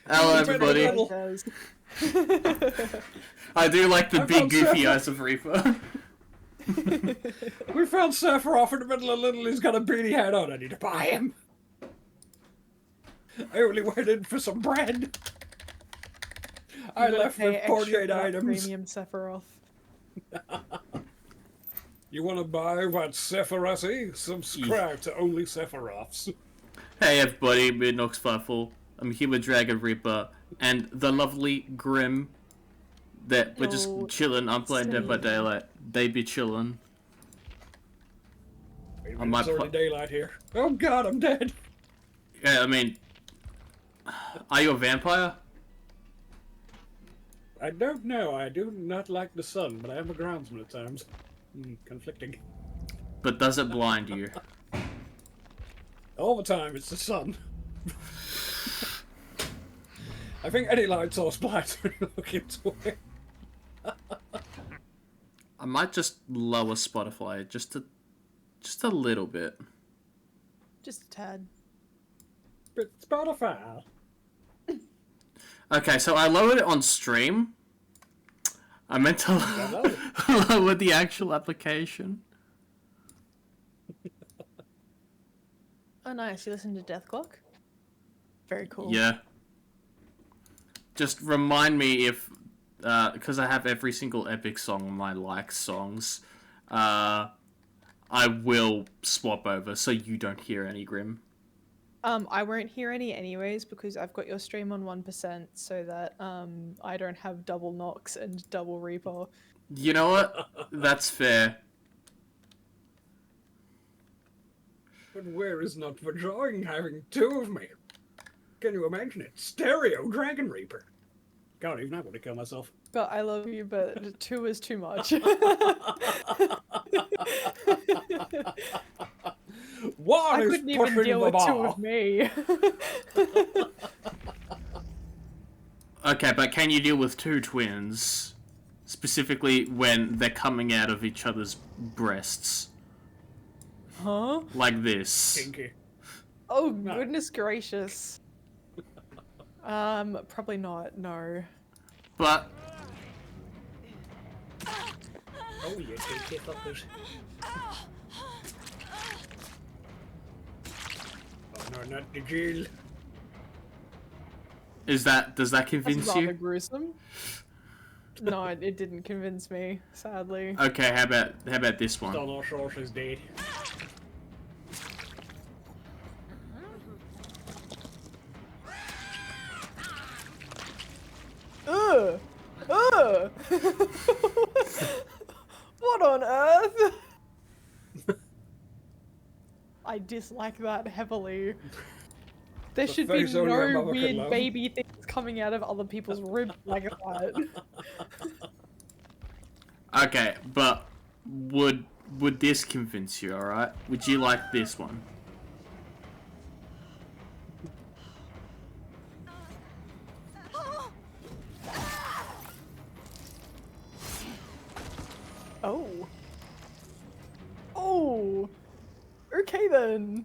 Hello, everybody. I do like the big goofy eyes of Reaper. We found Sephiroth in the middle of Little. He's got a beanie hat on. I need to buy him. I only went in for some bread. I left with 48 items. Premium Sephiroth. You want to buy what Sephiroth? Subscribe to Only Sephiroths. Hey everybody, Midnox Firefall. I'm here with Dragon Reaper and the lovely Grim. That we're just chilling. I'm playing Dead by Daylight. They be chilling. Wait a minute, it's already daylight here. Oh god, I'm dead. Yeah, I mean, are you a vampire? I don't know. I do not like the sun, but I am a groundsman at times. Conflicting. But does it blind you? All the time, it's the sun. I think any light source blinds when you look into it. I might just lower Spotify just a little bit. Just a tad. But Spotify. Okay, so I lowered it on stream. I meant to lower the actual application. Oh nice, you listen to Death Clock? Very cool. Yeah. Just remind me if, because I have every single Epic song on my like songs, I will swap over so you don't hear any Grim. I won't hear any anyways because I've got your stream on 1% so that I don't have double Nox and double Reaper. You know what? That's fair. But where is not for drawing having two of me? Can you imagine it? Stereo Dragon Reaper. God, even I want to kill myself. But I love you, but 2 is too much. One I is couldn't even pushing deal the with 2 bar. of me. Okay, but can you deal with 2 twins? Specifically when they're coming out of each other's breasts. Huh? Like this. Kinky. Oh, goodness gracious. Probably not, no. But... Oh, you kinky fuckers. Oh no, not the jail. does that That's convince rather you? gruesome. No, it didn't convince me, sadly. Okay, how about this one? Still not sure she's dead. Ugh! Ugh! What on earth? I dislike that heavily. There should be no weird baby things coming out of other people's ribs like that. Okay, but would this convince you, alright? Would you like this one? Oh. Oh. Okay then.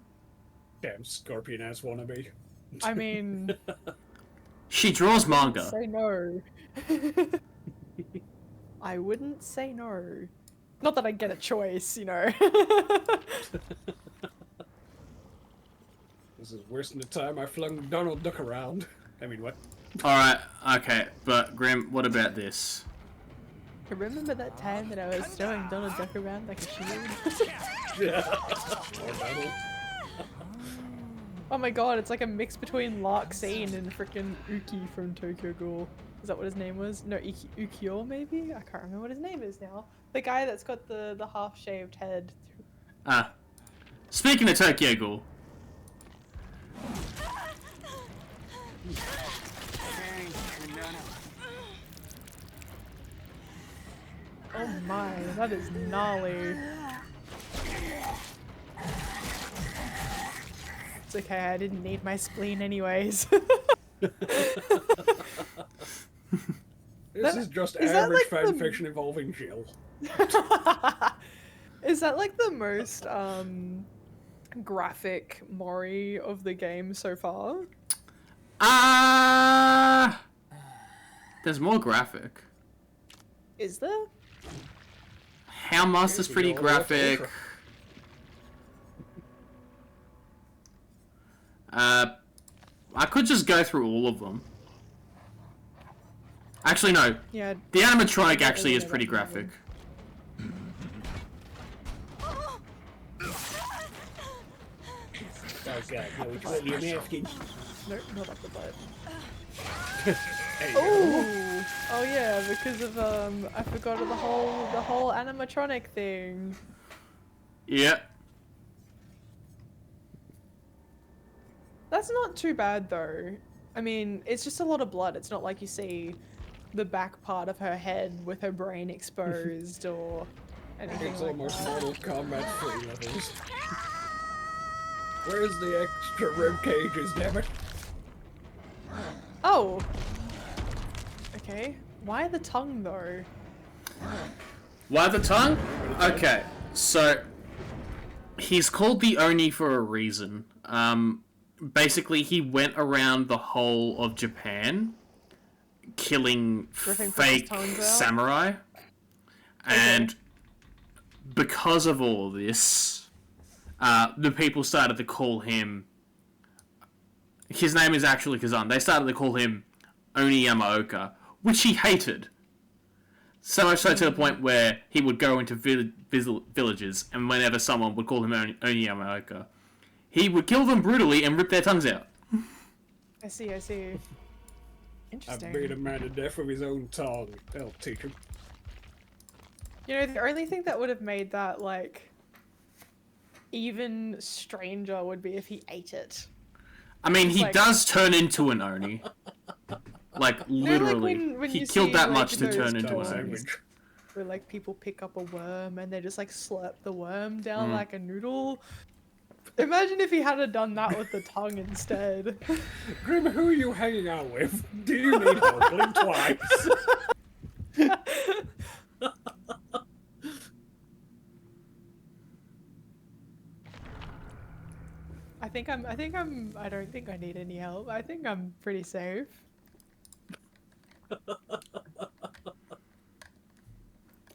Damn scorpion ass wannabe. I mean... She draws manga. Say no. I wouldn't say no. Not that I get a choice, you know. This is worse than the time I flung Donald Duck around. I mean, what? Alright, okay, but Grim, what about this? Remember that time that I was throwing Donald Duck around like a shield? Yeah. Or Donald. Oh my god, it's like a mix between Larxene and frickin' Uki from Tokyo Ghoul. Is that what his name was? No, Ukyo maybe? I can't remember what his name is now. The guy that's got the half-shaved head. Ah. Speaking of Tokyo Ghoul. Oh my, that is gnarly. It's okay, I didn't need my spleen anyways. This is just is that average like fanfiction involving Jill. Is that like the most graphic Mori of the game so far? There's more graphic. Is there? Houndmaster's pretty graphic. I could just go through all of them. Actually, no. Yeah. The animatronic actually is pretty graphic. Oh god, no, which one are you asking? No, not up the butt. Hey, Oh, oh yeah, because of I forgot of the whole animatronic thing. Yeah. That's not too bad though. I mean, it's just a lot of blood. It's not like you see the back part of her head with her brain exposed or anything It's like almost that. Mortal Kombat 3 levels. Where's the extra rib cages, damn it? Oh. Okay. Why the tongue though? Why the tongue? Okay, so he's called the Oni for a reason. Basically, he went around the whole of Japan killing Ripping people's fake tongues out? samurai, and because of all this, the people started to call him. His name is actually Kazan. They started to call him Oni Yamaoka, which he hated. So much so to the point where he would go into villages, and whenever someone would call him Oni Yamaoka, he would kill them brutally and rip their tongues out. I see, I see. I've Interesting. beat a man to death with his own tongue. I'll teach him. You know, the only thing that would have made that, like, even stranger would be if he ate it. I mean, he Like- does turn into an Oni. Like, literally. when He you killed see, that like, much to those turn into Tell an toys Oni. sandwich. where, like, people pick up a worm and they just, like, slurp the worm down like a noodle. Imagine if he had done that with the tongue instead. Grim, who are you hanging out with? Do you need help? Blink twice. I don't think I need any help. I think I'm pretty safe.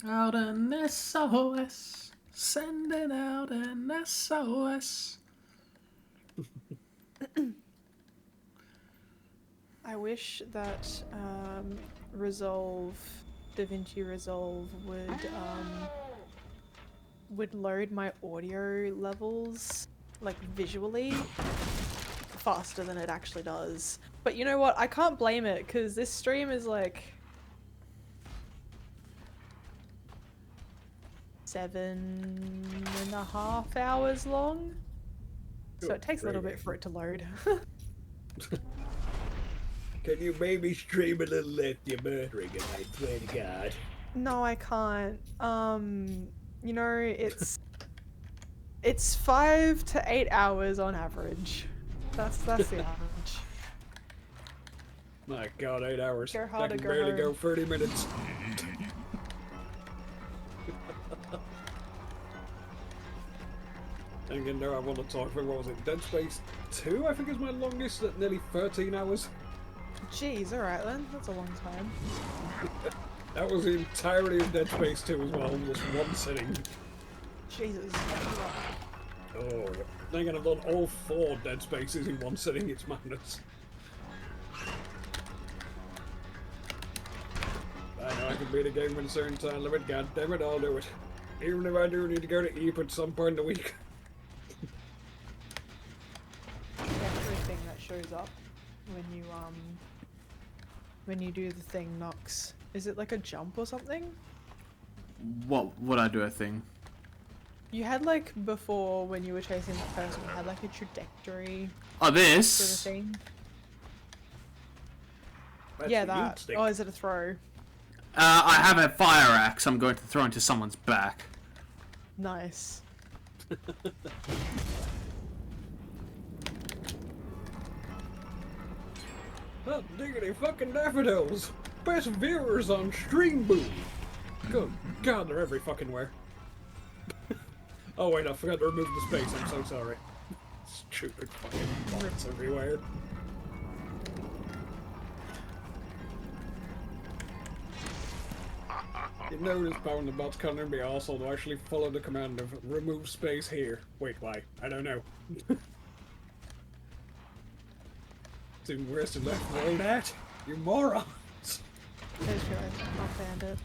Out an SOS. Sending out an SOS. I wish that Resolve, DaVinci Resolve would load my audio levels like visually faster than it actually does. But you know what? I can't blame it because this stream is like 7.5 hours long. So it takes a little bit for it to load. Can you maybe stream a little left? You're murdering it, I swear to God. No, I can't. You know, it's 5 to 8 hours on average. That's the average. My God, 8 hours. Go I hard or can go barely home. go 30 minutes. And again, now I want to talk about, what was it, Dead Space 2, I think is my longest, at nearly 13 hours. Jeez, alright then. That's a long time. That was the entirety of Dead Space 2 as well, almost one sitting. Jesus. Oh, then again, I've done all 4 Dead Spaces in one sitting, it's madness. I know I can beat a game with a certain time limit, god damn it, I'll do it. Even if I do need to go to Eep at some point in the week. Everything that shows up when you do the thing knocks. Is it like a jump or something? What would I do a thing? You had like before when you were chasing that person, you had like a trajectory Oh, sort of this? thing. That's Yeah, the that. stick. Oh, is it a throw? I have a fire axe I'm going to throw into someone's back. Nice. Hot diggity fucking daffodils! Best viewers on Stream Boom! Good God, they're every fucking where. Oh wait, I forgot to remove the space, I'm so sorry. Stupid fucking bots everywhere. You notice Pound the Bot's calling me also to actually follow the command of remove space here. Wait, why? I don't know. Dude, where's the left road at? You morons! I just realized I'll band it.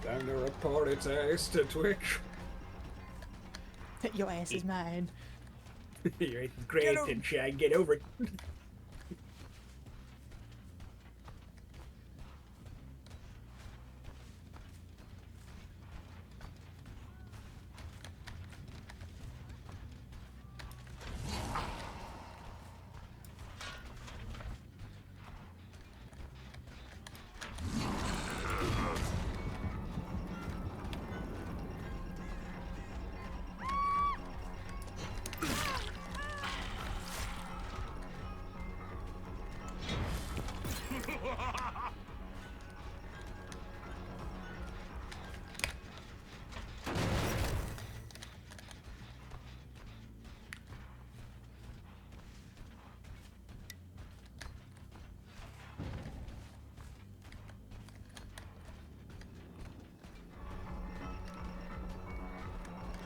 Time to report its ass to Twitch. Your ass is mine. You're great, sunshine. Get over it.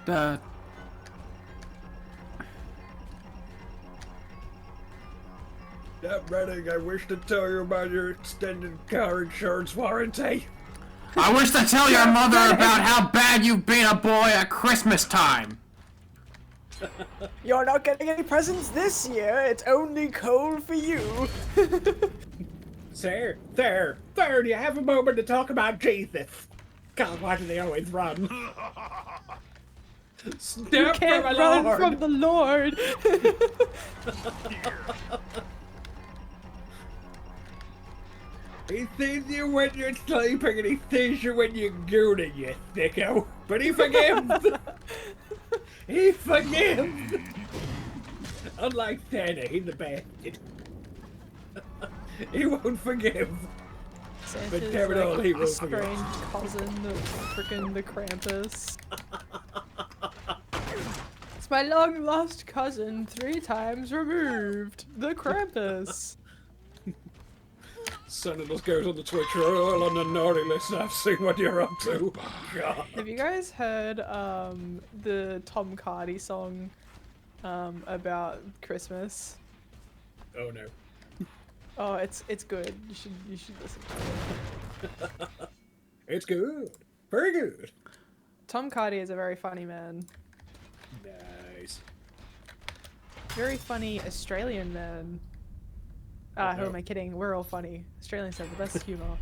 Uh, Redding, I wish to tell you about your extended car insurance warranty. I wish to tell your mother about how bad you've been a boy at Christmas time. You're not getting any presents this year. It's only cold for you. Sir, do you have a moment to talk about Jesus? God, why do they always run? Step You can't from run Lord. from the Lord. He sees you when you're sleeping and he sees you when you're gooning, you sicko. But he forgives! He forgives! Unlike Santa, he's a bastard. He won't forgive. Santa's But damn it all, he like will a forgive. strange cousin of frickin' the Krampus. It's my long lost cousin, 3 times removed. The Krampus. Santa just goes on the Twitch, you're all on the naughty list, I've seen what you're up to. God. Have you guys heard the Tom Cardy song about Christmas? Oh no. Oh, it's good. You should listen to it. It's good. Very good. Tom Cardy is a very funny man. Nice. Very funny Australian man. Ah, who no. am I kidding? We're all funny. Australians have the best humor.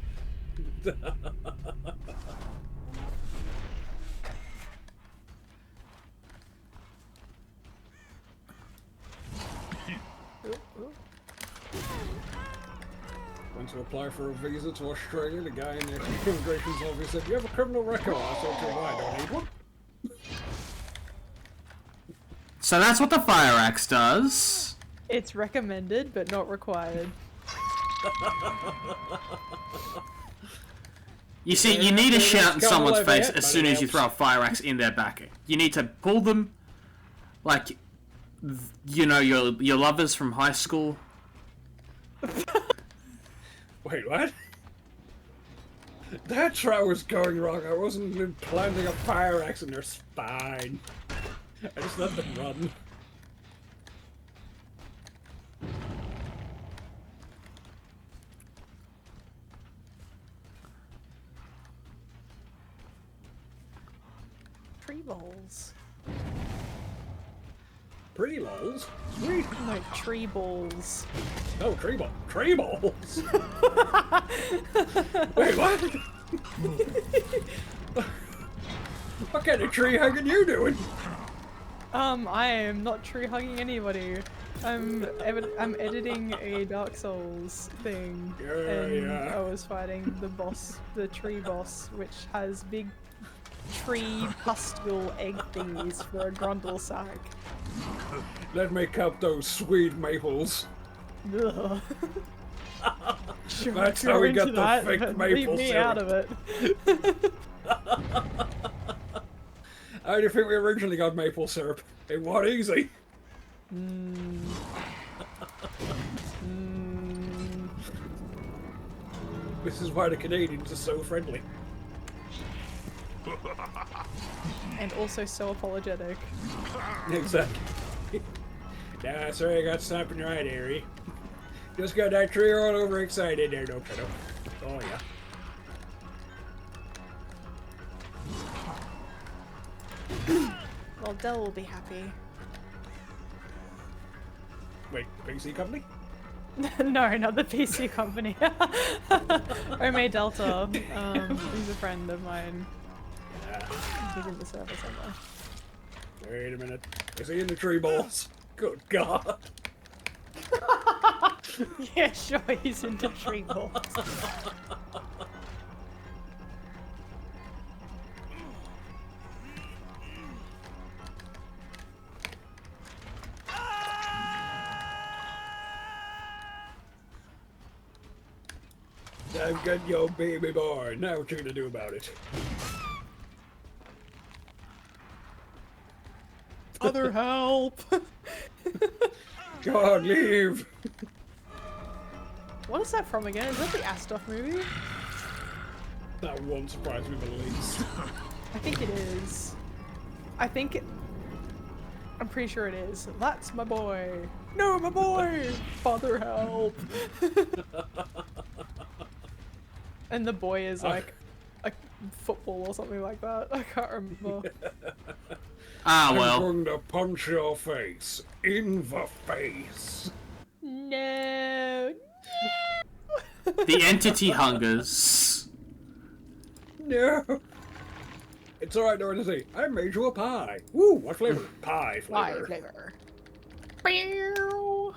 Went to apply for a visa to Australia. The guy in the immigration's office said, "You have a criminal record." I said, "To why? I don't need one." So that's what the fire axe does. It's recommended, but not required. You see, you need to shout in Can't someone's live face yet, as but soon it as you helps. throw a fire axe in their back. You need to pull them, like, you know, your lovers from high school. Wait, what? That's where I was going wrong. I wasn't planting a fire axe in their spine. I just let them run. Tree balls. Pretty lols. Sweet. No, tree balls. Oh, tree ball. Tree balls. Wait, what? What kind of tree hugging you doing? I am not tree hugging anybody. I'm editing a Dark Souls thing, and yeah. I was fighting the boss, the tree boss, which has big tree pustule egg thingies for a grundle sack. Let me cut those sweet maples. Ugh. Sure, That's you're how we into get the that, fake but maple leave me syrup. out of it. How do you think we originally got maple syrup? It wasn't easy. This is why the Canadians are so friendly. And also so apologetic. Exactly. Nah, sorry I got slapped in the right area. Just got that 3-year-old overexcited there, no kiddo. Oh yeah. Well, Dell will be happy. Wait, PC company? No, not the PC company. Ome Delta. He's a friend of mine. He's in the server somewhere. Wait a minute. Is he in the tree balls? Good God. Yeah, sure, he's into tree balls. I've got your baby boy. Now what you gonna do about it? Other help! God, leave! What is that from again? Is that the Astoff movie? That won't surprise me the least. I think it is. I'm pretty sure it is. That's my boy! No, my boy! Father help! And the boy is like a football or something like that. I can't remember. Ah, well. I'm going to punch your face. In the face. No! The entity hungers. No. It's alright, Dorothy. I made you a pie. Woo, what flavor? Pie Pie flavor. flavor. Pew!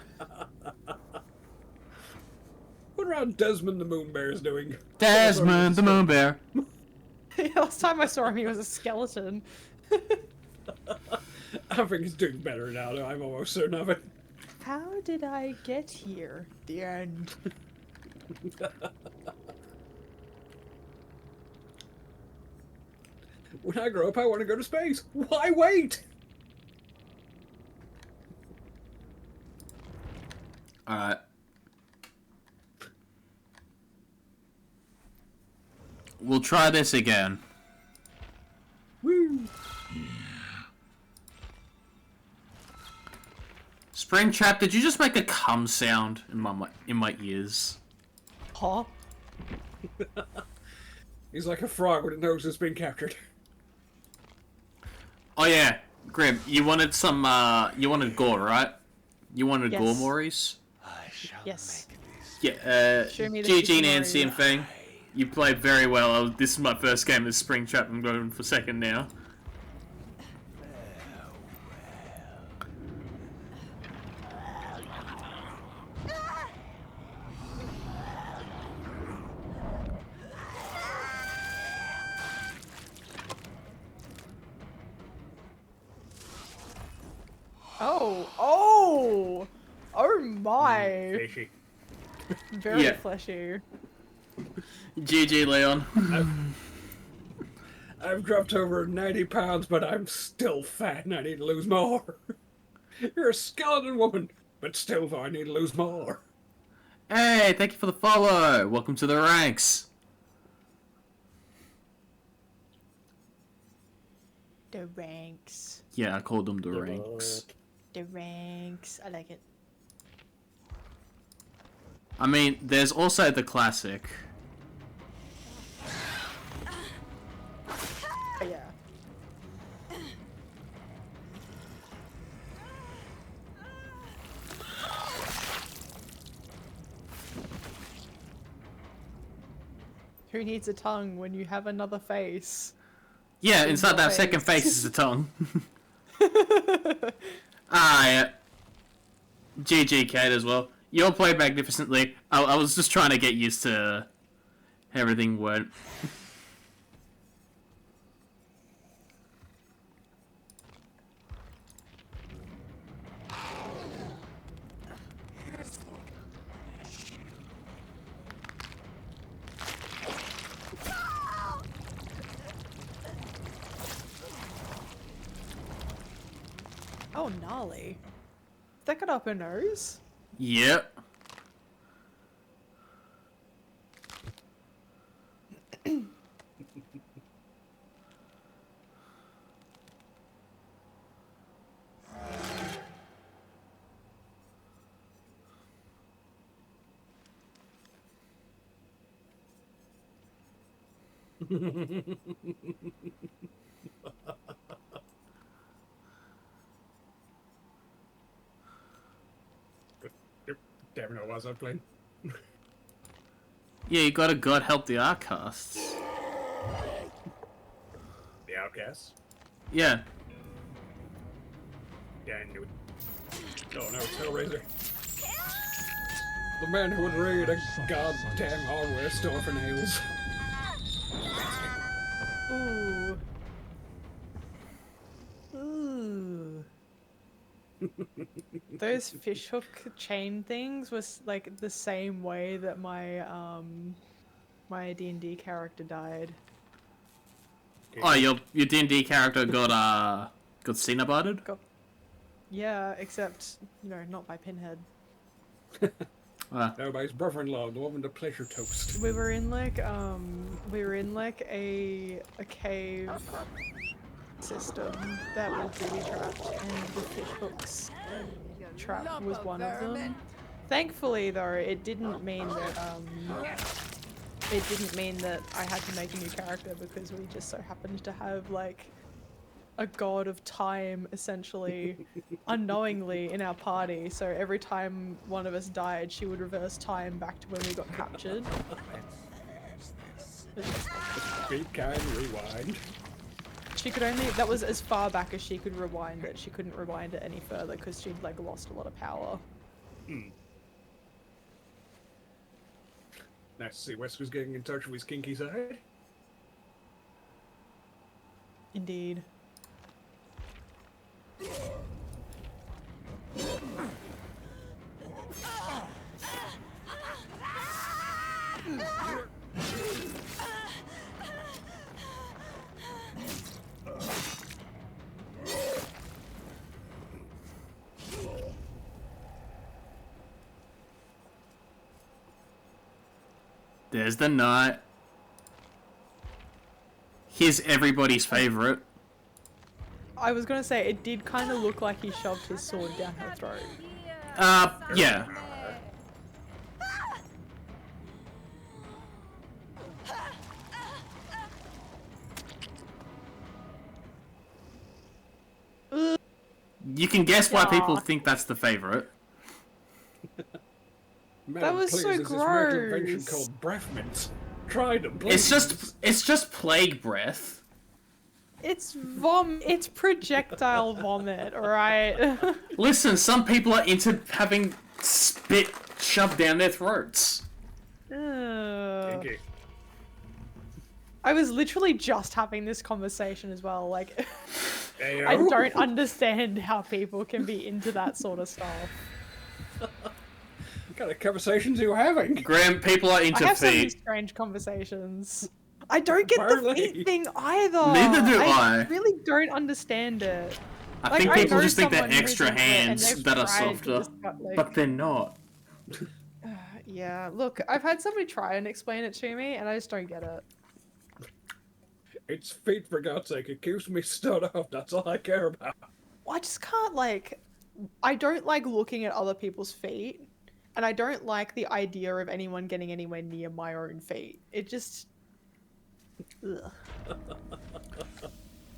What around Desmond the Moon Bear is doing? Desmond the Moon Bear. Last time I saw him, he was a skeleton. I think he's doing better now, though. I'm almost certain of it. How did I get here? The end. When I grow up, I want to go to space. Why wait? Alright. We'll try this again. Woo! Springtrap, did you just make a cum sound in my ears? Huh? He's like a frog when it knows it's been captured. Oh yeah, Grim, you wanted some, you wanted gore, right? You wanted Yes. gore, Maurice? Yes. Yeah, Show me the GG, Super Nancy, Mario. and Fang. You played very well. This is my first game as Springtrap. I'm going for second now. Oh my! Fishy. Very Yeah. fleshy. GG, Leon. I've dropped over 90 pounds, but I'm still fat and I need to lose more. You're a skeleton woman, but still though I need to lose more. Hey, thank you for the follow. Welcome to the ranks. The ranks. Yeah, I called them the ranks. The ranks. I like it. I mean, there's also the classic. Oh, yeah. Who needs a tongue when you have another face? Yeah, inside that face. second face is a tongue. Yeah. GG, Kate, as well. You all played magnificently. I was just trying to get used to how everything went. Oh, gnarly. That got up her nose? Yep. Damn it, what was I playing? Yeah, you gotta God help the outcasts. The Outcasts? Yeah. Yeah, I knew it. Oh no, it's Hellraiser. The man who would raid a goddamn hardware store for nails. Ooh. Ooh. Those fishhook chain things was like the same way that my my D&D character died. Oh, your D&D character got Cenobited? Yeah, except, you know, not by Pinhead. No, by his brother-in-law, the woman to pleasure toast. We were in like a cave system that was booby trapped, and the fishhooks trap was one of them. Thankfully, though, it didn't mean that I had to make a new character, because we just so happened to have like a god of time essentially unknowingly in our party, so every time one of us died, she would reverse time back to when we got captured. Speed kind rewind. She could only, that was as far back as she could rewind it. She couldn't rewind it any further because she'd like lost a lot of power. Nice to see Wesker's getting in touch with his kinky side. Indeed. There's the nut. Here's everybody's favorite. I was gonna say, it did kind of look like he shoved his sword down her throat. Yeah. You can guess why people think that's the favorite. That was so This weird invention gross. called breath mints. Try them, please. It's just plague breath. It's it's projectile vomit, alright? Listen, some people are into having spit shoved down their throats. Kinky. I was literally just having this conversation as well, like, Hey, I don't understand how people can be into that sort of stuff. What kind of conversations are you having? Graham, people are into I have so many feet. strange conversations. I don't get the Apparently. feet thing either. Neither do I. really don't understand it. I Like, think I people know just think they're someone who's extra into it and hands they've that are tried to softer, just cut, like- but they're not. Yeah, look, I've had somebody try and explain it to me, and I just don't get it. It's feet, for God's sake. It keeps me stood up. That's all I care about. I just can't, like, I don't like looking at other people's feet, and I don't like the idea of anyone getting anywhere near my own feet. It just... Ugh.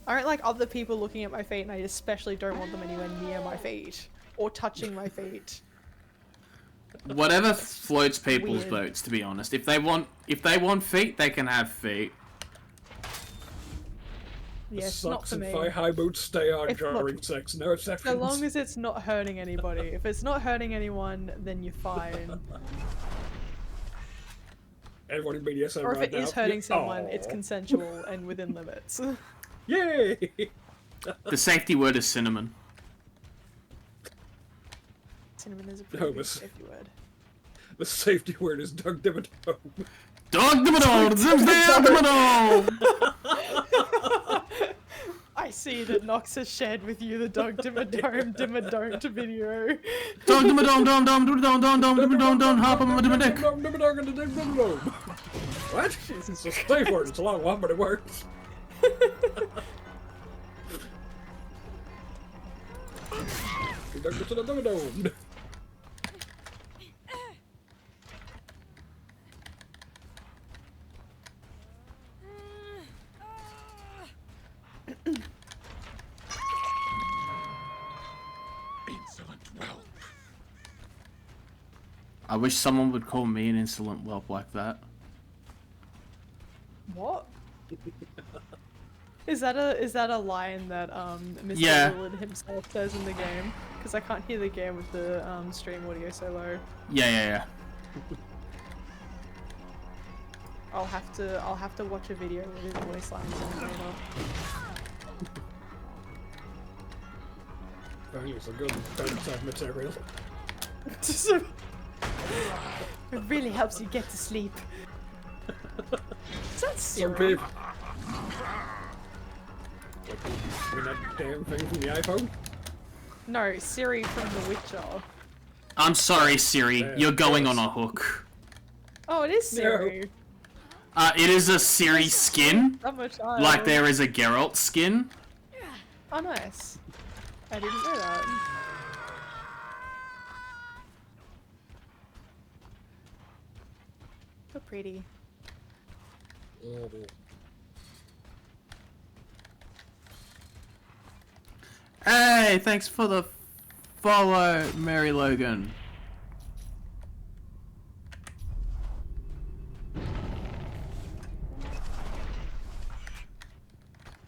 I don't like other people looking at my feet, and I especially don't want them anywhere near my feet, or touching my feet. Whatever floats people's Weird. boats, to be honest. If they want feet, they can have feet. Yes, not Socks for and me. thigh-high boots stay on If- during look, sex. No exceptions. So long as it's not hurting anybody. If it's not hurting anyone, then you're fine. Everyone in BDSM Or if right it is now. hurting someone, it's Aw. consensual and within limits. Yay! The safety word is cinnamon. Cinnamon is a No, pretty good but- safety word. The safety word is Doug Dimmadome. Dog dimmadome, zims down dimmadome! I see that Nox has shared with you the Dog Dimmadome Dimmadome video. Dog dimmadome, dom dom dimmadome, dom dom dimmadome, dom hop on my dick. What? It's a safe word. It's a long one, but it works. Conducted to the Dimmadome. I wish someone would call me an insolent whelp like that. What? Is that a line that Mr. Yeah. Willard himself says in the game? Because I can't hear the game with the stream audio so low. Yeah. I'll have to watch a video with his voice lines in later. Apparently it's a good bedtime material. It really helps you get to sleep. Is that Some Siri? people. Like, that damn thing from the iPhone? No, Siri from The Witcher. I'm sorry, Siri. Yeah, You're going yes. on a hook. Oh, it is Siri. It is a Siri skin. Summer child. Like there is a Geralt skin. Oh, nice. I didn't know that. So pretty. Oh, Hey, thanks for the follow, Mary Logan.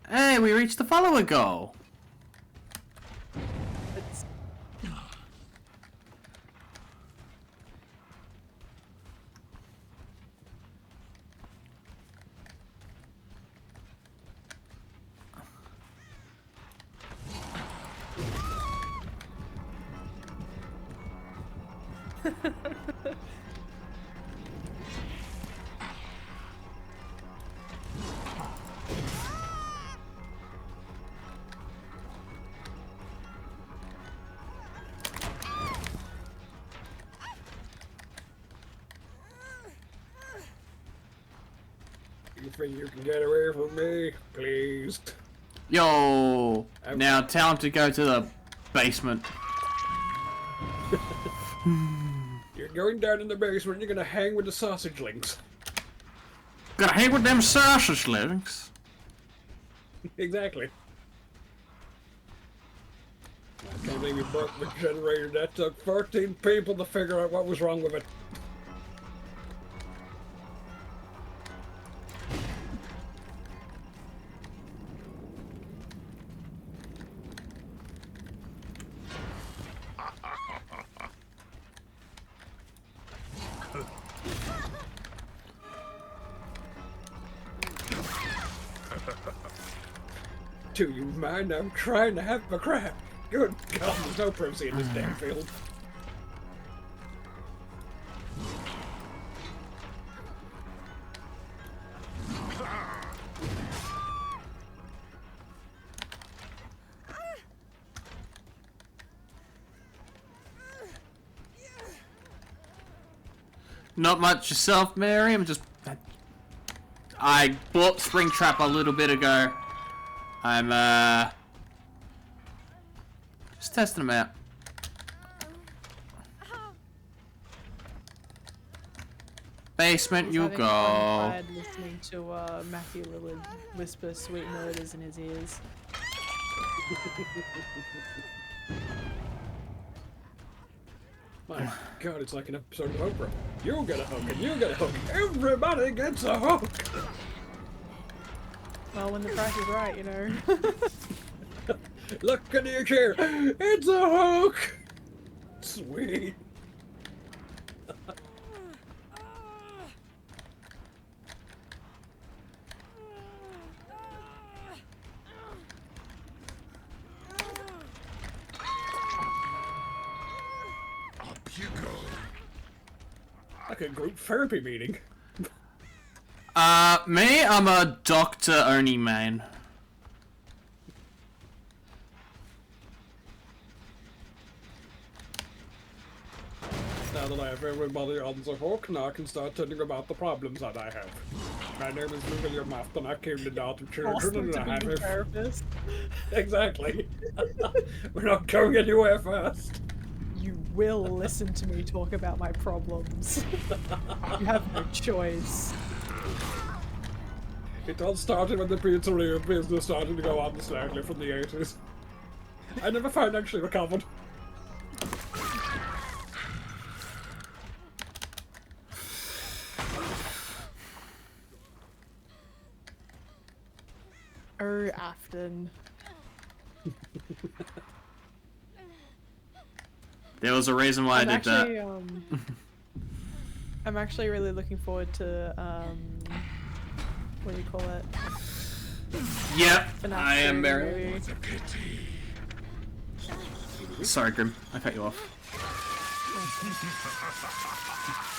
Hey, we reached the follower goal. It's... you think you can get away from me? Please. Yo, now tell him to go to the basement. You're going down in the basement, you're gonna hang with the sausage links. Gotta hang with them sausage links. Exactly. I can't believe you broke the generator. That took 14 people to figure out what was wrong with it. Do you mind? I'm trying to have a crap. Good God, there's no privacy in this damn field. Not much yourself, Mary. I bought Springtrap a little bit ago. I'm just testing them out. Basement, you Having go. fun listening to Matthew Lillard whisper sweet murders in his ears. My God, it's like an episode of Oprah. You get a hook and you get a hook. Everybody gets a hook. Well, when the price is right, you know. Look into your chair. It's a hook. Sweet. Up you go. Like a group therapy meeting. Me, I'm a doctor-only man. Now that I have everybody on the hook, now I can start telling about the problems that I have. My name is William Maft, and I came to adopt children, Awesome and to I be have a therapist. Exactly. We're not going anywhere fast. You will listen to me talk about my problems. You have no choice. It all started when the pizzeria business started to go on slightly from the 80s. I never financially recovered. Oh, Afton. There was a reason why I did actually, that. I'm actually really looking forward to, what do you call it? Yep, FNAF I am 2 Mary. movie. Sorry, Grim. I cut you off.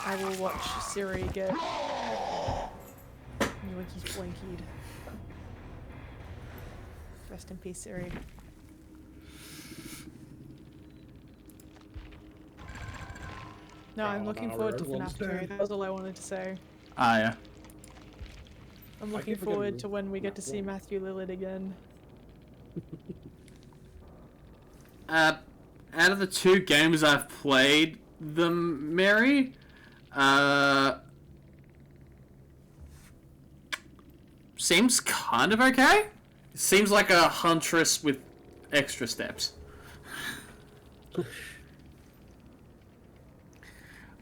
I will watch Siri get Yoinkies blankied. Rest in peace, Siri. No, I'm looking forward to FNAF 2. That was all I wanted to say. Ah, yeah. I'm looking forward to when we get to see Matthew Lillard again. Out of the 2 games I've played, Mary, seems kind of okay. Seems like a huntress with extra steps.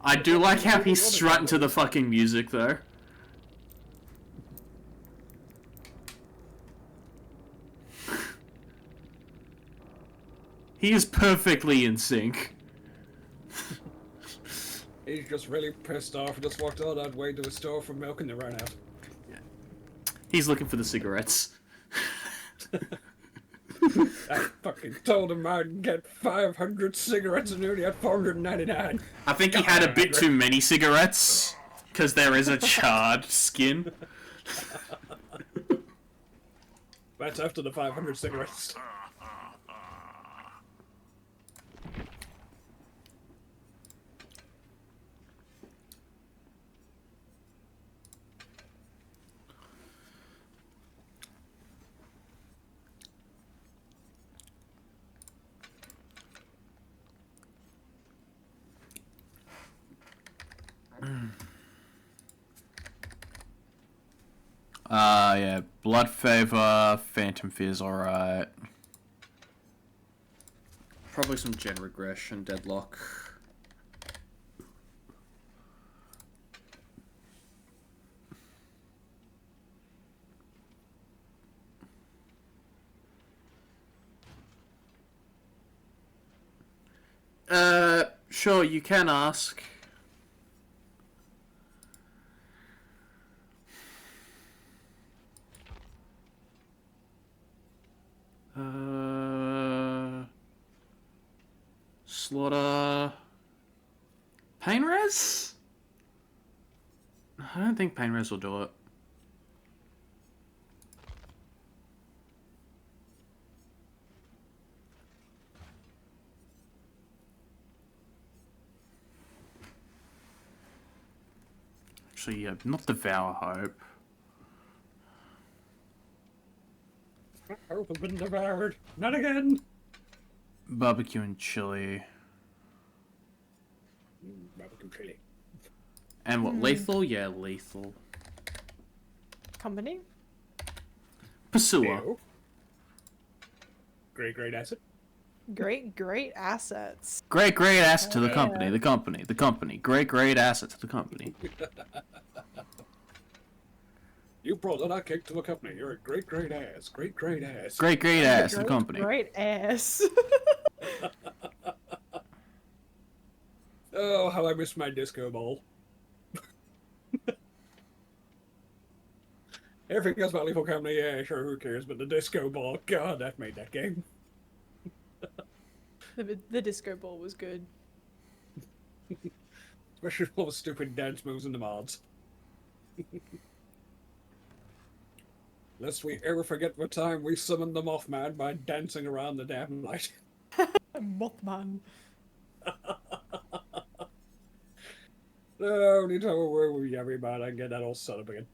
I do like how he's strutting to the fucking music, though. He is perfectly in sync. He's just really pissed off and just walked all that way to the store for milk and they ran out. He's looking for the cigarettes. I fucking told him I'd get 500 cigarettes and he only had 499. I think he had a bit too many cigarettes, because there is a charred skin. That's after the 500 cigarettes. Yeah, Blood Favor, Phantom Fear's alright. Probably some Gen Regression, Deadlock. Sure, you can ask. Slaughter... Pain Res? I don't think Pain Res will do it. Actually, yeah, not Devour Hope. Hope has been devoured. Not again. Barbecue and Chili. Barbecue chili. And what, Lethal? Yeah, Lethal. Company? Pursuer. Ew. Great asset. Great assets. Great asset to the company, the company. Great asset to the company. You brought that cake to the company. You're a great ass. Great ass. Great ass to the company. Great ass. Oh, how I miss my disco ball. Everything else about Lethal Company, yeah, sure, who cares? But the disco ball, God, that made that game. The disco ball was good. Especially all the stupid dance moves in the mods. Lest we ever forget what time we summoned the Mothman by dancing around the damn light. Mothman. No, need to know where we everybody and get that all set up again.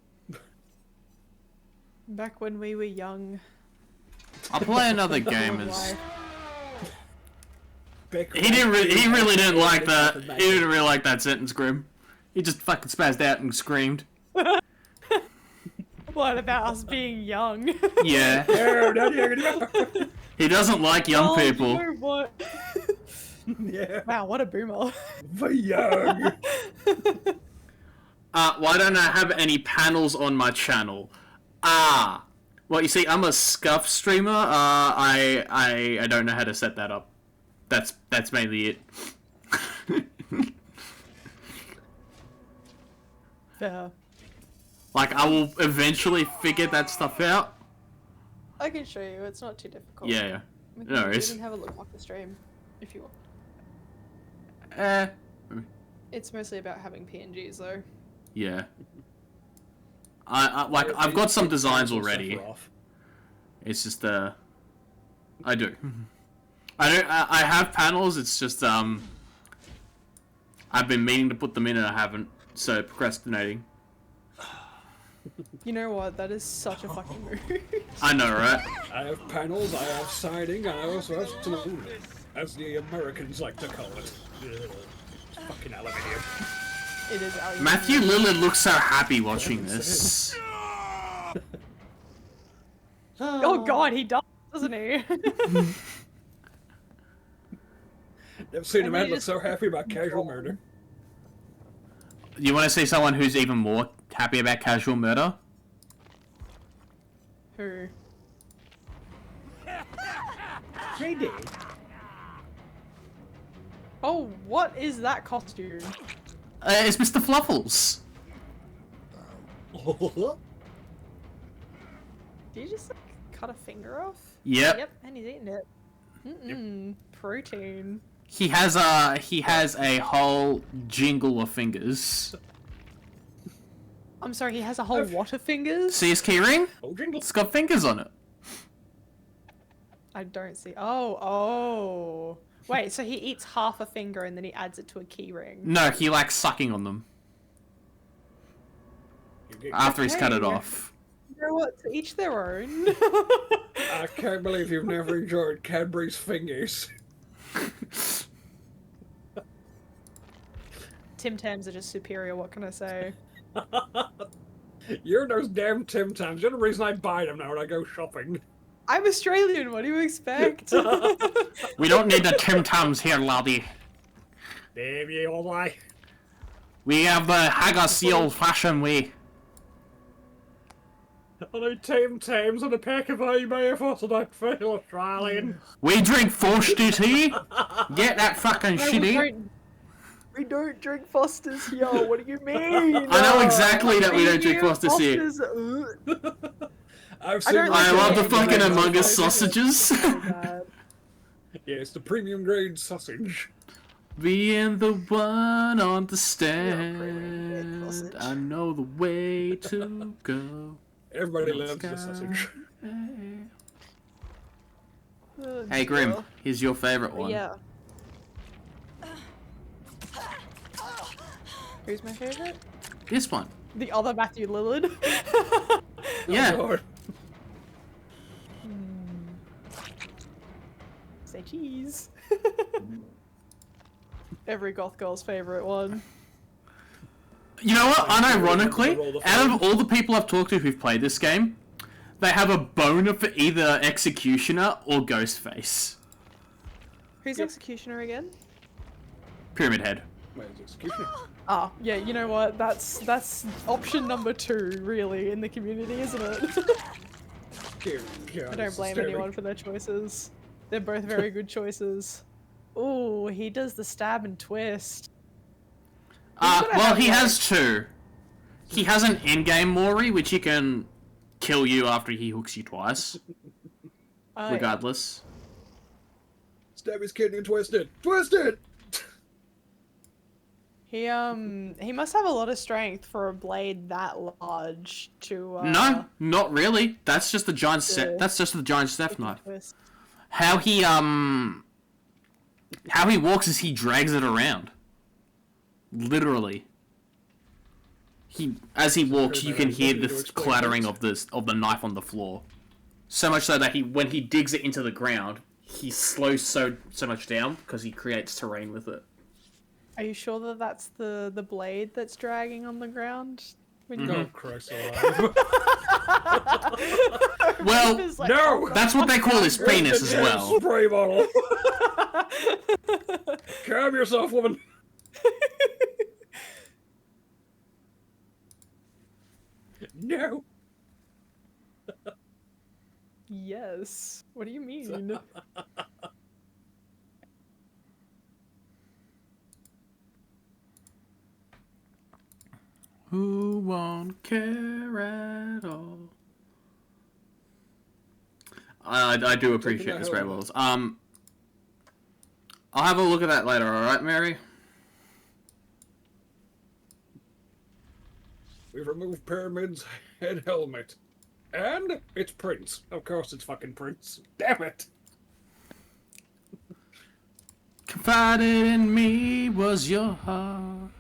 Back when we were young. I'll play another game as... Life. He really didn't like that. He didn't really like that sentence, Grim. He just fucking spazzed out and screamed. What about us being young? Yeah. No. He doesn't like young people. You know what? Yeah. Wow, what a boomer. For young. Why don't I have any panels on my channel? Well, you see, I'm a scuff streamer. I don't know how to set that up. That's mainly it. Yeah. Like, I will eventually figure that stuff out. I can show you. It's not too difficult. Yeah. We No can worries. even have a look off the stream if you want. Eh. It's mostly about having PNGs though. Yeah. I've got some designs already. It's just I do. I have panels. It's just I've been meaning to put them in and I haven't. So procrastinating. You know what? That is such a fucking move. I know, right? I have panels, I have siding, and I also have stone, as the Americans like to call it. Ugh, fucking aluminium. It is aluminium. Matthew Lillard looks so happy watching this. Oh god, he does, doesn't he? Never seen a And man he look just- so happy about casual murder. You want to see someone who's even more happy about casual murder? Who? JD. Oh, what is that costume? It's Mr. Fluffles. Did you just like, cut a finger off? Yep. Yep, and he's eating it. Protein. He has a whole jingle of fingers. I'm sorry, he has a whole lot of fingers? See his keyring? Oh, jingle. It's got fingers on it. I don't see. Oh. Wait, so he eats half a finger and then he adds it to a key ring. No, he likes sucking on them after he's cut it Okay. off. You know what? To each their own. I can't believe you've never enjoyed Cadbury's fingers. Tim Tams are just superior, what can I say? You're those damn Tim Tams. You're the reason I buy them now when I go shopping. I'm Australian, what do you expect? We don't need the Tim Tams here, laddie. Damn you all lie. We have the haggis the old-fashioned way. Hello, Tim Tams and a pack of IMAF and I feel Australian. We drink Forster tea. Get that fucking shitty. We don't drink Fosters here, what do you mean? I know exactly that we don't drink Premium Fosters here. Fosters, I've seen don't I like love the it. fucking Yeah, Among Us yeah. sausages. so bad. Yeah, it's the premium grade sausage. Being the one on the premium grade stand, sausage. I know the way to go. Everybody loves the sausage. Oh, Hey Grim, dear. here's your favorite one. Yeah. Who's my favorite? This one. The other Matthew Lillard. Yeah. Oh, Lord. Say cheese. Every goth girl's favorite one. You know what? Unironically, out of all the people I've talked to who've played this game, they have a boner for either Executioner or Ghostface. Who's Executioner again? Pyramid Head. Wait, it's executioner. Ah, yeah, you know what? That's option number 2, really, in the community, isn't it? I don't blame anyone for their choices. They're both very good choices. Ooh, he does the stab and twist. gonna Well, have he like- has two. He has an in-game Mori, which he can kill you after he hooks you twice, Oh, regardless. Stab his kidney and twist it. Twist it! He must have a lot of strength for a blade that large to No, not really. That's just the giant Yeah. set. That's just the giant staff knife. twist. How he walks is he drags it around. Literally. As he walks, you can hear the clattering of the knife on the floor. So much so that when he digs it into the ground, he slows so much down because he creates terrain with it. Are you sure that that's the blade that's dragging on the ground? When you- Oh, Christ alive. Well, It's like, No! that's what they call his penis as well. Spray bottle. Calm yourself, woman. No. Yes. What do you mean? Who won't care at all? I do appreciate the spray walls. I'll have a look at that later, alright, Mary? We've removed Pyramid's head helmet. And it's Prince. Of course it's fucking Prince. Damn it! Confided in me was your heart.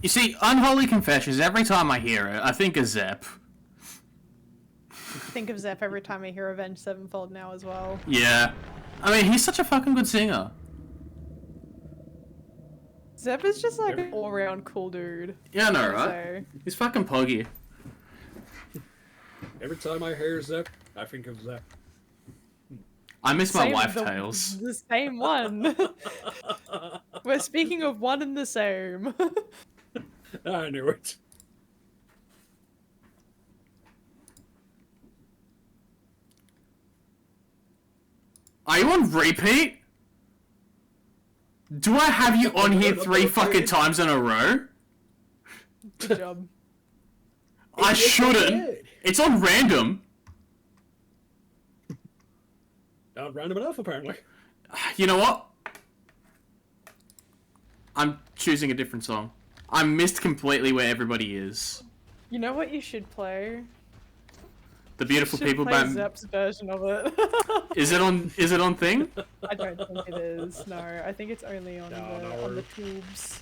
You see, Unholy Confessions, every time I hear it, I think of Zepp. Think of Zep every time I hear Avenged Sevenfold now as well. Yeah. I mean, he's such a fucking good singer. Zep is just like an all-around cool dude. Yeah, I know, I'd right? say. He's fucking poggy. Every time I hear Zep, I think of Zep. I miss my Same- wife the- tales. The same one. We're speaking of one and the same. I knew it. Are you on repeat? Do I have you on here 3 fucking times in a row? Good job. I Yes, shouldn't. did. It's on random. Not random enough, apparently. You know what? I'm choosing a different song. I missed completely where everybody is. You know what you should play? The Beautiful Should People play band. Zep's version of it. Is it on thing? I don't think it is. No, I think it's only on on the tubes.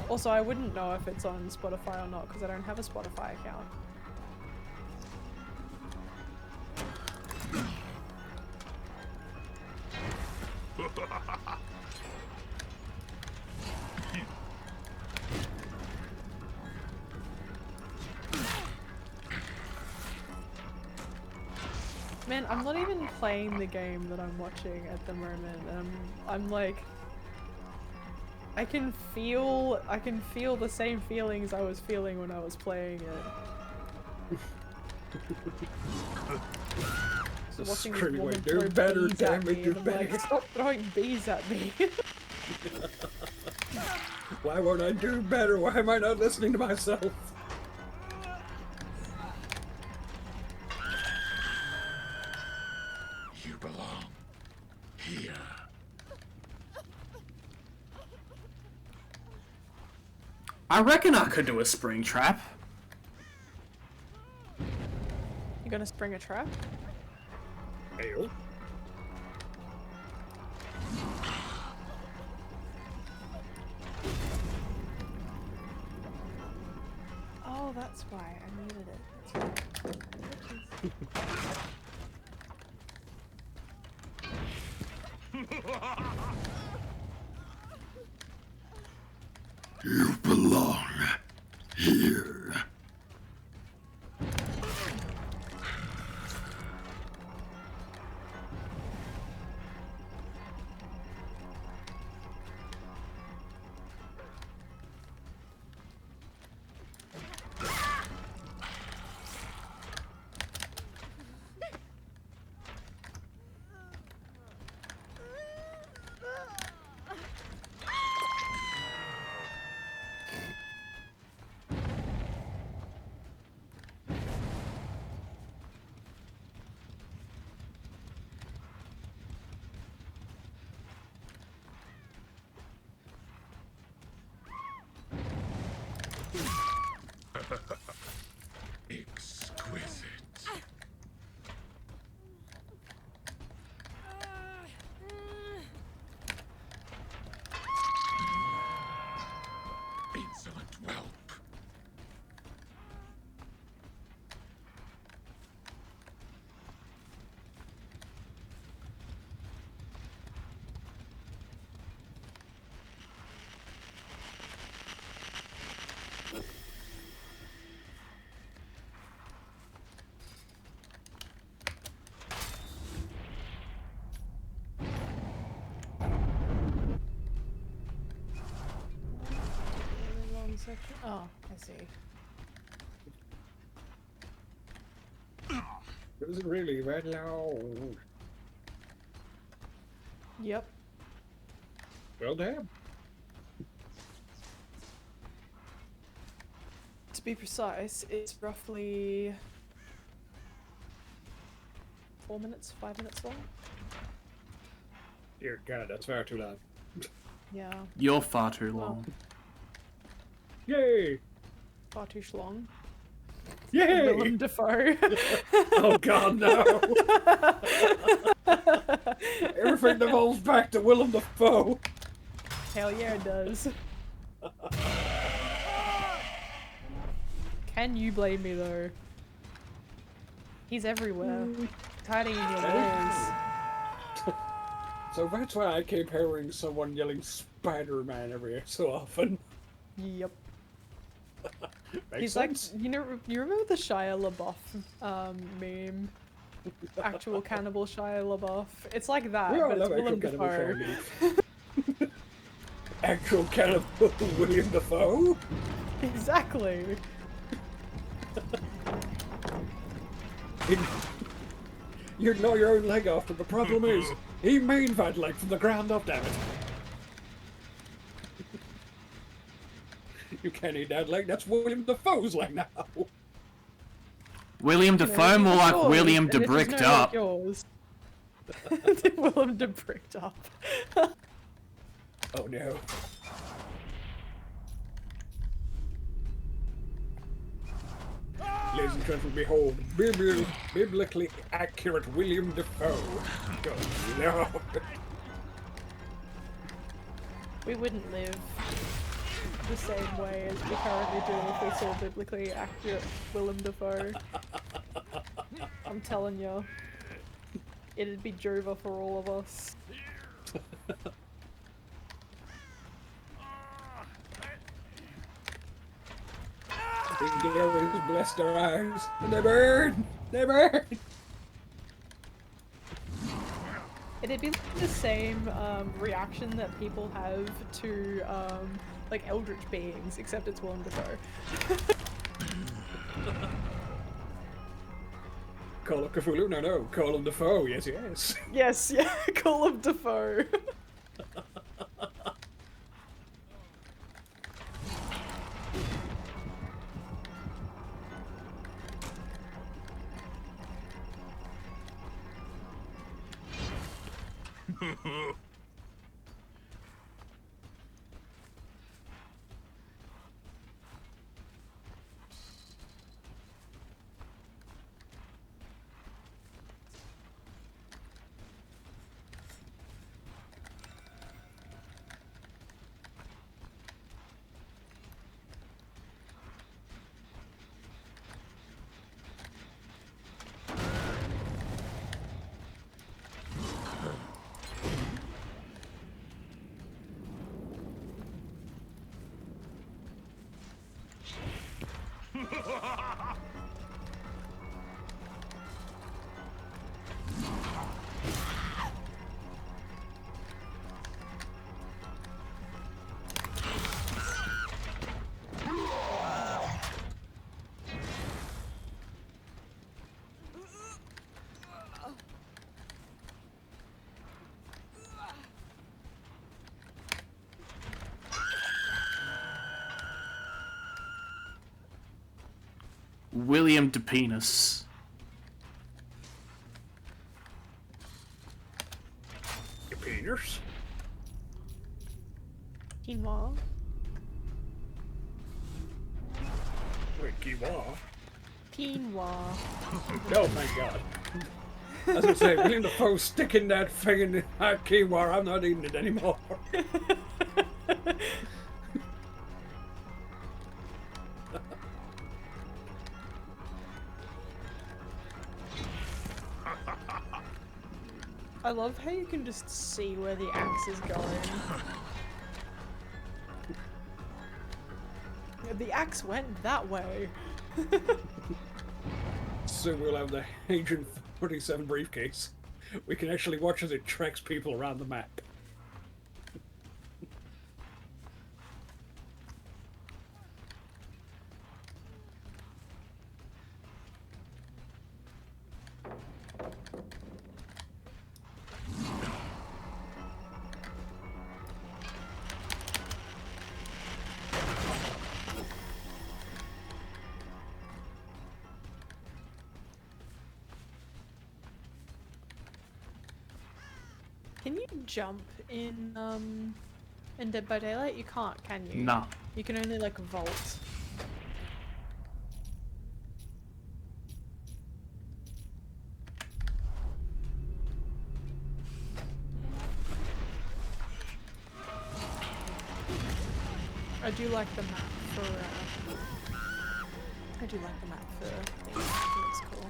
Also, I wouldn't know if it's on Spotify or not because I don't have a Spotify account. Man, I'm not even playing the game that I'm watching at the moment, and I'm like, I can feel the same feelings I was feeling when I was playing it. So watching this Screaming, woman "Do throw better, bees damn at it, me, do and I'm like, better." stop throwing bees at me. Why won't I do better? Why am I not listening to myself? You belong here. I reckon I could do a spring trap. You gonna spring a trap? Ew. Oh, that's why I needed it. That's You belong here. Exquisite. Insolent whelp. section? Oh, I see. It was really very loud. Yep. Well, damn. To be precise, it's roughly 4 minutes, 5 minutes long. Dear God, that's far too loud. Yeah, You're far too Well. long. Yay! far too schlong. Yay! Willem Dafoe. Oh God, no! Everything devolves back to Willem Dafoe. Hell yeah, it does. Can you blame me though? He's everywhere. He's hiding in your walls. So that's why I keep hearing someone yelling Spider-Man every so often. Yep. Makes He's sense. like, you remember the Shia LaBeouf meme? Actual cannibal Shia LaBeouf. It's like that, We all but it's love Willem actual cannibal Dafoe. Shirley. Actual cannibal William Dafoe? Exactly. You know your own leg off, but the problem is, he made that leg from the ground up, damn it. You can't eat that leg, that's William Dafoe's leg now. William Dafoe, more like Yours, William and it is DeBricked no like up. yours. Willem DeBricked up. Oh no. Ladies and gentlemen, behold, biblically accurate William Dafoe. Oh no. We wouldn't live the same way as we currently do if we saw biblically accurate Willem Dafoe. I'm telling you. It'd be Jova for all of us. The girls blessed their eyes, and they burn! They burn! It'd be like the same reaction that people have to like eldritch beings, except it's Willem Dafoe. Call of Cthulhu? No, no. Call of Dafoe. Yes, yes. Yes, yeah, call him Dafoe. William DePenis. Your penis? Quinoa. Wait, Kiwa? Quinoa. No, thank God. As I say, William Dafoe sticking that thing in that Kiwa, I'm not eating it anymore. I love how you can just see where the axe is going. The axe went that way. Soon we'll have the Agent 47 briefcase. We can actually watch as it tracks people around the map. jump in Dead by Daylight? You can't, can you? No. You can only like vault. I do like the map for. I do like the map for. Things. I think it's cool.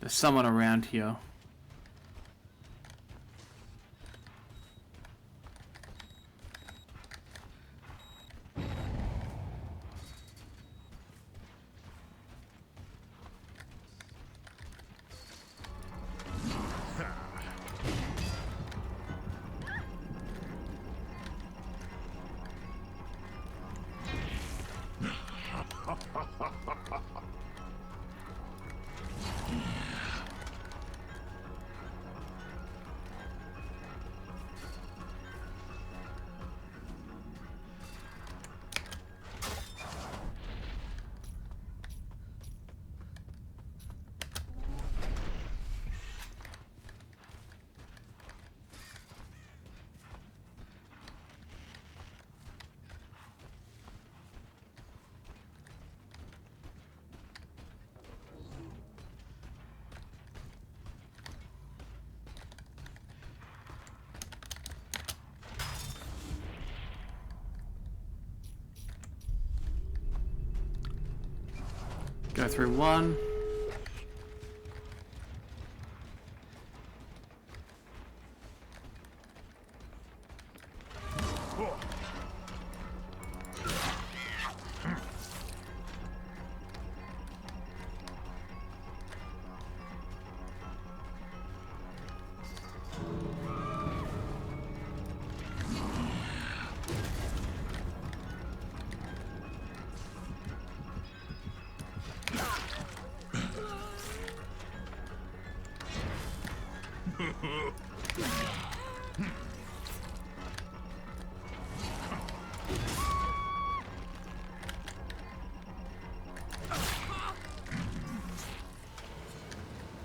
There's someone around here. Go through one.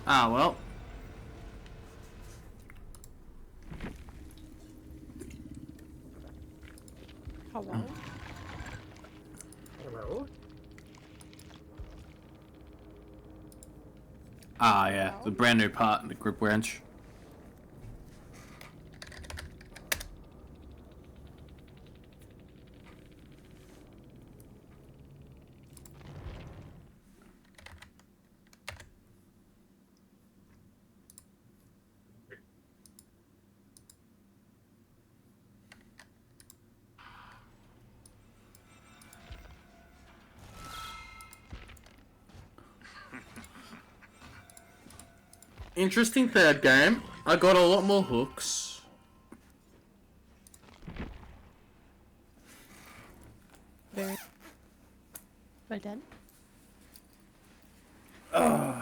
Ah, well. Hello? Hello? Ah, yeah. The brand new part in the grip wrench. Interesting third game. I got a lot more hooks. then. I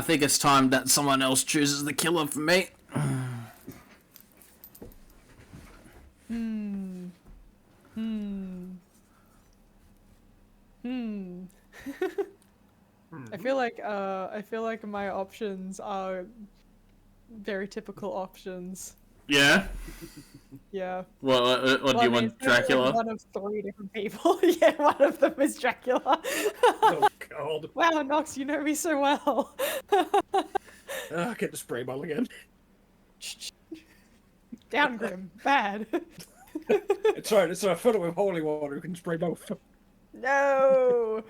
think it's time that someone else chooses the killer for me. I feel like my options are very typical options. Yeah? Yeah. What do you want, Dracula? Like one of 3 different people. Yeah, one of them is Dracula. Oh god. Wow, Nox, you know me so well. Get the spray bottle again. Down, Grim. Bad. It's alright, it's a fill it with holy water, you can spray both. No.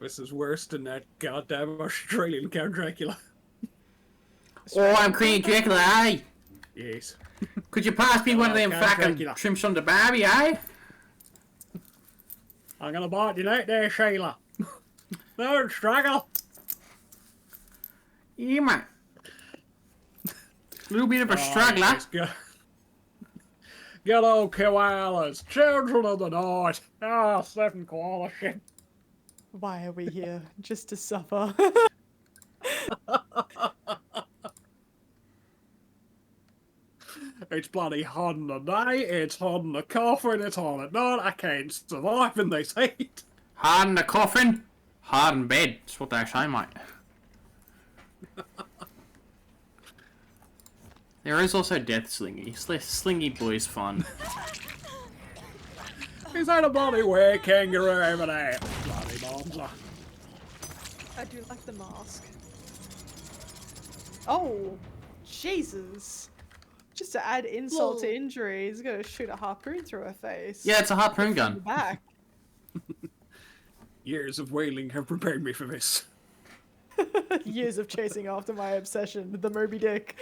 This is worse than that goddamn Australian Count Dracula. Oh, I'm Queen Dracula, eh? Yes. Could you pass me one of them Count fucking Dracula. shrimps on the barbie, eh? I'm gonna bite you out there, Sheila. Don't struggle. Yeah, man. Little bit of a struggler. Yes, good old koalas, children of the night. Seven koala shit. Why are we here? Just to suffer. It's bloody hot in the day, it's hot in the coffin, it's hot at night, I can't survive in this heat. Hard in the coffin, hard in bed. That's what they say, mate. There is also Death Slingy. Slingy Boy's fun. Is that a bloody were kangaroo over there? Bloody monster. I do like the mask. Oh, Jesus. Just to add insult to injury, he's gonna shoot a harpoon through her face. Yeah, it's a harpoon gun. Back. Years of whaling have prepared me for this. Years of chasing after my obsession, the Moby Dick.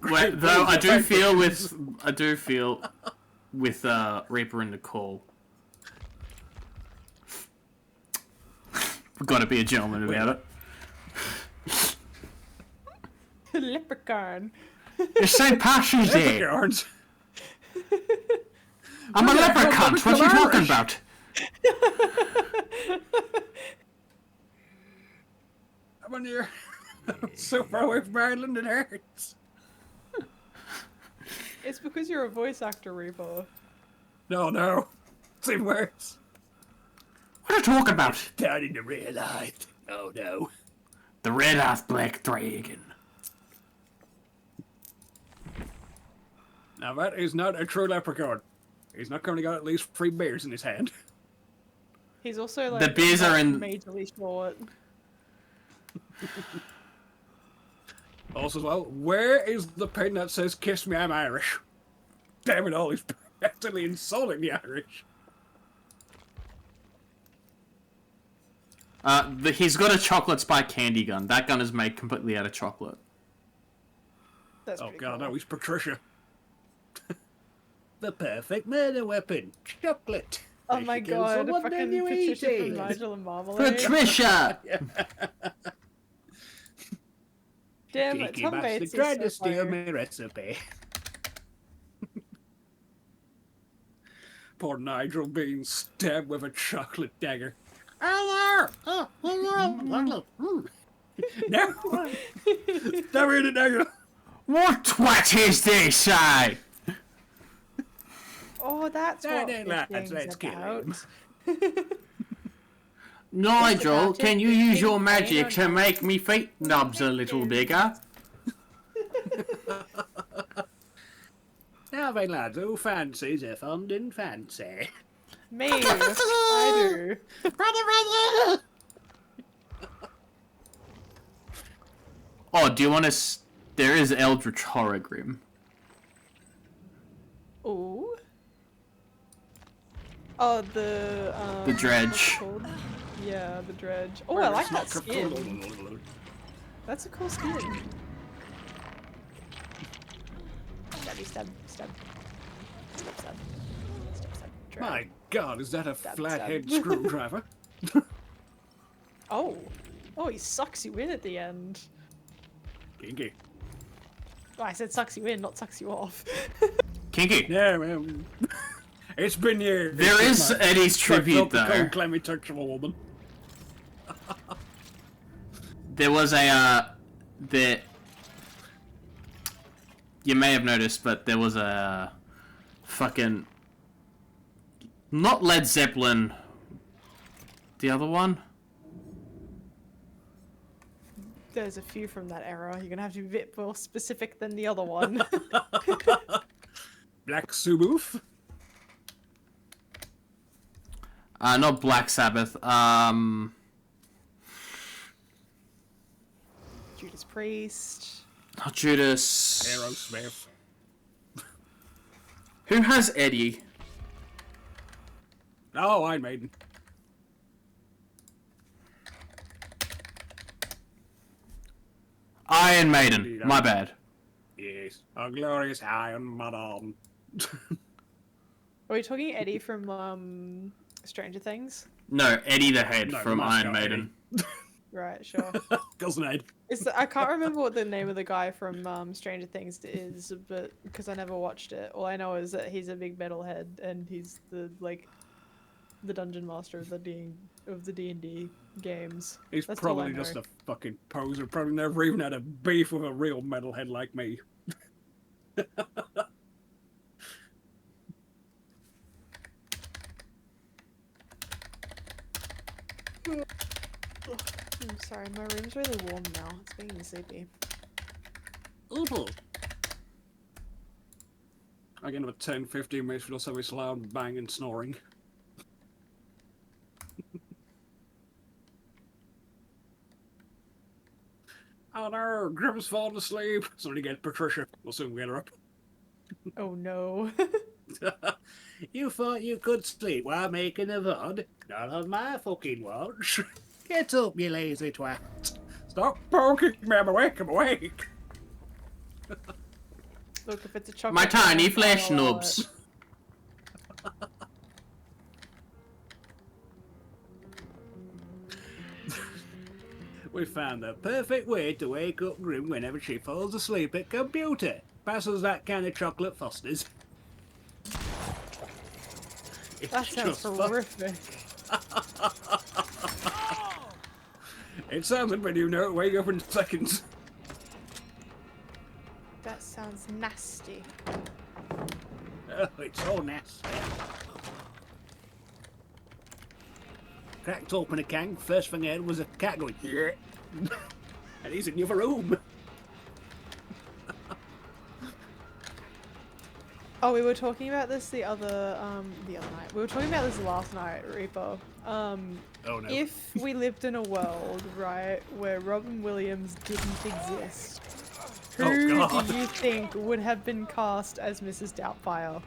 Wait, though I do feel with Reaper in the call. We've got to be a gentleman about it. Leprechaun. You're so passionate there. Leprechauns. I'm a leprechaun. What are you talking about? When you're so far away from Ireland, it hurts. It's because you're a voice actor, Reaper. No. It's even worse. What are you talking about? Down in the real life. Oh no. The red-ass black dragon. Now that is not a true leprechaun. He's not going to got at least 3 beers in his hand. He's also like The beers are in. majorly short. Also, as well, where is the pin that says "Kiss me, I'm Irish"? Damn it all, he's practically insulting the Irish. He's got a chocolate spike candy gun. That gun is made completely out of chocolate. That's Oh pretty god, cool. no, he's Patricia. The perfect murder weapon. Chocolate. Oh If my you kill god, someone, fucking then you eat Patricia from it. Nigel and Marmalade. Patricia! Damn it, Cheeky Tom bastard Bates tried to is so steal funny. my recipe. Poor Nigel being stabbed with a chocolate dagger. Hello! Oh, hello! No! Stop here, the dagger! What twat is this, eh? Oh, that's what Daddy, lads, fishing's let's kill about. him. Nigel, about can it, you use your fishing, magic to or not? make me feet nubs a little bigger? Now then, lads, who fancies a fond and fancy? Me, I do. Oh, do you want to... There is Eldritch Horror Grim. Ooh. Oh, the The what's Dredge. it called? Yeah, the dredge. Oh, I like that skin. That's a cool skin. Stabby, stab, stab. Stab, stab. Stab, stab. Drag. My god, is that a Stab, flathead stab. screwdriver? Oh. Oh, he sucks you in at the end. Kinky. I said sucks you in, not sucks you off. Kinky. Yeah, man. It's been years. There is Eddie's tribute, the though. cold, clammy touch of a woman. There was a, there... You may have noticed, but there was a... fucking... Not Led Zeppelin. The other one? There's a few from that era. You're gonna have to be a bit more specific than the other one. Black Sabbath. Not Black Sabbath. Judas Priest. Not Judas. Aerosmith. Who has Eddie? Oh, Iron Maiden. Iron Maiden. My bad. Yes, a glorious Iron Maiden. Are we talking Eddie from Stranger Things? No, Eddie the Head No, from the Iron mascot Maiden. Right, sure. Cousin Ed. I can't remember what the name of the guy from Stranger Things is, but because I never watched it, all I know is that he's a big metalhead and he's the dungeon master of the D&D games. He's That's all I probably know. just a fucking poser. Probably never even had a beef with a real metalhead like me. I'm sorry, my room's really warm now. It's making me sleepy. Awful. Again, with 10-15 minutes, we'll have this loud bang and snoring. Oh no, Grim's falling asleep. Somebody get Patricia. We'll soon get her up. Oh no. You thought you could sleep while making a VOD? Not on my fucking watch. Get up, you lazy twat. Stop poking me, I'm awake, I'm awake. Look, if it's a chocolate... My tiny cake, flesh I'll allow nubs. it. We found the perfect way to wake up Grim whenever she falls asleep at computer. Passes that kind of chocolate Fosters. That sounds horrific. It sounds like when you know it, wake up in seconds. That sounds nasty. Oh, it's so nasty. Cracked open a can, first thing I heard was a cat going, yeah. And he's in the other room. Oh, we were talking about this the other night. We were talking about this last night, Reaper. Oh no. If we lived in a world, right, where Robin Williams didn't exist, Oh, who God. do you think would have been cast as Mrs. Doubtfire?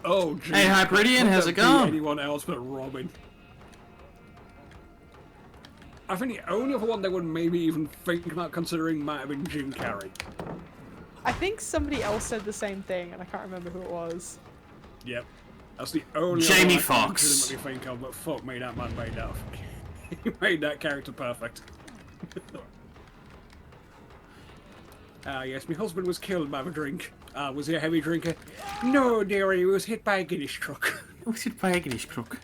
Oh, geez. Hey, Hyperidian, Could how's that it be going? Anyone else but Robin? I think the only other one they would maybe even think about considering might have been Jim Carrey. I think somebody else said the same thing, and I can't remember who it was. Yep. That's the only Jamie other one I can Foxx. legitimately think of, but fuck me, that man made that. He made that character perfect. Yes, my husband was killed by a drink. Was he a heavy drinker? No, dearie, he was hit by a Guinness truck. What's it by Agnes Crook?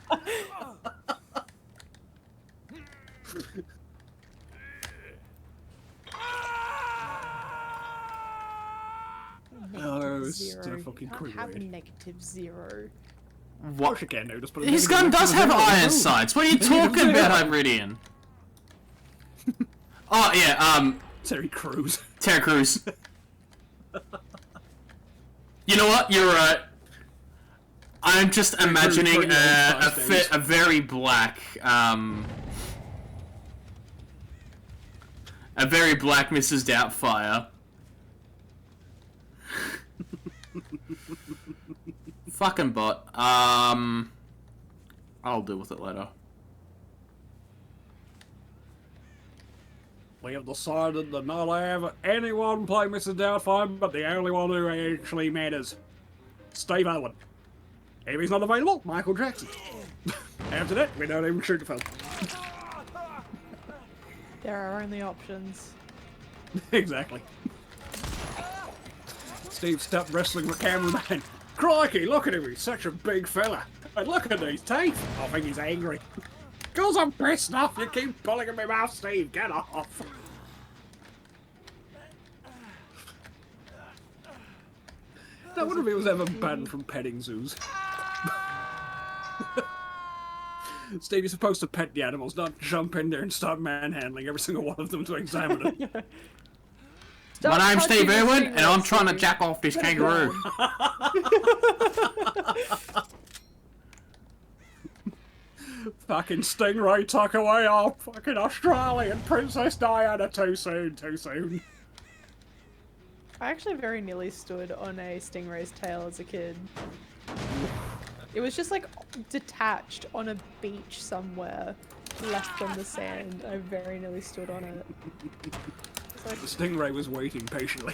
Oh, it's Zero. so fucking You can't have a creepy. negative zero. What? Again, no, just put a His negative gun does next to have the zero. iron sights. What are you talking about, Hyperidian? Oh, yeah, Terry Crews. Terry Crews. You know what? You're right. I'm just imagining Crews a very black, a very black Mrs. Doubtfire. Fucking bot. I'll deal with it later. We have decided to not have anyone play Mrs. Doubtfire, but the only one who actually matters. Steve Owen. If he's not available, Michael Jackson. After that, we don't even shoot the film. There are only options. Exactly. Steve stopped wrestling the cameraman. Crikey, look at him, he's such a big fella. And look at these teeth. I think he's angry. Cause I'm pissed off, you keep pulling at my mouth, Steve, get off. I wonder if he was ever banned from petting zoos. Steve, you're supposed to pet the animals, not jump in there and start manhandling every single one of them to examine them. My name's Steve Irwin, and I'm trying to jack off this kangaroo. Fucking Stingray tuck away our fucking Australian Princess Diana too soon, too soon. I actually very nearly stood on a stingray's tail as a kid. It was just like detached on a beach somewhere, left on the sand. I very nearly stood on it. Like, The Stingray was waiting patiently.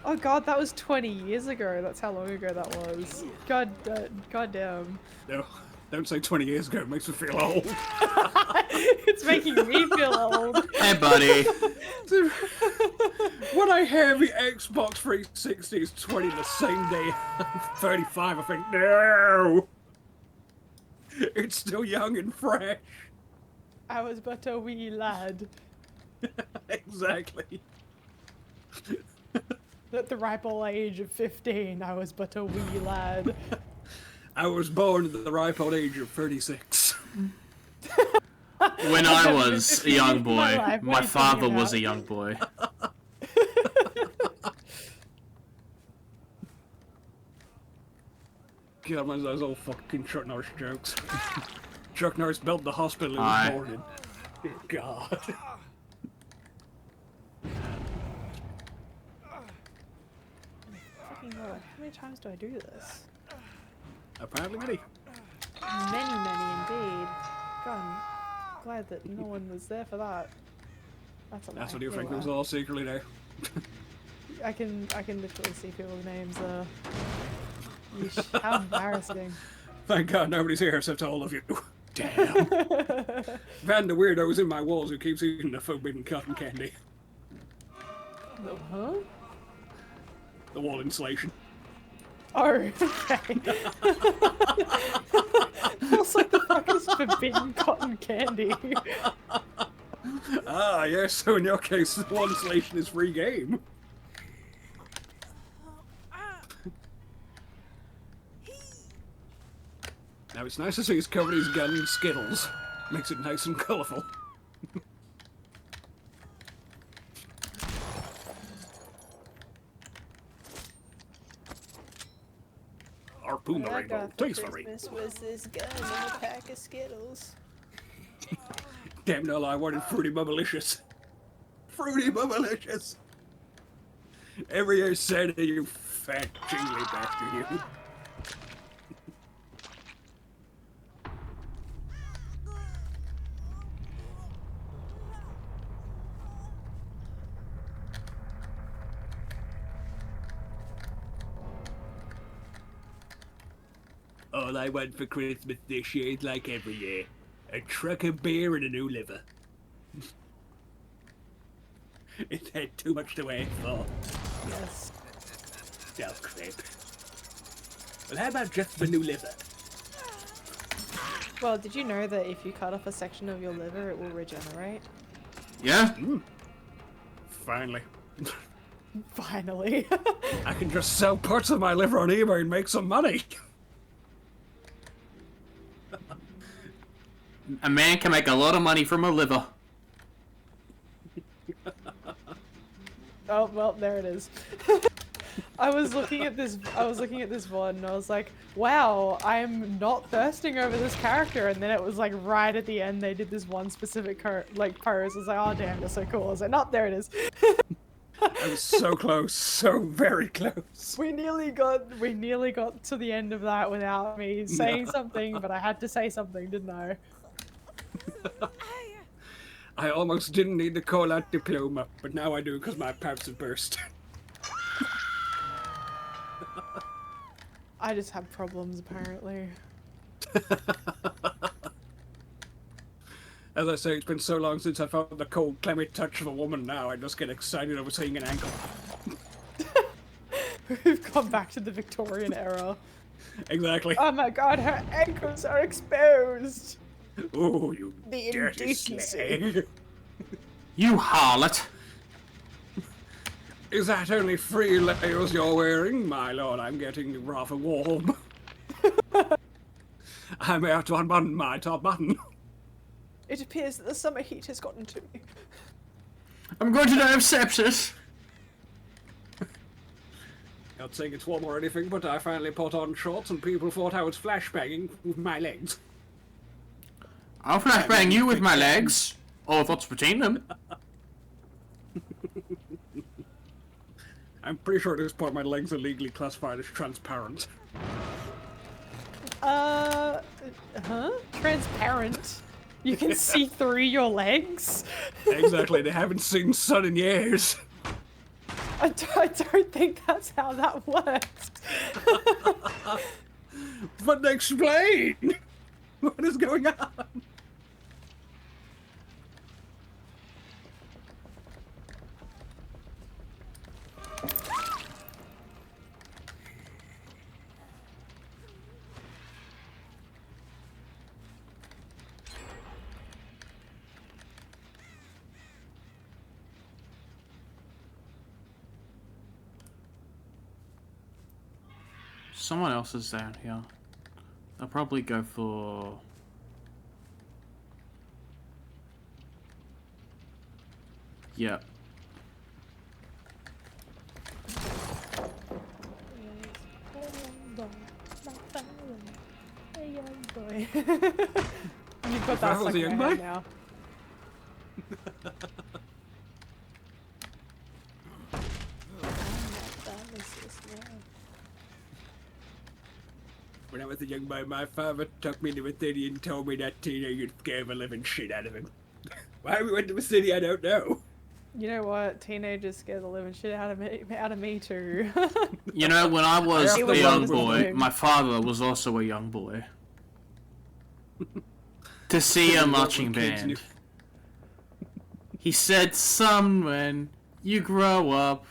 oh god, that was 20 years ago. That's how long ago that was. God damn. No, don't say 20 years ago, it makes me feel old. It's making me feel old. Hey, buddy. When I hear the Xbox 360 is 20 the same day, I'm 35, I think, no! It's still young and fresh. I was but a wee lad. Exactly. At the ripe old age of 15, I was but a wee lad. I was born at the ripe old age of 36. When I was a young boy, My life, what my are you father talking was about? a young boy. God, man, those old fucking Chuck Norris jokes. Chuck Norris built the hospital he was Aye. born in. God. Fucking god, how many times do I do this? Apparently many. Many indeed. God, I'm glad that no one was there for that. That's a lie. That's what you You're think it a was lie. all secretly there. I can literally see people's names there. Yeesh, how embarrassing. Thank God nobody's here except all of you. Damn. Van the weirdo's in my walls who keeps eating the forbidden cotton candy. Huh? The wall insulation. Oh, okay. I was like, the fuck is forbidden cotton candy? Ah, yes, so in your case, the wall insulation is free game. Now it's nice to see he's covered his gun in Skittles. Makes it nice and colourful. Our Puma What I Rainbow got for tastes for me. Christmas was this gun and a pack of Skittles. Damn no, I wanted Fruity Bubblicious. Fruity Bubblicious! Every year Santa, you fat jingly bastard, you. All I want for Christmas this year is like every year. A truck of beer and a new liver. It had too much to ask for. Yes. Oh, crap. Well, how about just the new liver? Well, did you know that if you cut off a section of your liver, it will regenerate? Yeah? Finally. Finally. I can just sell parts of my liver on eBay and make some money. A man can make a lot of money from a liver. Oh, well, there it is. I was looking at this VOD and I was like, wow, I'm not thirsting over this character, and then it was like right at the end they did this one specific pose. I was like, oh damn, that's so cool. I was like, no, there it is. I was so close, so very close. We nearly got to the end of that without me saying something, but I had to say something, didn't I? I almost didn't need to call out diploma, but now I do because my pipes have burst. I just have problems apparently. As I say, it's been so long since I felt the cold, clammy touch of a woman now, I just get excited over seeing an ankle. We've gone back to the Victorian era. Exactly. Oh my god, her ankles are exposed! Oh, you The dirty indecency. slag. You harlot! Is that only 3 layers you're wearing? My lord, I'm getting rather warm. I'm out to unbutton my top button. It appears that the summer heat has gotten to me. I'm going to die of sepsis! Not saying it's warm or anything, but I finally put on shorts and people thought I was flashbanging with my legs. I'll flashbang you with my legs. Or what's between them. I'm pretty sure at this point my legs are legally classified as transparent. Transparent. You can see through your legs? Exactly, they haven't seen sun in years. I don't think that's how that works. But explain! What is going on? Someone else is down here. I'll probably go for... Yep. You've got that That was stuck a in your young head boy? now. When I was a young boy, my father took me to a city and told me that teenagers scared the living shit out of him. Why we went to a city, I don't know. You know what? Teenagers scare the living shit out of me too. You know, when I was He a was young one boy, thing. my father was also a young boy. To see a marching band. He said, "Son, when you grow up,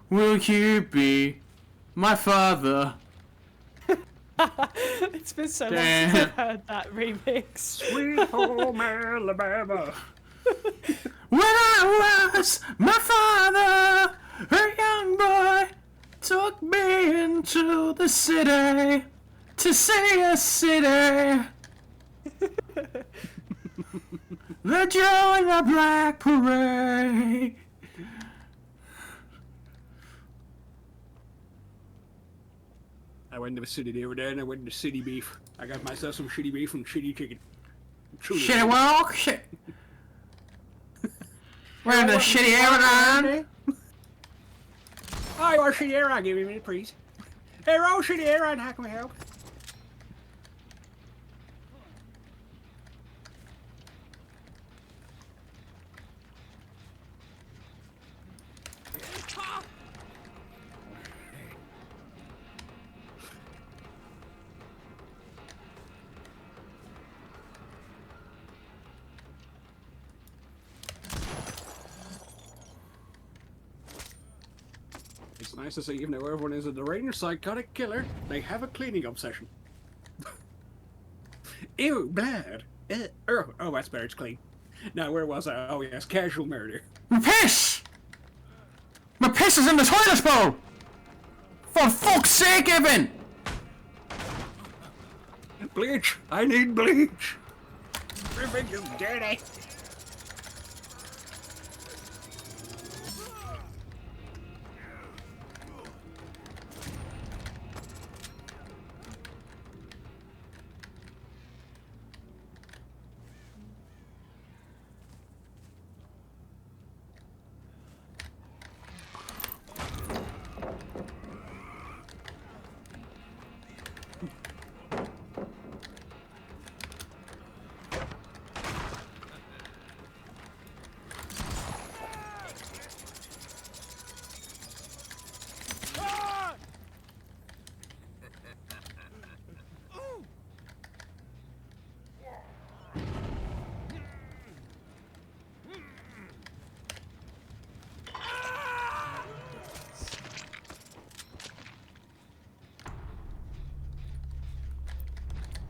will you be my father?" It's been so long since I've heard that remix. Sweet home Alabama. When I was my father, a young boy took me into the city to see a city. The Joe and the Black Parade. I went to the city the other day and I went to City Beef. I got myself some shitty beef and shitty chicken. Truly. Shitty walk, shit. We're in the shitty airline. Oh, you want shitty airline? Give me a minute, please. Hey, roll shitty airline, how can we help? It's nice to see even though everyone is a deranged psychotic killer, they have a cleaning obsession. Ew, blood. Oh, that's better, it's clean. Now, where was I? Oh, yes, casual murder. My piss! My piss is in the toilet bowl! For fuck's sake, Evan! Bleach! I need bleach! Everything is dirty!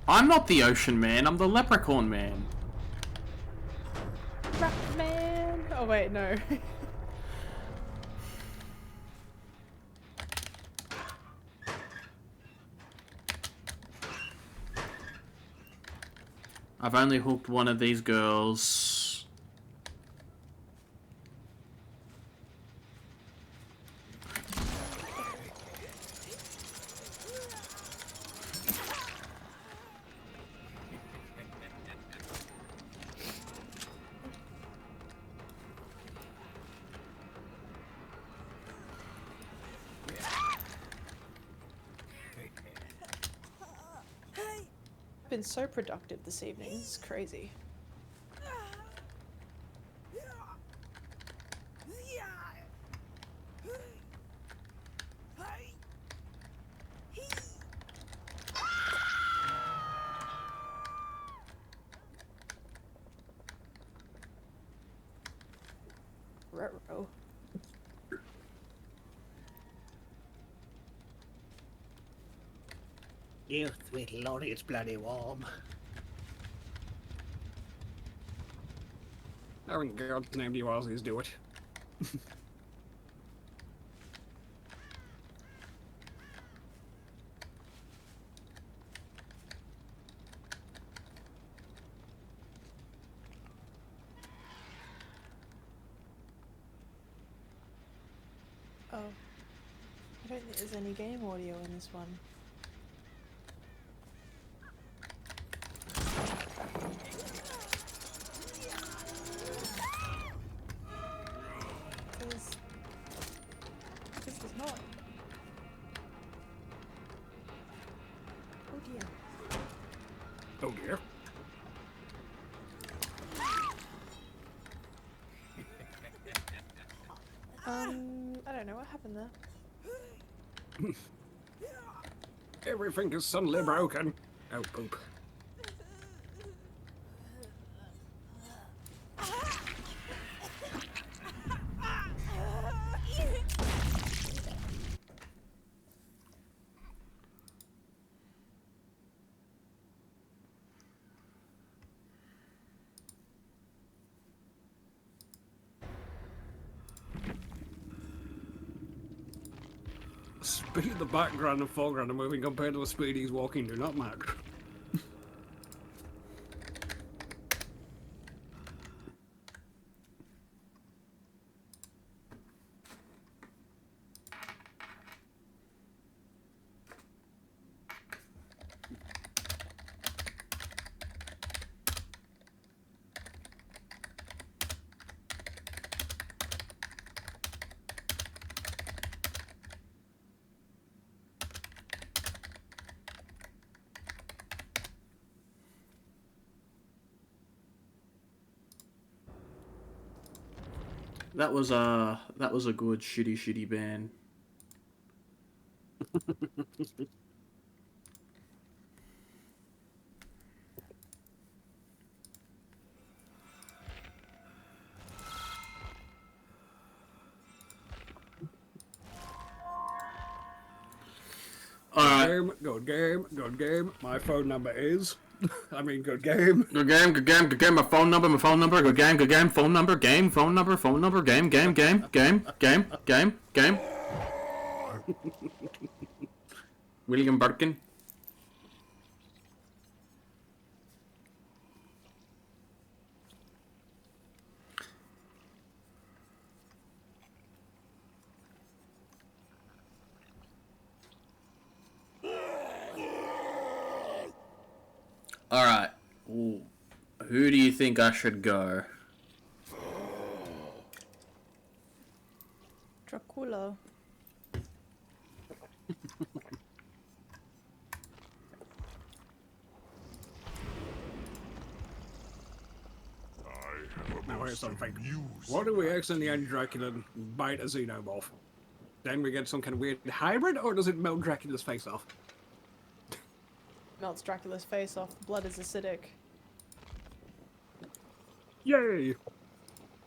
I'm not the ocean man, I'm the leprechaun man. Rat man. Oh wait, no. I've only hooked one of these girls. Been so productive this evening. This is crazy. Ruh-roh. You sweet lord, it's bloody warm. How in God's name do you Aussies do it? Oh. I don't think there's any game audio in this one. This is not. Oh dear. Oh dear. I don't know what happened there. Everything is suddenly broken. Oh poop. Speed in the background and foreground are moving compared to the speed he's walking do not match. That was a good shitty band. Alright. Good game, good game. My phone number is... I mean, good game. Good game, good game, good game. My phone number, good game, phone number, game, phone number, game. William Birkin. Alright. Who do you think I should go? Dracula. Now here's something. What do we accidentally end Dracula and bite a xenomorph? Then we get some kind of weird hybrid, or does it melt Dracula's face off? Melts Dracula's face off. The blood is acidic. Yay!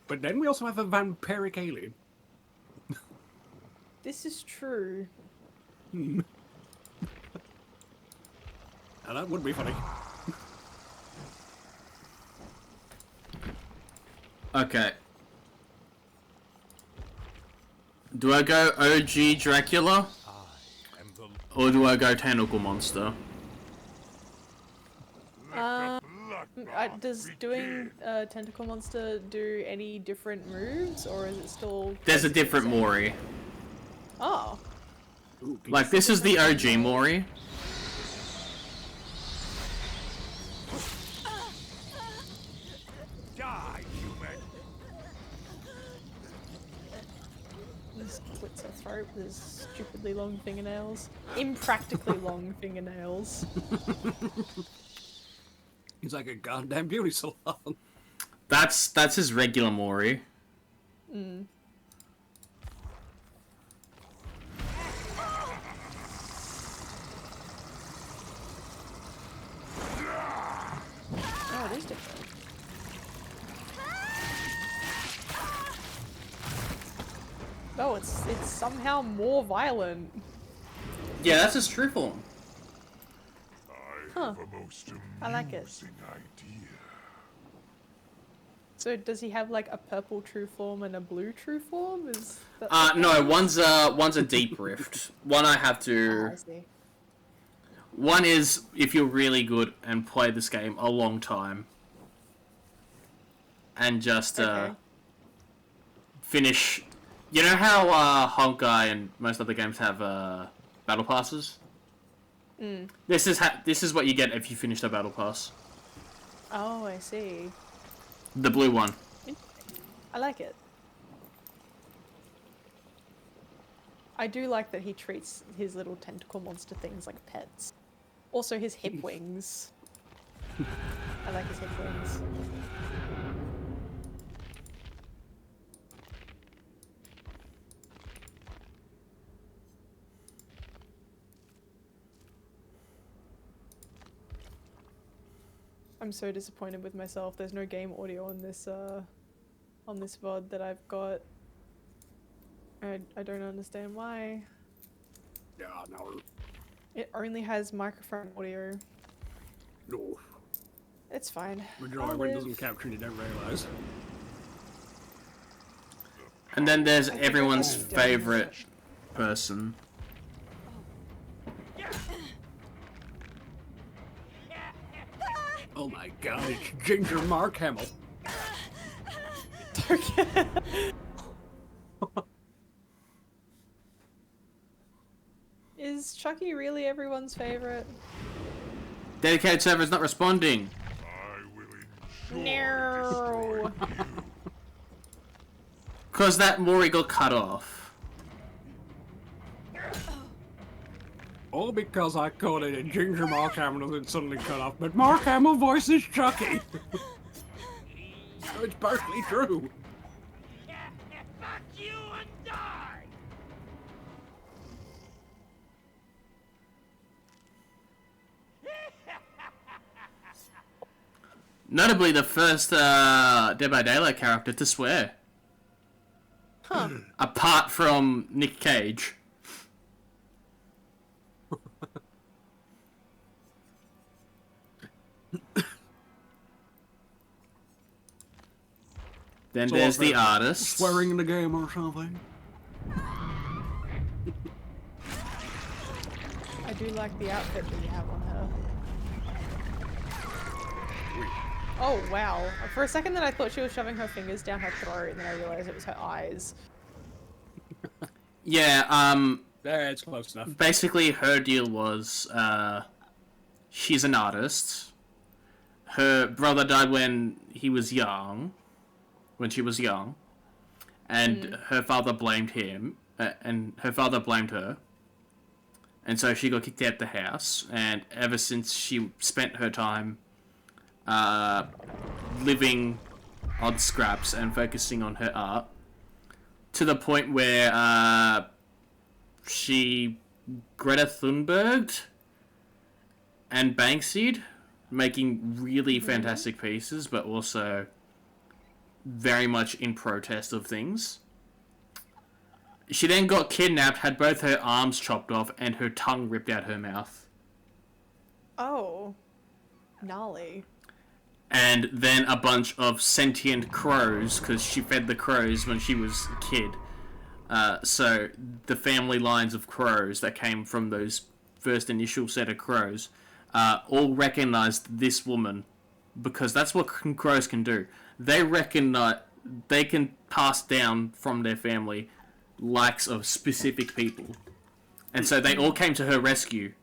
But then we also have a vampiric alien. This is true. And Now that would be funny. Okay. Do I go OG Dracula? Or do I go Tentacle Monster? Does doing Tentacle Monster do any different moves, or is it still... There's a different Mori. Oh. Ooh, Like, this is the OG Mori. Die, human! This slits her throat with his stupidly long fingernails. Impractically long fingernails. He's like a goddamn beauty salon. That's his regular Mori. Mm. Oh, it is different. Oh, it's somehow more violent. Yeah, that's his true form. I have a most I like it. amusing idea. So does he have like a purple true form and a blue true form? Is that No, one's a deep rift. One I have Oh, to... I see. One is if you're really good and play this game a long time. And just, Okay. finish... You know how, Honkai and most other games have, battle passes? Mm. This is what you get if you finish the battle pass. Oh, I see. The blue one. I like it. I do like that he treats his little tentacle monster things like pets. Also his hip wings. I like his hip wings. I'm so disappointed with myself. There's no game audio on this VOD that I've got. I don't understand why. Yeah, no. It only has microphone audio. No. It's fine. The I'll drawing live. doesn't capture, you don't realise. And then there's think everyone's that's- favorite person. Oh my god, it's Ginger Mark Hamill. Is Chucky really everyone's favorite? Dedicated server's not responding. I will enjoy No. Because that Mori got cut off. All because I called it a Ginger Mark Hamill and suddenly cut off, but Mark Hamill voices Chucky. So it's partially true. Fuck you and die! Notably the first Dead by Daylight character to swear. Huh. Apart from Nick Cage. Then So there's what, the artist. Swearing in the game or something. I do like the outfit that you have on her. Oh wow. For a second then I thought she was shoving her fingers down her throat and then I realized it was her eyes. Yeah, Yeah, it's close enough. basically her deal was, she's an artist. Her brother died when he was young. When she was young. And her father blamed him. And her father blamed her. And so she got kicked out the house. And ever since she spent her time living on scraps and focusing on her art. To the point where she Greta Thunberg'd and Banksy'd, making really fantastic pieces, but also very much in protest of things. She then got kidnapped, had both her arms chopped off, and her tongue ripped out her mouth. Oh. Gnarly. And then a bunch of sentient crows, because she fed the crows when she was a kid. So the family lines of crows that came from those first initial set of crows all recognized this woman, because that's what crows can do. They recognize, they can pass down from their family likes of specific people. And so they all came to her rescue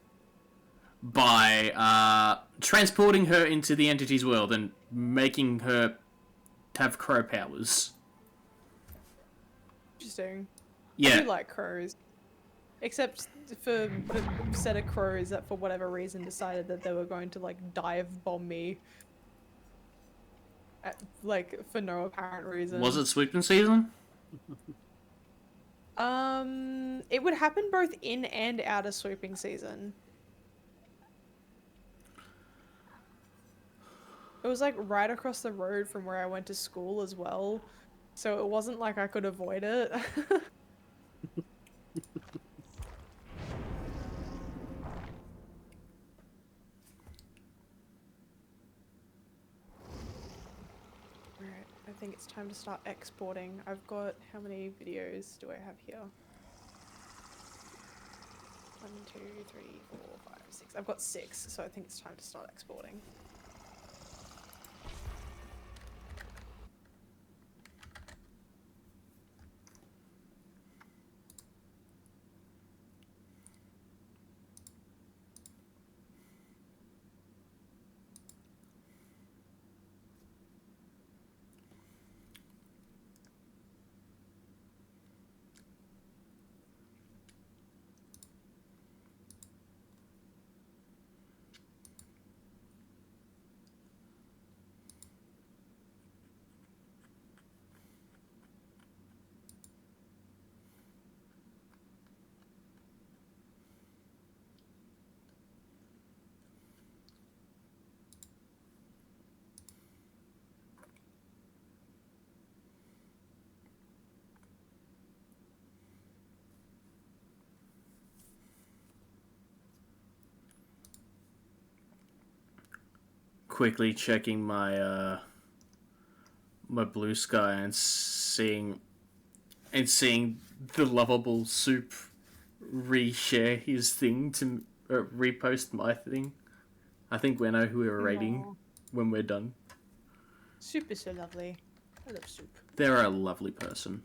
by transporting her into the entity's world and making her have crow powers. Interesting. I Yeah. do like crows. Except for the set of crows that for whatever reason decided that they were going to like dive bomb me. Like for no apparent reason. Was it sweeping season? It would happen both in and out of sweeping season. It was like right across the road from where I went to school as well, so it wasn't like I could avoid it. Alright, I think it's time to start exporting. I've got, how many videos do I have here? 1, 2, 3, 4, 5, 6. I've got 6, so I think it's time to start exporting. Quickly checking my my blue sky and seeing the lovable soup reshare his thing to repost my thing. I think we know who we're rating Aw. when we're done. Soup is so lovely. I love soup. They're a lovely person.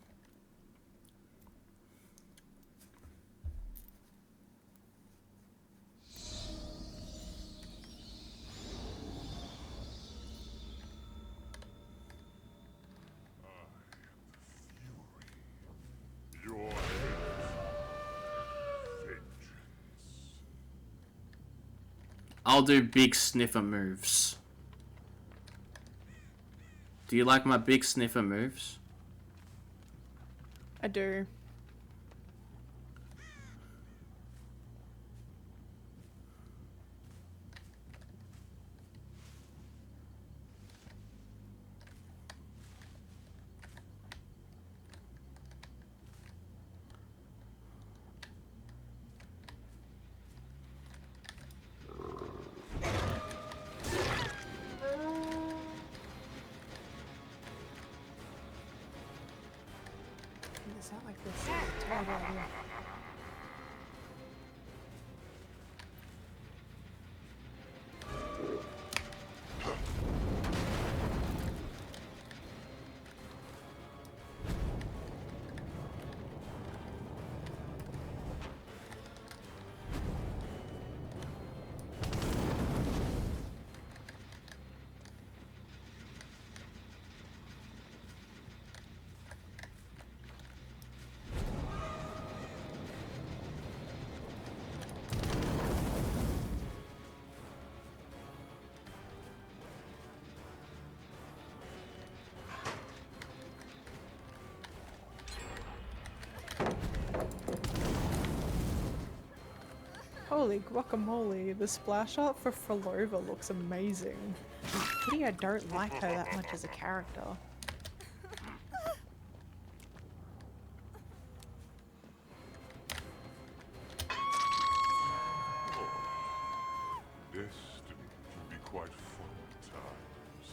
Your vengeance. I'll do big sniffer moves. Do you like my big sniffer moves? I do. Is that like this? Terrible idea. Holy guacamole, the splash art for Frolova looks amazing. Pity I don't like her that much as a character. This quite fun times.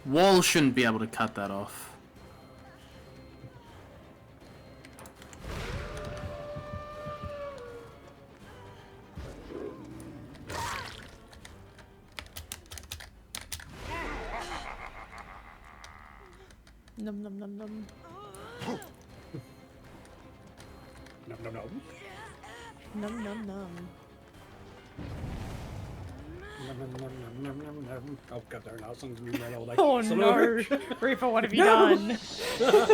Wall shouldn't be able to cut that off. Num num num num. Nom nom nom. Num num num. Nom nom nom nom nom nom nom. Oh god, there are now songs in my all day. Oh no! Reaper, what have you done? You're just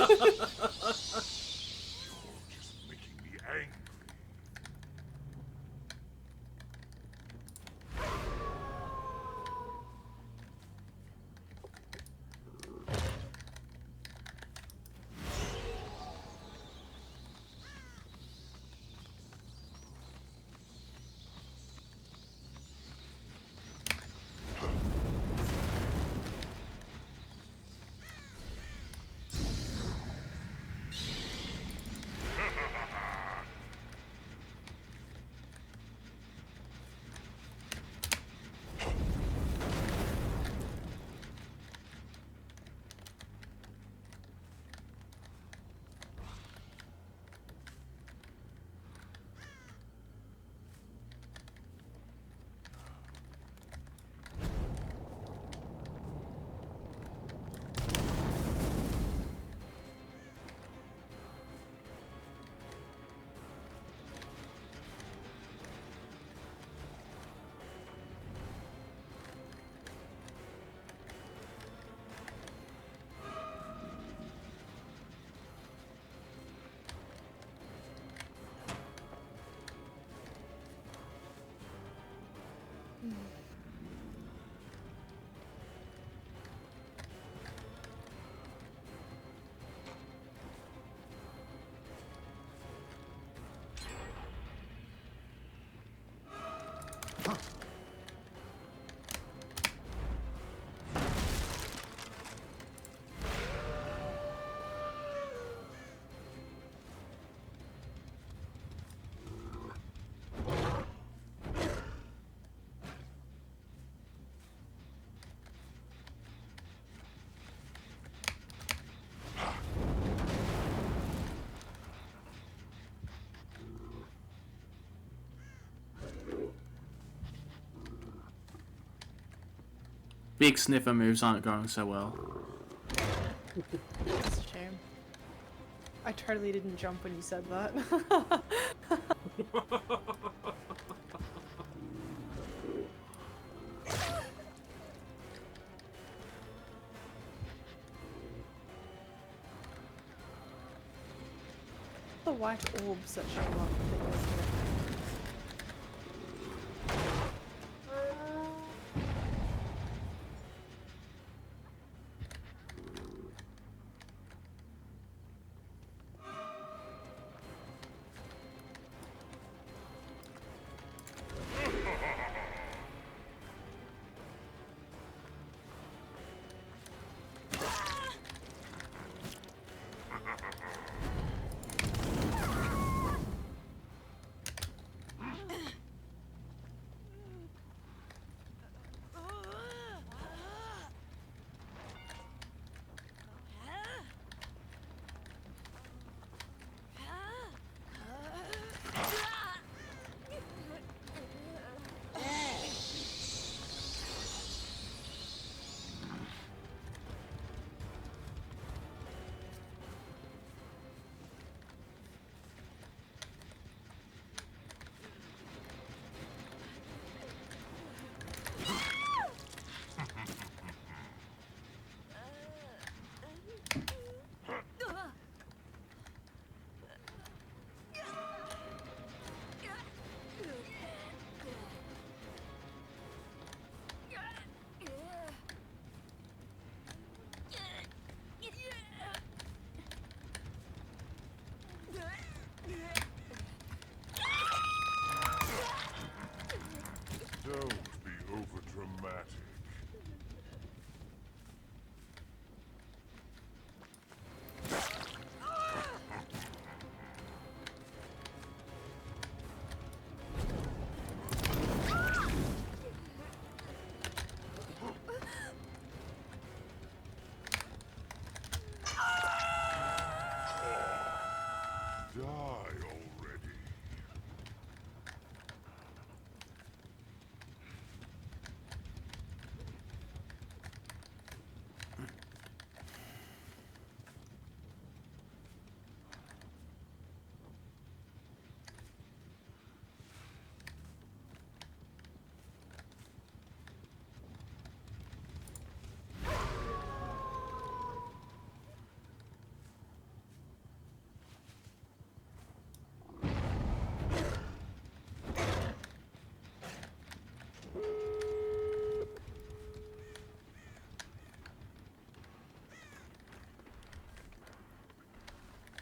making me angry. Big sniffer moves aren't going so well. That's a shame. I totally didn't jump when you said that. The white orbs that show up.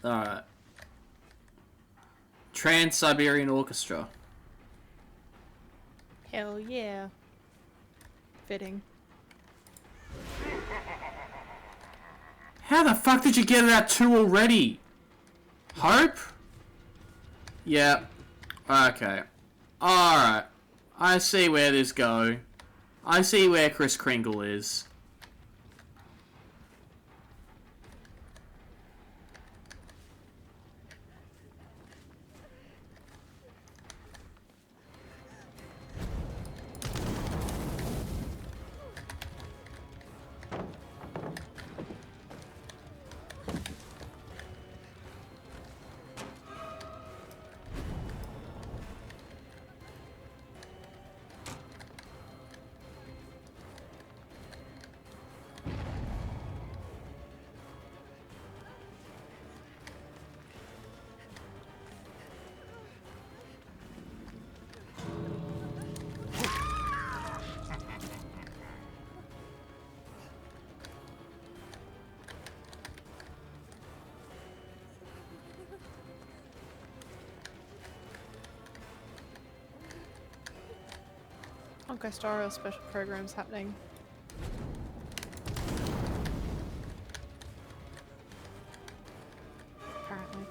Alright. Trans-Siberian Orchestra. Hell yeah. Fitting. How the fuck did you get it at 2 already? Hope? Yeah. Okay. Alright. I see where this go. I see where Kris Kringle is. Onco special programs happening. Apparently.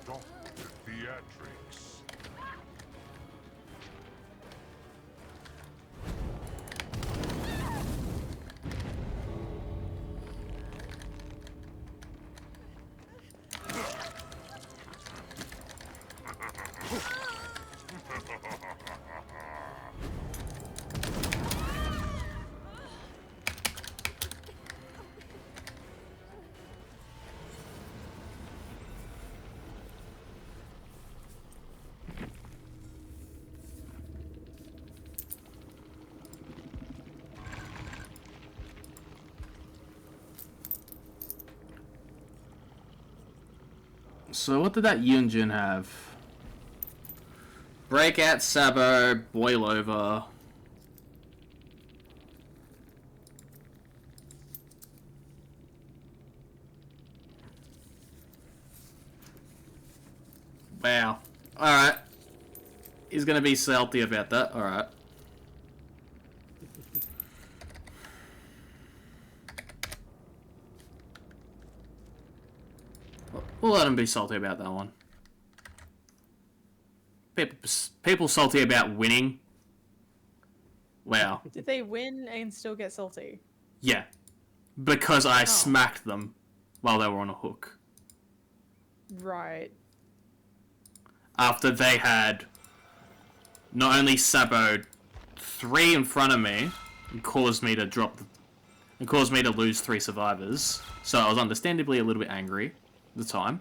Stop the theatrics. So what did that Yunjin have? Breakout, Sabo, Boil Over. Wow. Alright. He's gonna be salty about that. Alright. We'll let him be salty about that one. People salty about winning. Wow. Did they win and still get salty? Yeah. Because I smacked them while they were on a hook. Right. After they had not only saboed 3 in front of me and caused me to lose 3 survivors. So I was understandably a little bit angry at the time.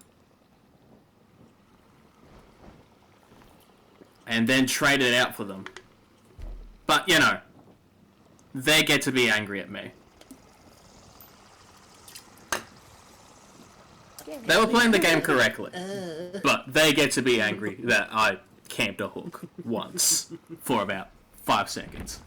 And then traded it out for them. But, you know, they get to be angry at me. They were playing the game correctly. But they get to be angry that I camped a hook once for about 5 seconds.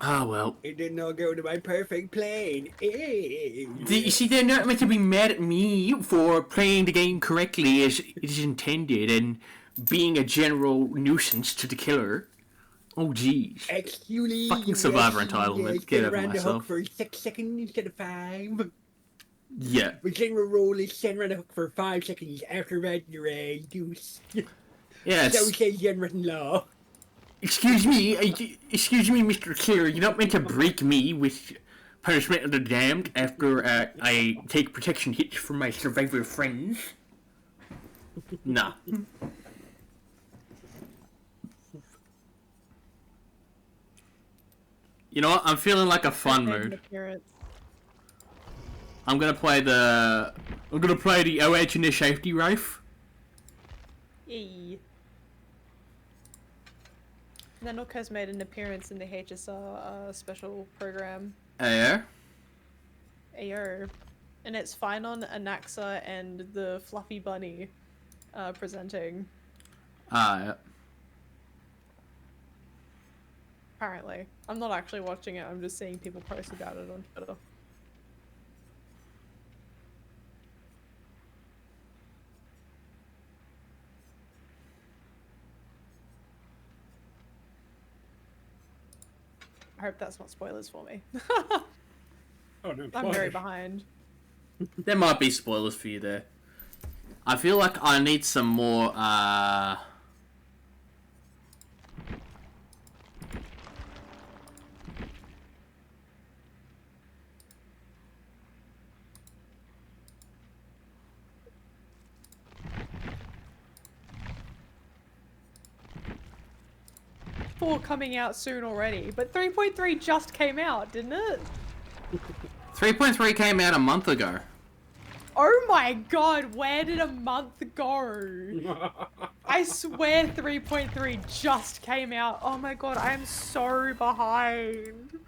Ah, well. It did not go to my perfect plan. You see, they're not meant to be mad at me for playing the game correctly as it is intended and being a general nuisance to the killer. Oh, jeez. Actually, Fucking survivor entitlement. Get over around the hook myself. for 6 seconds instead of 5. Yeah. The general rule is stand around the hook for 5 seconds after that you're a deuce. Yeah, So it's... says the unwritten law. Excuse me, Mr. Killer, you're not meant to break me with punishment of the damned after I take protection hits from my survivor friends. Nah. You know what? I'm feeling like a fun mood. I'm gonna play the OH in the safety rifle. Yay. Nanook has made an appearance in the HSR special program. Ayo. Ayo. And it's Finon, Anaxa, and the Fluffy Bunny presenting. Yeah. Apparently. I'm not actually watching it, I'm just seeing people post about it on Twitter. I hope that's not spoilers for me. Oh no, I'm very spoilers. behind. There might be spoilers for you there. I feel like I need some more, Four coming out soon already, but 3.3 just came out, didn't it? 3.3 came out a month ago. Oh my god, where did a month go? I swear 3.3 just came out. Oh my god, I am so behind.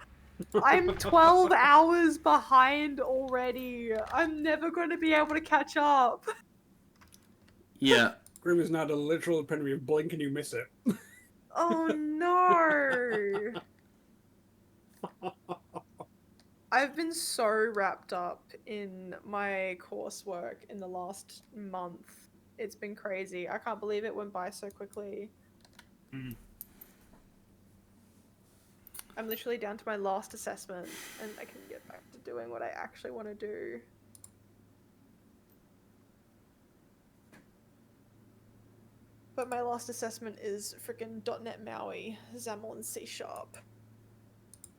I'm 12 hours behind already. I'm never going to be able to catch up. Yeah. Grim is not a literal epitome of blink and you miss it. Oh no. I've been so wrapped up in my coursework in the last month. It's been crazy. I can't believe it went by so quickly. Mm. I'm literally down to my last assessment and I can get back to doing what I actually want to do. But my last assessment is freaking .NET MAUI, XAML and C#.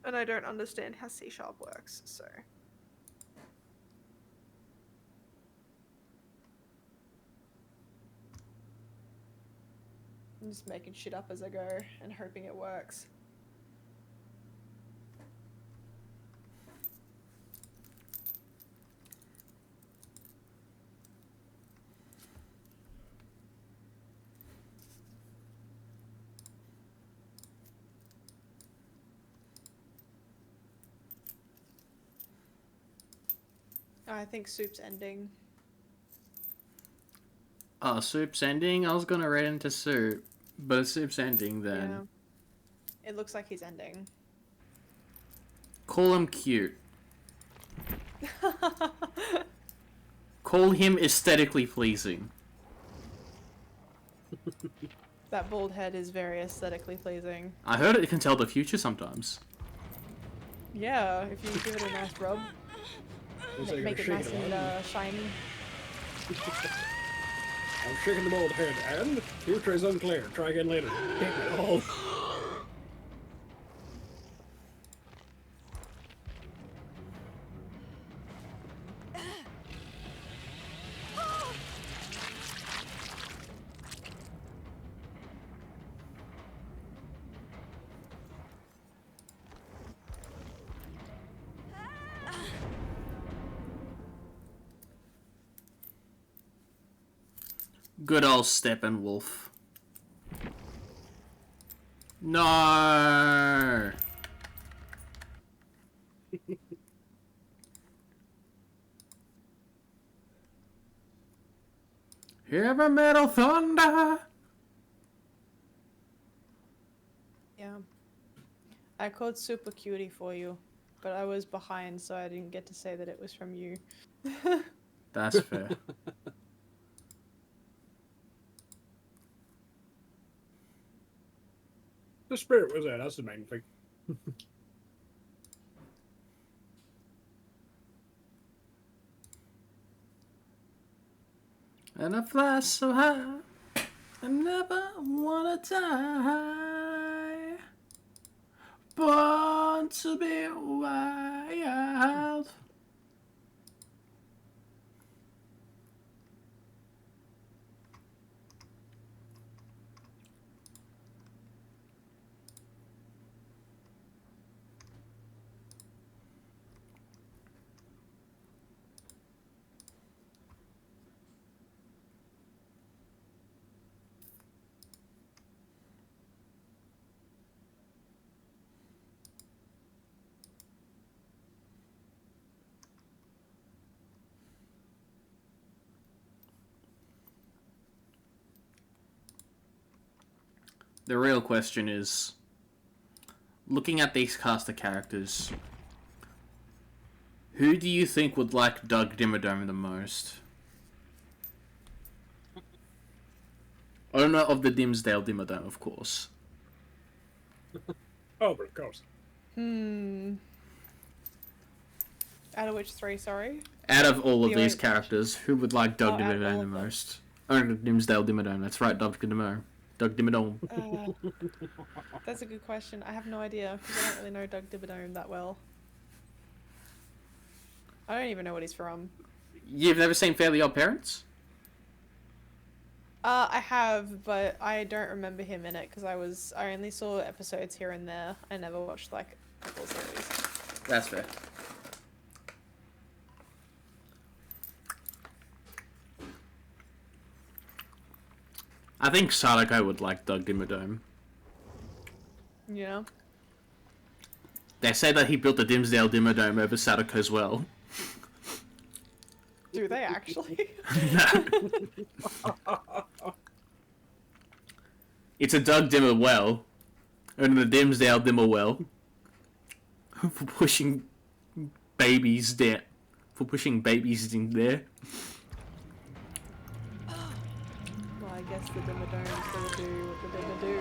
And I don't understand how C# works, so... I'm just making shit up as I go and hoping it works. I think Soup's ending. Oh, Soup's ending? I was gonna read into Soup. But if Soup's ending, then... Yeah. It looks like he's ending. Call him cute. Call him aesthetically pleasing. That bald head is very aesthetically pleasing. I heard it can tell the future sometimes. Yeah, if you give it a nice rub. Looks like Make you're it nice shaking and shiny. I'm shaking the bald head, and future is unclear. Try again later. Take it all. Good old Steppenwolf. No! Heavy metal thunder! Yeah. I called Super Cutie for you, but I was behind, so I didn't get to say that it was from you. That's fair. The spirit was there, that's the main thing. And I fly so high, I never wanna die. Born to be wild. The real question is, looking at these cast of characters, who do you think would like Doug Dimmadome the most? Owner of the Dimsdale Dimmadome, of course. Oh, but of course. Out of which 3, sorry? Out of all of The these orange. characters, who would like Doug Oh, out of Dimmadome all the of them. most? Owner of Dimsdale Dimmadome, that's right, Doug Dimmadome. Doug Dimmadome. That's a good question. I have no idea, because I don't really know Doug Dimmadome that well. I don't even know what he's from. You've never seen Fairly Odd Parents? I have, but I don't remember him in it, because I only saw episodes here and there. I never watched, like, the full series. That's fair. I think Sadako would like Doug Dimmadome. You know? They say that he built the Dimsdale Dimmadome over Sadako as well. Do they actually? It's a Doug Dimmer well, and a Dimsdale Dimmer well, for pushing babies down, for pushing babies in there. Well, I guess the Dimmadome's gonna do what the Dimma do.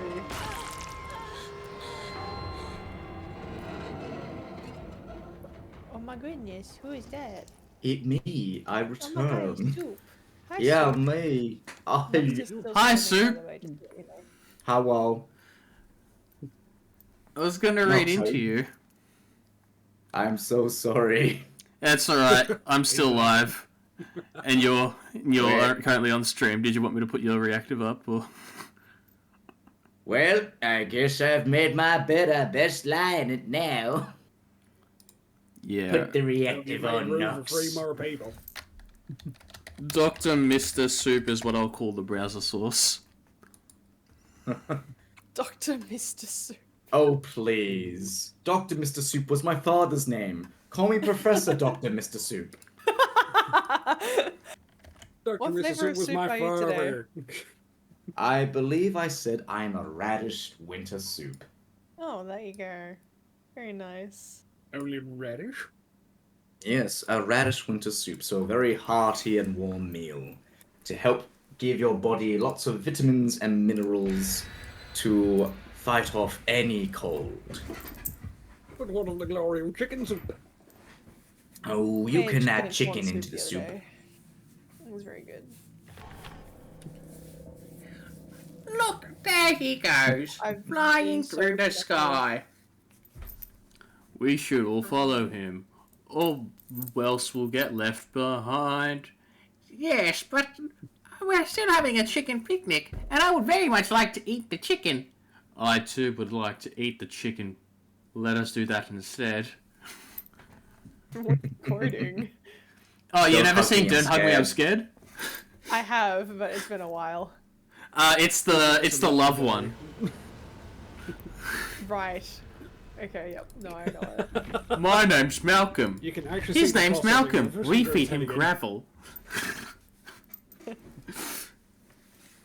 Oh my goodness, who is that? It me. I Oh my god, it's return. Soup. Hi, Yeah, Soup. me. Monster's still Hi, streaming, Soup. by the way, just so you know. Hello. I was gonna read into you. I'm so sorry. That's alright, I'm still live. And you're Wait. currently on stream. Did you want me to put your reactive up, or...? Well, I guess I've made my bed. I best lie in it now. Yeah. Put the That'll be reactive made on, room for 3 Nox. more people. Dr. Mr. Soup is what I'll call the browser source. Dr. Mr. Soup. Oh, please. Dr. Mr. Soup was my father's name. Call me Professor Dr. Mr. Soup. Dr. What Mr. flavor Soup of was soup my are you today? father. I believe I said I'm a radish winter soup. Oh, there you go. Very nice. Only radish? Yes, a radish winter soup, so a very hearty and warm meal to help give your body lots of vitamins and minerals to fight off any cold. But what of the glory of chicken soup? Oh, you Made can add and chicken corn into the other soup. day. It was very good. Look, there he goes, I've flying been so through the lucky. sky. We should all follow him, or else we'll get left behind. Yes, but we're still having a chicken picnic, and I would very much like to eat the chicken. I too would like to eat the chicken. Let us do that instead. Recording. Oh, you Don't never Hug seen Me, Don't I'm Hug Me, I'm Scared? Scared? I have, but it's been a while. It's the love one. Right. Okay, yep. No, I know it. My name's Malcolm. You can actually His see the name's crossover Malcolm. universe We where feed it's him heading in. gravel.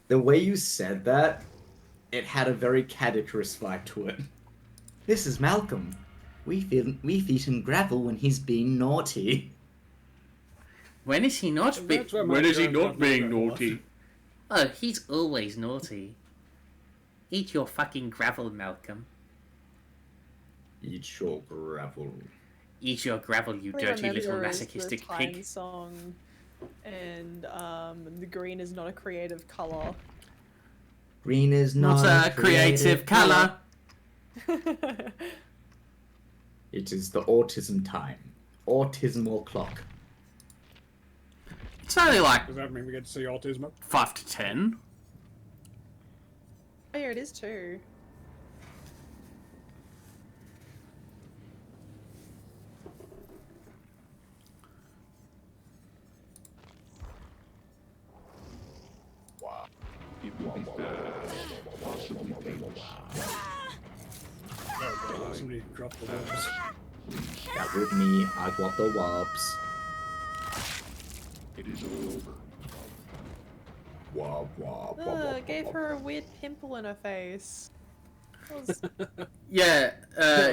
The way you said that, it had a very Caddicarus vibe to it. This is Malcolm. We feed him gravel when he's being naughty. When is he not being? That's where my grandfather being was. naughty? Oh, he's always naughty. Eat your fucking gravel, Malcolm. Eat your gravel. Eat your gravel, you All I dirty little remember is the masochistic Time pig. song, and the green is not a creative color. Green is not Not a creative colour. It is the autism time. Autismal clock. It's only like Does that mean we get to see autism? 5 to 10. Oh yeah, it is too. Oh god, somebody dropped the worms. That with me, I got the wobs. It is all over. It gave her a weird pimple in her face. That was- Yeah,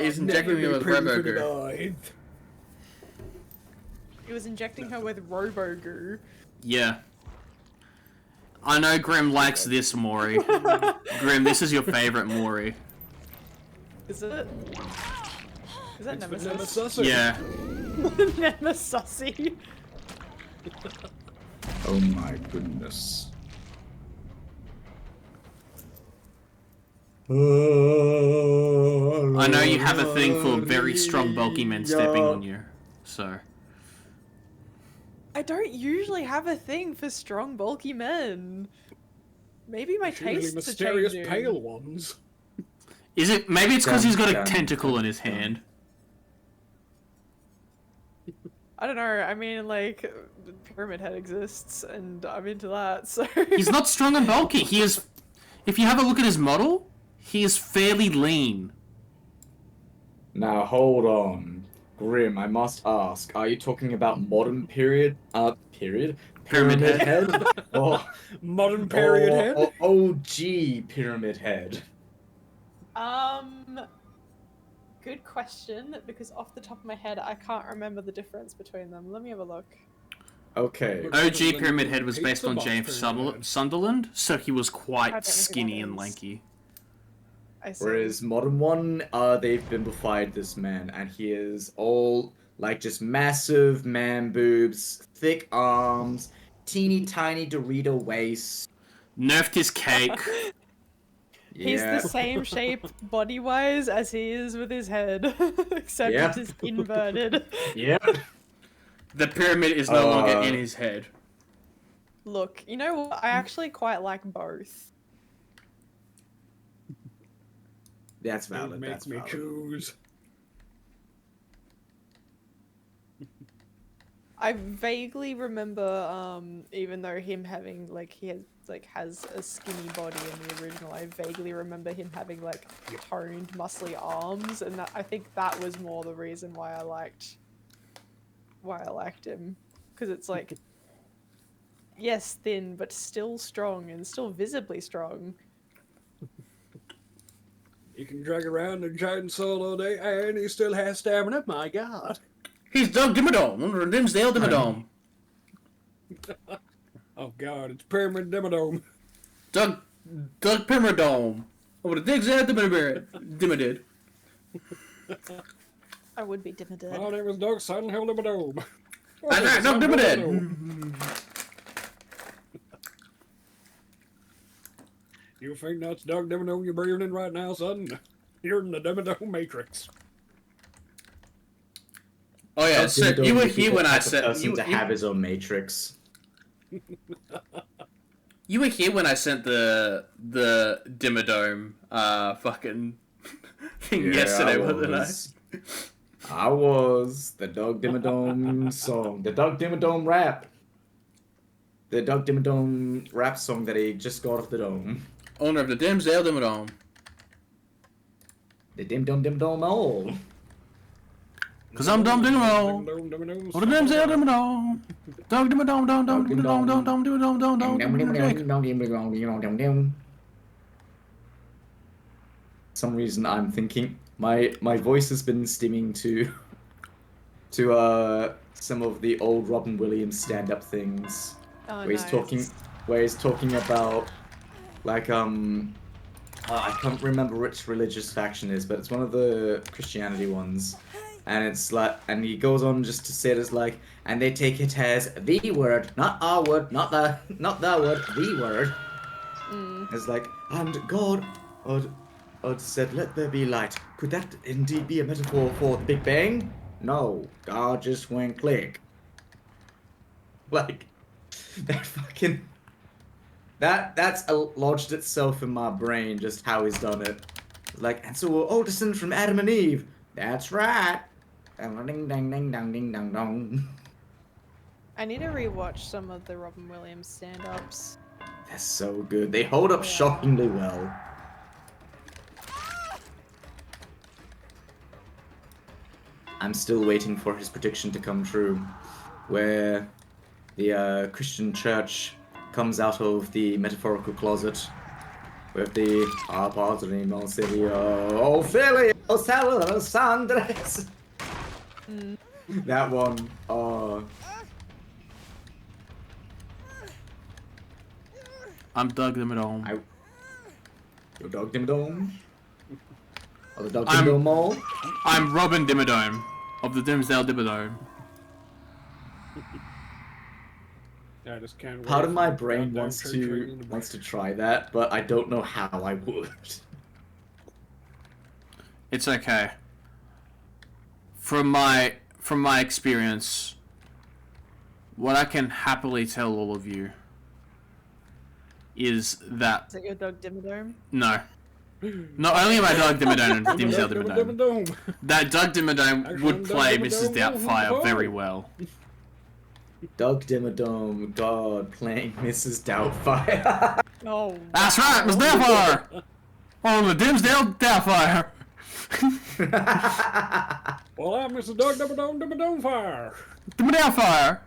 he's injecting me with Robo-Goo. He was injecting her with Robo-Goo. Yeah. I know Grim likes this, Maury. Grim, this is your favorite Maury. Is it? Is that Nemesis? Nemesis? Yeah. Nemesis. Oh my goodness. I know you have a thing for very strong, bulky men stepping on you, so... I don't usually have a thing for strong, bulky men. Maybe my Usually tastes are mysterious changing. pale ones. Is it? Maybe it's because he's got a Dun, dun, tentacle dun, in his dun. hand. I don't know. I mean, like, Pyramid Head exists, and I'm into that. So He's not strong and bulky. He is... If you have a look at his model, he is fairly lean. Now hold on. Grim, I must ask, are you talking about modern period? Pyramid head? or, Modern period head? Or OG pyramid head? Good question, because off the top of my head, I can't remember the difference between them. Let me have a look. Okay. OG Pyramid Head was based on Pizza James box Pyramid Head. Sunderland, so he was I don't know quite who skinny that and is. lanky. I see. Whereas modern one, they've bimbofied this man, and he is all like just massive man boobs, thick arms, teeny tiny Dorito waist. Nerfed his cake. He's Yeah. the same shape body-wise as he is with his head, except Yeah. it is inverted. Yeah. The pyramid is no longer in his head. Look, you know what? I actually quite like both. That's Don't valid. make That's me valid. choose. I vaguely remember, even though him having has a skinny body in the original, I vaguely remember him having like toned, muscly arms, and I think that was more the reason why I liked him, because it's like, yes, thin, but still strong and still visibly strong. You can drag around a giant soul all day, and he still has stamina. My God. He's Doug Dimmadome, under Dimsdale Dimmadome. Oh God, it's Pyramid Dimmadome. Doug Pyramidome. Over the Dimsdale Dimmadid. I would be timid. My name is Doug Silent Hill Dimmadome. Doug Dimmadid. You think that's Doug Dimmadome you're breathing in right now, son? You're in the Dimmadome Matrix. Oh yeah, so Dimmadome you were would be here the when I type of said person to have his own matrix. you were here when I sent the Dimmadome fucking thing yesterday, wasn't I? I was the Doug Dimmadome song, the Doug Dimmadome rap, the Doug Dimmadome rap song that he just got off the dome. Owner of the Dimsdale Dimmadome. The Dim Dum Dim Dome all. Cause I'm Dum Dimmadome. Dimmadome. Or the Dimsdale Dimmadome. Doug Dimmadome, Dum Dum Dimmadome, Dum Dum Dimmadome, Dum Dum Dimmadome. Some reason I'm thinking my voice has been stimming to some of the old Robin Williams stand-up things Oh, where he's talking about like I can't remember which religious faction it is, but it's one of the Christianity ones. And it's like, and he goes on just to say it as like, and they take it as the word, not our word, not the word, the word. It's like, and God said, let there be light. Could that indeed be a metaphor for the Big Bang? No, God just went click. Like, that fucking, that's lodged itself in my brain, just how he's done it. Like, and so we're all descended from Adam and Eve. That's right. Ding ding ding dong ding dong dong. I need to rewatch some of the Robin Williams stand-ups. They're so good. They hold up shockingly well. I'm still waiting for his prediction to come true, where the Christian church comes out of the metaphorical closet with the Padre Monsilio Filio Sandres. That one. I'm Doug Dimmadome. Your Doug Dimmadome? Or the Doug Dimmadome Mall? I'm Robin Dimmadome of the Dimsdale Dimmadome. I just can't wait. Part of my for brain goddamn wants church training to try that, but I don't know how I would. It's okay. From my experience, what I can happily tell all of you is that... Is that your Doug Dimmadome? No. Not only am I Doug Dimmadome and Dimsdale Dimmadome, that Doug Dimmadome would play Mrs. Doubtfire very well. Doug Dimmadome, God, playing Mrs. Doubtfire. Oh. That's right, Miss Doubtfire! On the Dimsdale Doubtfire! Well, I'm Mr. Doug Dimmadome Fire. Doubtfire!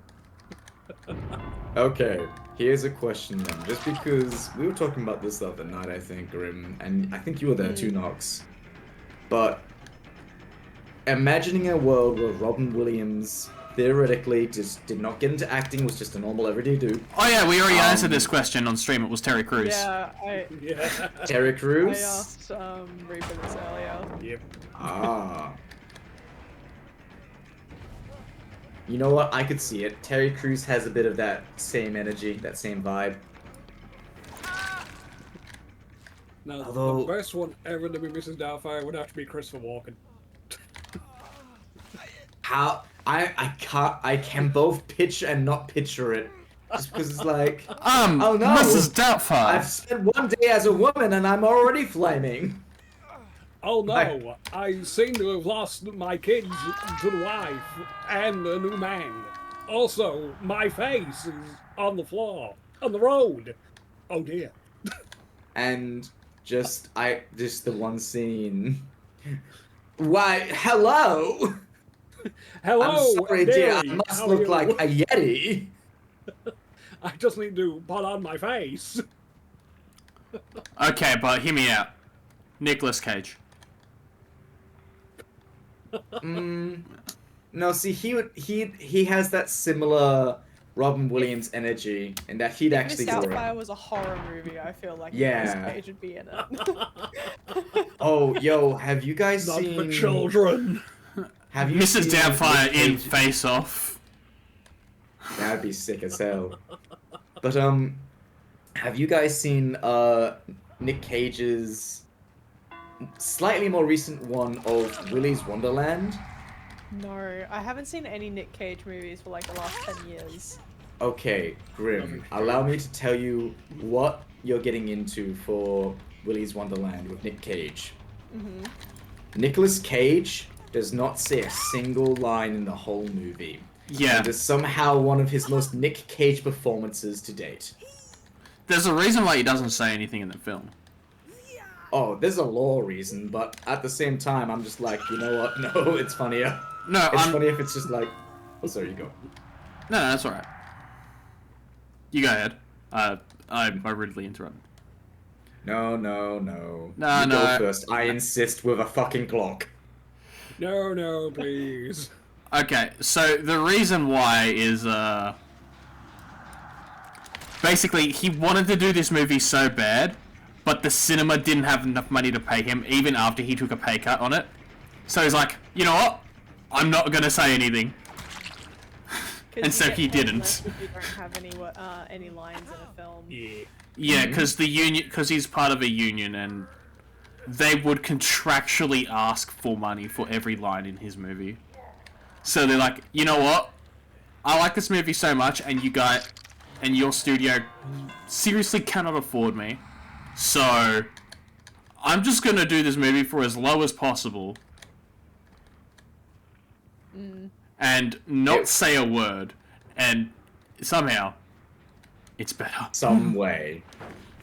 Okay, here's a question then. Just because we were talking about this the other night, I think, Grim, and I think you were there too, Nox. But imagining a world where Robin Williams theoretically just did not get into acting, was just a normal everyday dude. Oh yeah, we already answered this question on stream. It was Terry Crews. Yeah, Terry Crews? I asked Reaper this earlier. Yep. Ah. You know what? I could see it. Terry Crews has a bit of that same energy, that same vibe. Now, Although- the best one ever to be Mrs. Doubtfire would have to be Christopher Walken. How I can both picture and not picture it. Just because it's like, oh no, Mrs. Doubtfire. I've spent one day as a woman and I'm already flaming. Oh no, I seem to have lost my kids to the wife and a new man. Also, my face is on the floor, on the road. Oh dear. And just the one scene. Why, hello! Hello, I'm sorry, dear, I Derry, must how look are you? like a Yeti. I just need to put on my face. Okay, but hear me out. Nicolas Cage. No, see, he has that similar Robin Williams energy, and that he'd actually Miss do it. Doubtfire was a horror movie. I feel like Yeah. Nicolas Cage would be in it. Oh, yo, have you guys Not seen? for children. Have you Mrs. seen Doubtfire Nick in Cage? Face Off. That'd be sick as hell. But have you guys seen Nick Cage's slightly more recent one of Willy's Wonderland? No, I haven't seen any Nick Cage movies for like the last 10 years. Okay, Grim, allow me to tell you what you're getting into for Willy's Wonderland with Nick Cage. Nicolas Cage does not say a single line in the whole movie. Yeah. It is somehow one of his most Nick Cage performances to date. There's a reason why he doesn't say anything in the film. Oh, there's a lore reason, but at the same time, I'm just like, you know what? No, it's funnier. No, It's funny if it's just like, oh, sorry, you go. No, that's alright. You go ahead. I rudely interrupted. No. No, You no. go first. I insist with a fucking clock. No, please. Okay, so the reason why is, basically, he wanted to do this movie so bad, but the cinema didn't have enough money to pay him, even after he took a pay cut on it. So he's like, you know what? I'm not gonna say anything. And so he didn't. If you don't have any lines in a film. Yeah. Yeah, because he's part of a union, and they would contractually ask for money for every line in his movie. So they're like, you know what? I like this movie so much, and you guys and your studio seriously cannot afford me. So I'm just gonna do this movie for as low as possible. And not say a word, and somehow it's better. Some way.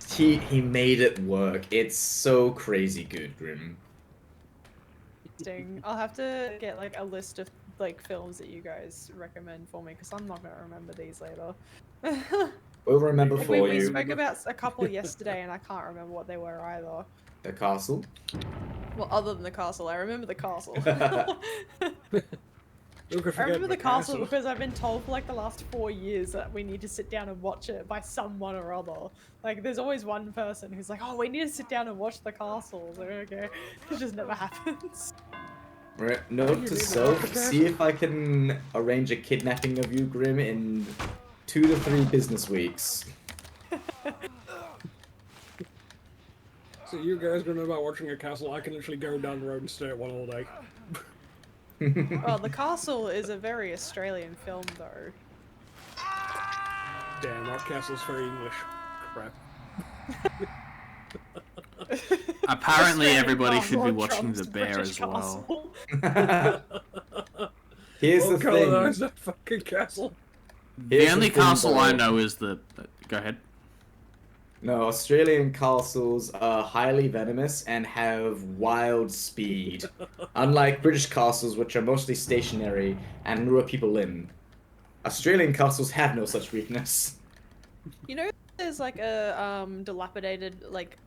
He made it work. It's so crazy good, Grim. Interesting. I'll have to get like a list of like films that you guys recommend for me because I'm not gonna remember these later. We'll remember We for you. spoke about a couple yesterday, and I can't remember what they were either. The castle. Well, other than the castle, I remember the castle. Who could I forget remember the castle because I've been told for like the last 4 years that we need to sit down and watch it by someone or other. Like, there's always one person who's like, "Oh, we need to sit down and watch the castle." Like, okay, it just never happens. Right, note to self, see if I can arrange a kidnapping of you, Grim, in 2 to 3 business weeks. So you guys don't know about watching a castle. I can literally go down the road and stay at one all day. Well, the castle is a very Australian film, though. Damn, our castle's very English. Crap. Apparently, Australian everybody film, should be Lord watching Trump's The Bear British as well. castle. Here's We'll the colonize thing. that fucking castle. The Here's only thing, castle I though. know is the. Go ahead. No, Australian castles are highly venomous and have wild speed. Unlike British castles, which are mostly stationary and lure people in. Australian castles have no such weakness. You know, there's like a dilapidated like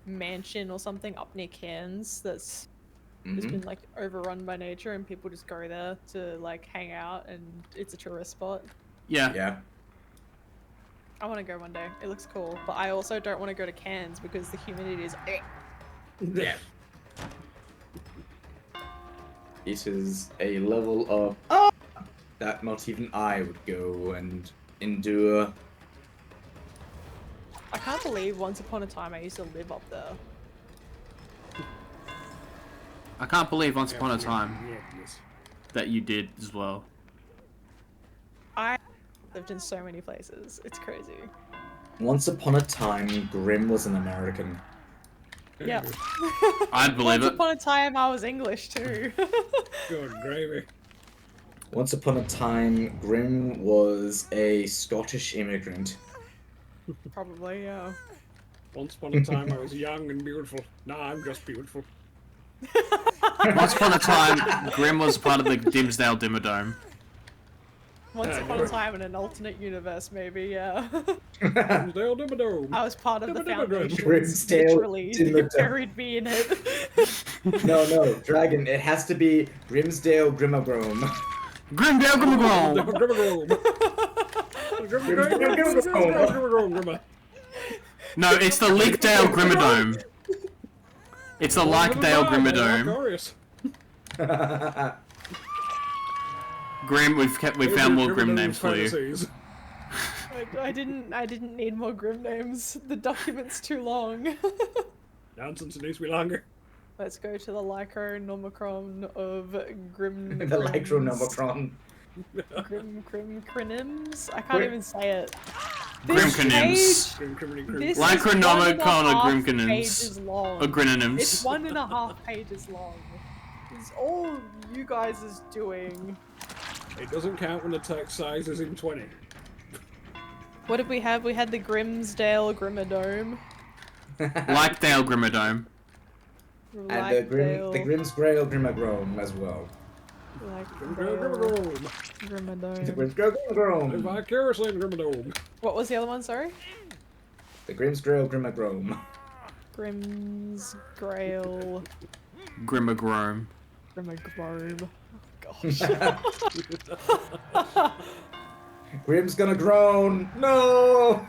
mansion or something up near Cairns that's just been like overrun by nature, and people just go there to like hang out, and it's a tourist spot. Yeah. Yeah. I want to go one day. It looks cool, but I also don't want to go to Cairns because the humidity is. Yeah. It is a level of that not even I would go and endure. I can't believe once upon a time I used to live up there. I can't believe once upon a time Yes. that you did as well. I lived in so many places. It's crazy. Once upon a time, Grim was an American. Yeah. I'd believe Once it. upon a time I was English too. Good gravy. Once upon a time, Grim was a Scottish immigrant. Probably, yeah. Once upon a time I was young and beautiful. Nah, I'm just beautiful. Once upon a time, Grim was part of the Dimsdale Dimmadome. Once upon a time in an alternate universe, maybe, yeah. Dimmadale, dimmadome. I was part of the foundation. Grimsdale Literally, they Dimmadome. buried me in it. No, Dragon, it has to be Grimsdale Grimmagrom. Grimdale Grimmagrom! No, it's the Leakdale Grimmadome. It's the Likedale Grimmadome. Grim, we've found more Grim names for you. I didn't need more grim names. The document's too long. Nonsense, it needs to be longer. Let's go to the Lycronomicron of Grim. The Lycronomicron. Grimcrinims? I can't even say it. Grimcanims. This Lycronomicon or is 1.5 Grimcanims. pages long. Or Grinonyms. It's 1.5 pages long. It's all you guys is doing. It doesn't count when the text size is in 20. What did we have? We had the Grimsdale Grimmadome. Likedale Grimmadome. And the Grimsdale Grimmagrom as well. Grimmadome. The Grimsdale Grimmagrom. Vicariously in Grimmadome. What was the other one, sorry? The Grimsdale Grimmagrom. Grimsgrail. Grimmagrom. Grimmagrome. Gosh. Grim's gonna groan. No.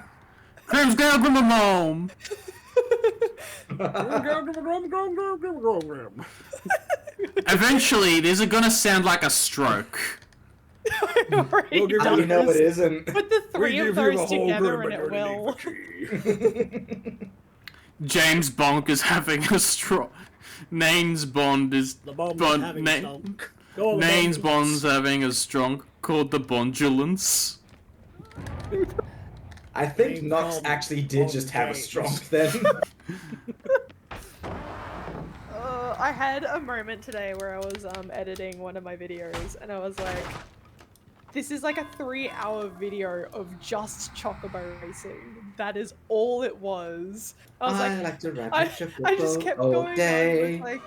Grimsdale Grimmagrom! Eventually, these are gonna sound like a stroke. Already give How do you know it isn't? Put the three give of you the those whole together grim, and but it you will. James Bonk is having a stroke. Nane's Bond is. The bomb Bond, having Na- stunk. Call the Nane's ambulance. Bond's having a strong called the Bondulance. I think Name Nox called actually did just have a James. stroke then. I had a moment today where I was editing one of my videos and I was like, this is like a 3-hour video of just chocobo racing. That is all it was. I was like to ride I just chocobo kept all going day. on with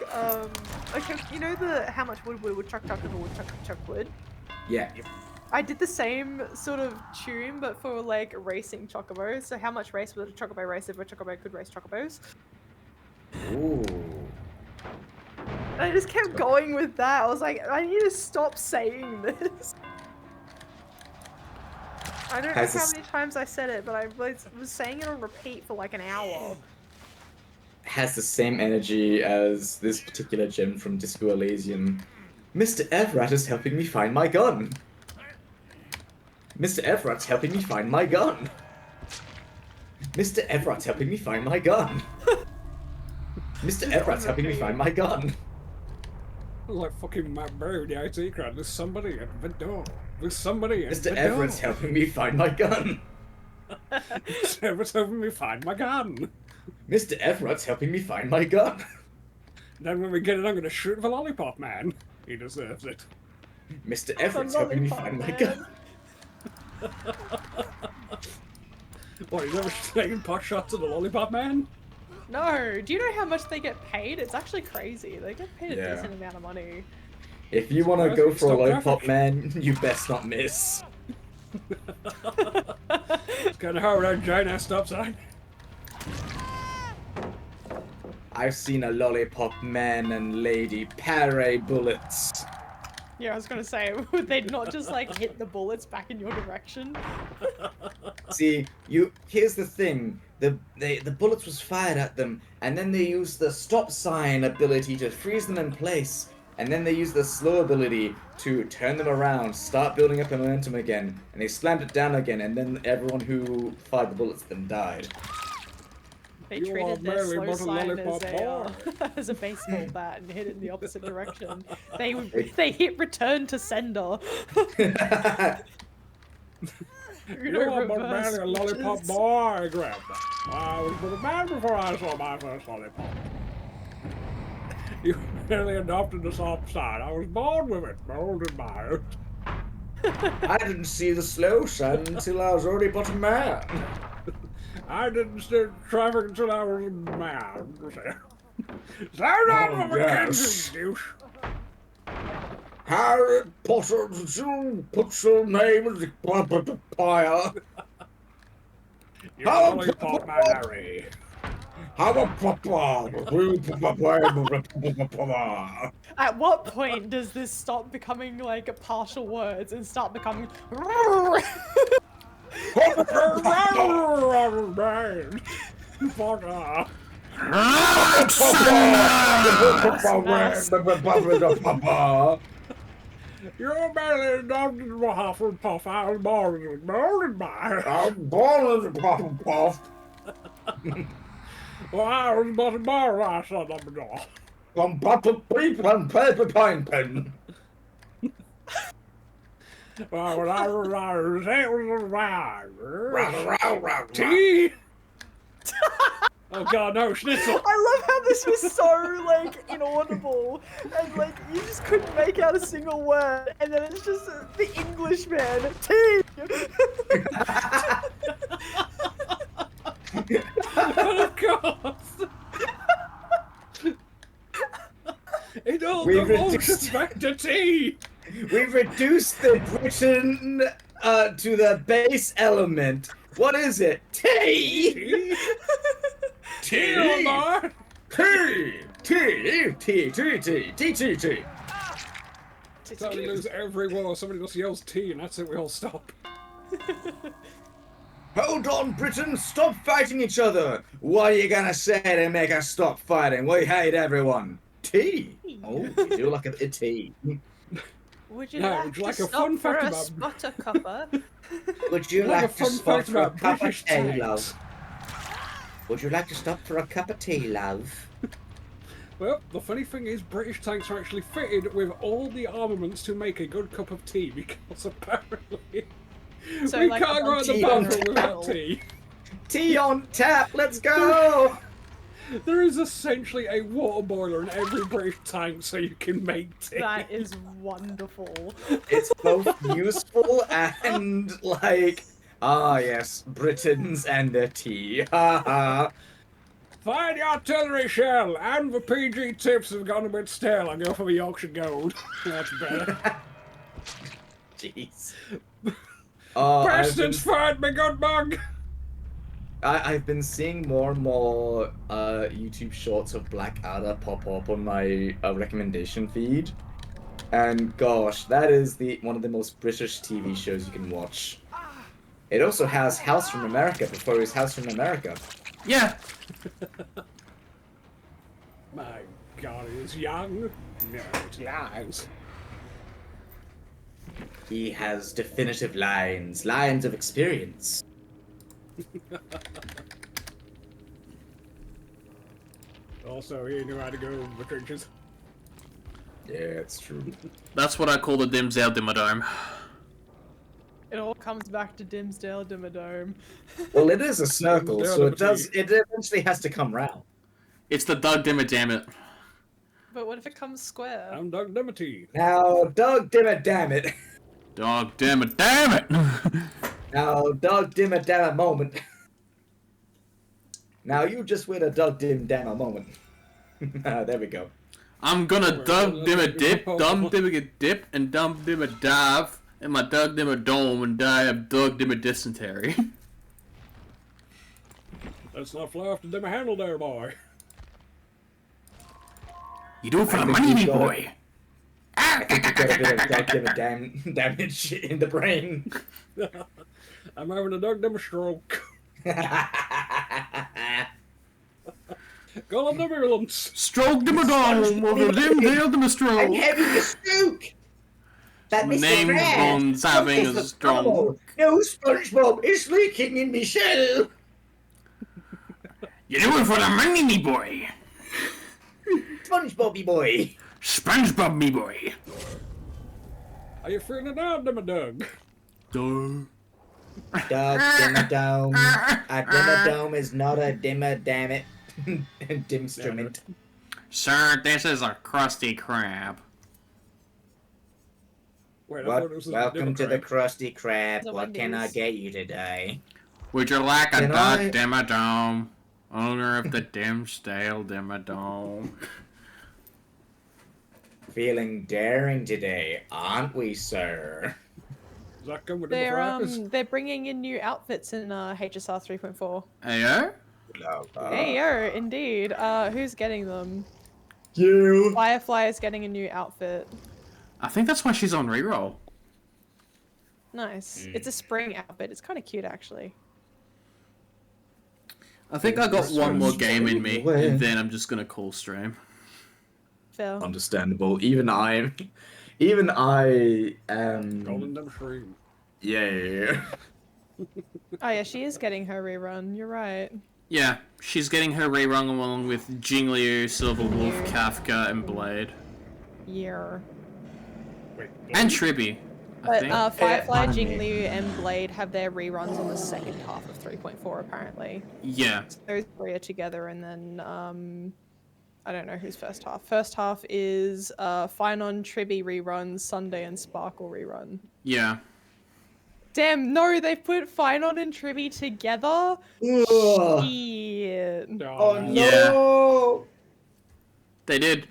like you know the how much wood woodchuck chuck and a woodchuck chuck wood? Yeah. I did the same sort of tune, but for like racing chocobos. So how much race would a chocobo race if a chocobo could race chocobos? Ooh. And I just kept going with that. I was like, I need to stop saying this. I don't know how many times I said it, but I was saying it on repeat for like an hour. Has the same energy as this particular gem from Disco Elysium. Mr. Everett is helping me find my gun. Mr. Everett's helping me find my gun. Mr. Everett's helping me find my gun. Mr. Everett's helping me find my gun. Like fucking Matt Berry with the IT crowd. There's somebody at the door. There's somebody at the Mr. door. Everett's helping me find my gun. Mr. Everett's helping me find my gun. Mr. Everett's helping me find my gun. Then when we get it, I'm gonna shoot the lollipop man. He deserves it. Mr. Everett's helping me find my gun. What, you never taken pot shots at the lollipop man? No, do you know how much they get paid? It's actually crazy. They get paid a Yeah. decent amount of money. If you want to go for a lollipop man, you best not miss. It's kinda hard without giant ass stop sign. I've seen a lollipop man and lady parry bullets. Yeah, I was gonna say, would they not just like hit the bullets back in your direction? See, here's the thing. The bullets was fired at them, and then they used the stop sign ability to freeze them in place, and then they used the slow ability to turn them around, start building up momentum again, and they slammed it down again, and then everyone who fired the bullets then died. They You treated are their merely slow but a sign lollipop as a baseball bat and hit it in the opposite direction. They hit return to sender. You are but merely a lollipop boy, Grandma. I was but a man before I saw my first lollipop. You merely adopted the soft side. I was born with it, molded by it. I didn't see the slow sign until I was already but a man. I didn't start traffic until I was a man. Sound out of a yes. douche. Harry Potter, you put your name in the fire. You're a lollipop man, Harry. At what point does this stop becoming like partial words and start becoming? You're barely adopted to a Hufflepuff. I was born by. I'm born as a Hufflepuff. Well, I was but a bar I saw the door. From butter people and paper pine pen. Well, when I was it was Row. tea. Oh god, no, Schnitzel. I love how this was so like inaudible and like you just couldn't make out a single word, and then it's just the Englishman. Tea. Of course. It all We've devolves back to tea. We've reduced the Britain to the base element. What is it? Tea? Tea? Tea? Omar. Tea. So we lose every war, somebody just yells tea and that's it, we all stop. Hold on, Britain, stop fighting each other. What are you gonna say to make us stop fighting? We hate everyone. Tea? Oh, we do like a bit of tea. Would you No, like would you like to a stop fun for fact a about- sputtercupper? Would you Like a like to fun stop fact for a about cup of British tea, tanks. love? Would you like to stop for a cup of tea, love? Well, the funny thing is British tanks are actually fitted with all the armaments to make a good cup of tea because apparently So, we like, can't go on the tea battlefield on without tap. tea. Tea on tap, let's go! There is essentially a water boiler in every British tank so you can make tea. That is wonderful. It's both useful and like, yes, Britons and their tea. Ha ha. Find the artillery shell and the PG tips have gone a bit stale. I go for the Yorkshire Gold. That's better. Jeez. Bastards, fight me, good bug! I've been seeing more and more YouTube shorts of Blackadder pop up on my recommendation feed. And gosh, that is one of the most British TV shows you can watch. It also has House from America before it was House from America. Yeah. My God, he's young. No, it's lies. He has definitive lines of experience. Also, he knew how to go in the trenches. Yeah, it's true. That's what I call the Dimsdale Dimmadome. It all comes back to Dimsdale Dimmadome. Well, it is a circle, so it eventually has to come round. It's the Doug Dimmadamit. But what if it comes square? I'm Doug Dimity. Now, Doug Dimmadamit. Doug Dimmadamit! Now, Doug Dimmadamit moment. Now, you just win a Doug Dimmadamit moment. There we go. I'm gonna Doug Dimmadip, Dumb Dimmadip, and Dumb Dimmadive in my Doug Dimmadome and die of Doug Dimmadysentery. Let's not fly off the dimmer handle there, boy. You do it for I the think money, you've me got boy! I think you've got a bit of Doug damage in the brain. I'm having a Doug Dimmer stroke. Call up the ambulance. Stroke Dimmadome over Dimdale Dimmastroke! I'm having a stroke. That Mr. Name Krabs. Bones having a stroke. No, SpongeBob is leaking in me shell. You do it for the money, me boy! SpongeBobby boy. SpongeBob, me boy! Are you feeling it now, Dimmer Doug? Doug. Doug Dimmadome. A Dimmadome is not a dimmer, damn it. Dimstrument. Sir, this is a Krusty Krab. Wait, I thought it was a Welcome to the Dimmer Krusty Krab. The What can I Wendy's. get you today? Would you like a Can Doug I- Dimmadome? Owner of the Dimsdale Dimmadome. Feeling daring today, aren't we, sir? Does that come with the fracas? They're bringing in new outfits in HSR 3.4. Ayo? Hey yo, indeed. Who's getting them? You. Firefly is getting a new outfit. I think that's why she's on reroll. Nice. It's a spring outfit. It's kind of cute, actually. I think I got This one more one's game in me, away. and then I'm just gonna call stream. Phil. Understandable. Even I Golden Dimmer Stream. yeah. Oh yeah, she is getting her rerun. You're right. Yeah, she's getting her rerun along with Jingliu, Silverwolf, Jingliu. Kafka, and Blade. Yeah. Wait, And Tribby, I But think. Firefly, pardon me. Jingliu, and Blade have their reruns on the second half of 3.4 apparently. Yeah. So those three are together, and then I don't know who's first half. First half is Finon, Tribby rerun, Sunday, and Sparkle rerun. Yeah. Damn, no, they put Finon and Tribby together? Ugh. Shit. Oh man. no! They did.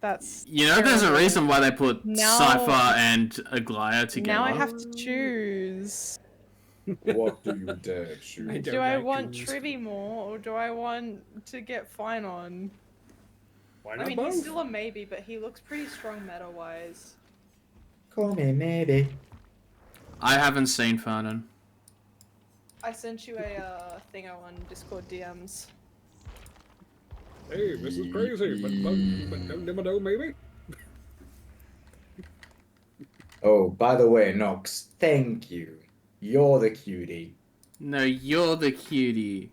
That's You know, there's a terrible. reason why they put Now- Cypher and Aglaya together. Now I have to choose. What do you dare I choose? don't Do I like want choose. Tribby more, or do I want to get Finon? Why I not mean, both? he's still a maybe, but he looks pretty strong meta-wise. Call me maybe. I haven't seen Farnan. I sent you a thing on Discord DMs. Hey, this is crazy, but Doug Dimmer maybe? Oh, by the way, Nox, thank you. You're the cutie. No, you're the cutie.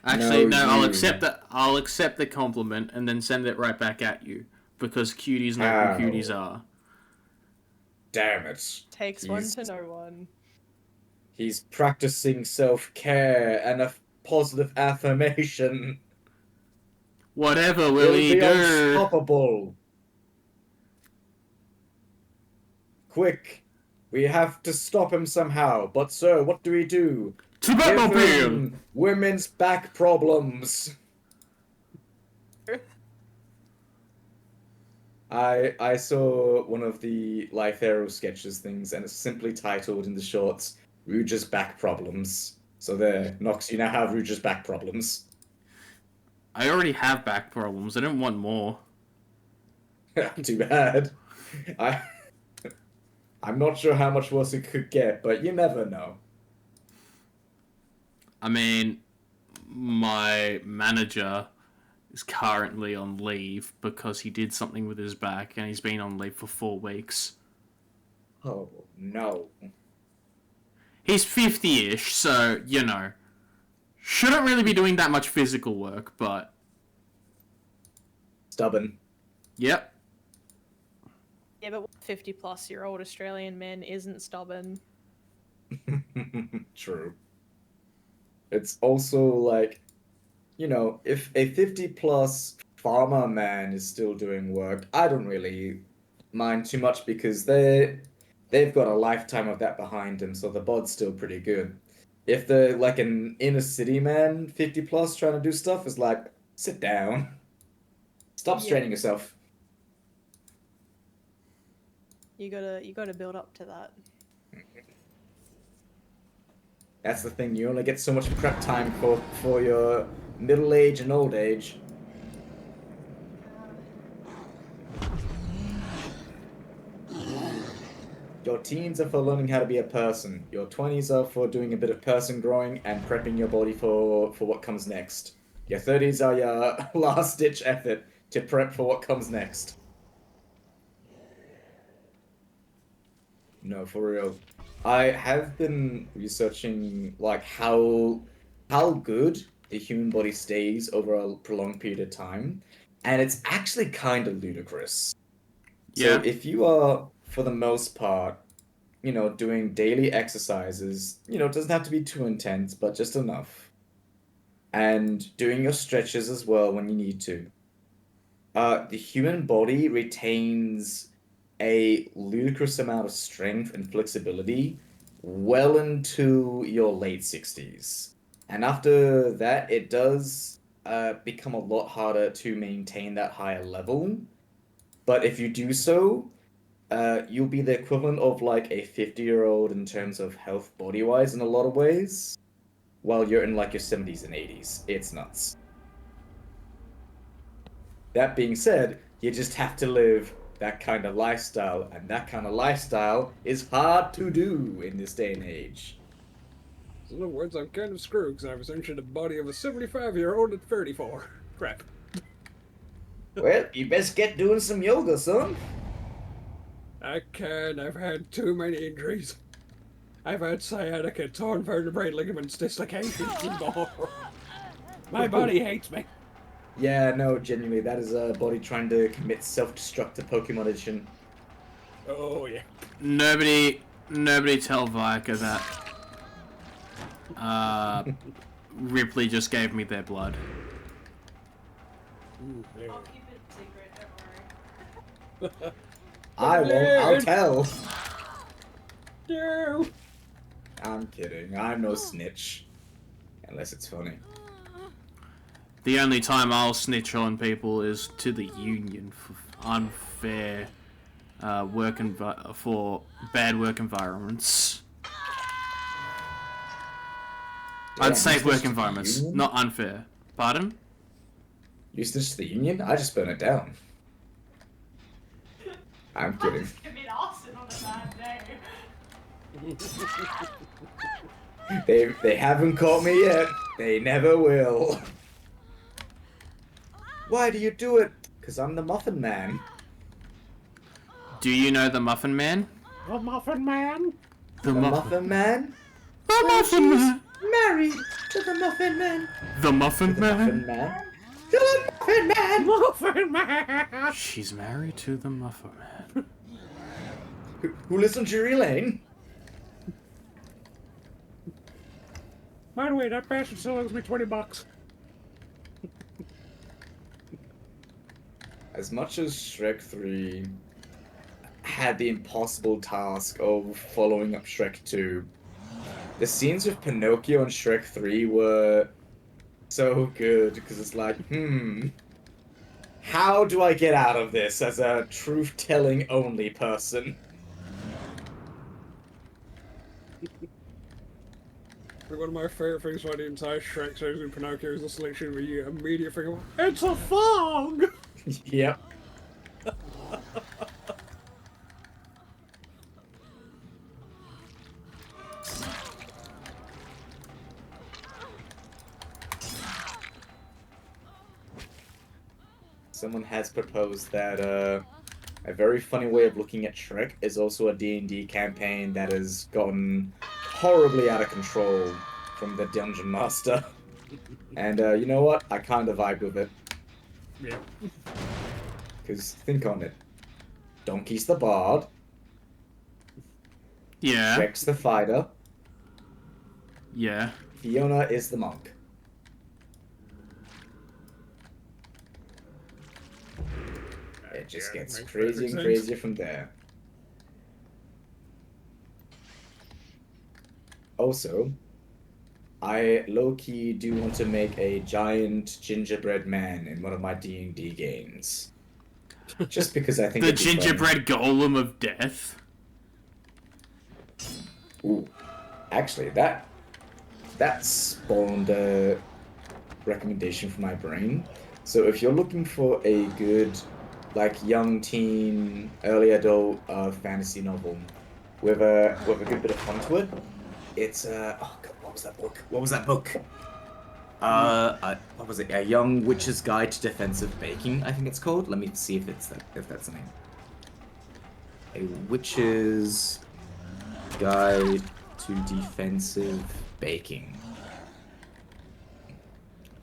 Actually, No, no, I'll you. accept that. I'll accept the compliment and then send it right back at you because cuties know Ow. who cuties are. Damn it. Takes one to know one. He's practicing self-care and a positive affirmation. Whatever will He'll he be do? unstoppable. Quick, we have to stop him somehow. But sir, what do we do? To Give Batmobile! him women's back problems. I saw one of the Life Arrow sketches things, and it's simply titled in the shorts, Rouge's back problems. So there, Nox, you now have Rouge's back problems. I already have back problems. I didn't want more. Too bad. I I'm not sure how much worse it could get, but you never know. I mean, my manager is currently on leave because he did something with his back, and he's been on leave for 4 weeks. Oh no. He's 50-ish, so, you know, shouldn't really be doing that much physical work, but... Stubborn. Yep. Yeah, but 50-plus-year-old Australian man isn't stubborn. True. It's also like, you know, if a 50-plus farmer man is still doing work, I don't really mind too much because they've got a lifetime of that behind them, so the bod's still pretty good. If they're like an inner city man, 50-plus, trying to do stuff, is like, sit down. Stop straining yourself. You gotta build up to that. That's the thing, you only get so much prep time for your middle age and old age. Your teens are for learning how to be a person. Your 20s are for doing a bit of person growing and prepping your body for what comes next. Your 30s are your last-ditch effort to prep for what comes next. No, for real. I have been researching like how good the human body stays over a prolonged period of time, and it's actually kind of ludicrous. Yeah. So if you are, for the most part, you know, doing daily exercises, you know, it doesn't have to be too intense, but just enough, and doing your stretches as well when you need to, the human body retains a ludicrous amount of strength and flexibility well into your late 60s. And after that, it does become a lot harder to maintain that higher level. But if you do so, you'll be the equivalent of like a 50-year-old in terms of health body-wise in a lot of ways, while you're in like your 70s and 80s. It's nuts. That being said, you just have to live that kind of lifestyle, and that kind of lifestyle is hard to do in this day and age. In other words, I'm kind of screwed because I've essentially the body of a 75-year-old at 34. Crap. Well, you best get doing some yoga, son. I can't. I've had too many injuries. I've had sciatica, torn vertebrae ligaments, dislocations, and more. My body hates me. Yeah, no, genuinely, that is a body trying to commit self-destruct to Pokemon Edition. Oh, yeah. Nobody tell Vika that Ripley just gave me their blood. Ooh, yeah. I'll keep it secret, don't worry. I won't, I'll tell. No. I'm kidding, I'm no snitch. Unless it's funny. The only time I'll snitch on people is to the union for unfair for bad work environments. Yeah, Unsafe you work snitched to the environments, union? not unfair. Pardon? You snitched to the union? I just burn it down. I'm kidding. Commit arson on a bad day. They haven't caught me yet. They never will. Why do you do it? Because I'm the Muffin Man. Do you know the Muffin Man? The Muffin Man? The Muffin Man? The Muffin Man! Married to the Muffin Man. The Muffin The Muffin Man? Man? The Muffin Man! Muffin Man! She's married to the Muffin Man. Who lives on Drury Lane? By the way, that bastard still owes me $20. As much as Shrek 3 had the impossible task of following up Shrek 2, the scenes with Pinocchio and Shrek 3 were so good, because it's like, How do I get out of this as a truth-telling only person? One of my favorite things about the entire Shrek series in Pinocchio is the literally where you immediately think, it's a fog! Yep. Someone has proposed that a very funny way of looking at Shrek is also a D&D campaign that has gotten horribly out of control from the Dungeon Master. And you know what? I kind of vibe with it. Yeah. Because think on it. Donkey's the bard, Yeah. Shrek's the fighter, Yeah. Fiona is the monk. It just Yeah, gets makes crazier perfect and sense. crazier from there. Also, I low-key do want to make a giant gingerbread man in one of my D&D games. Just because I think The it'd be fun. gingerbread golem of death. Ooh, actually, that spawned a recommendation for my brain. So if you're looking for a good, like, young teen, early adult fantasy novel with a good bit of fun to it, it's oh god, what was that book? What was that book? What was it? A Young Witch's Guide to Defensive Baking, I think it's called. Let me see if that's the name. A Witch's Guide to Defensive Baking.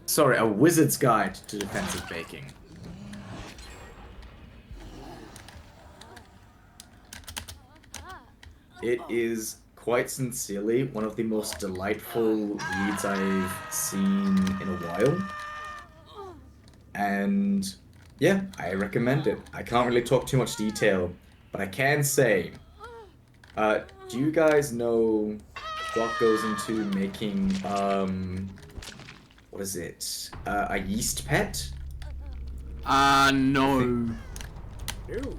Sorry, A Wizard's Guide to Defensive Baking. It is quite sincerely one of the most delightful reads I've seen in a while. And yeah, I recommend it. I can't really talk too much detail, but I can say, do you guys know what goes into making, what is it? A yeast pet? No. Ew.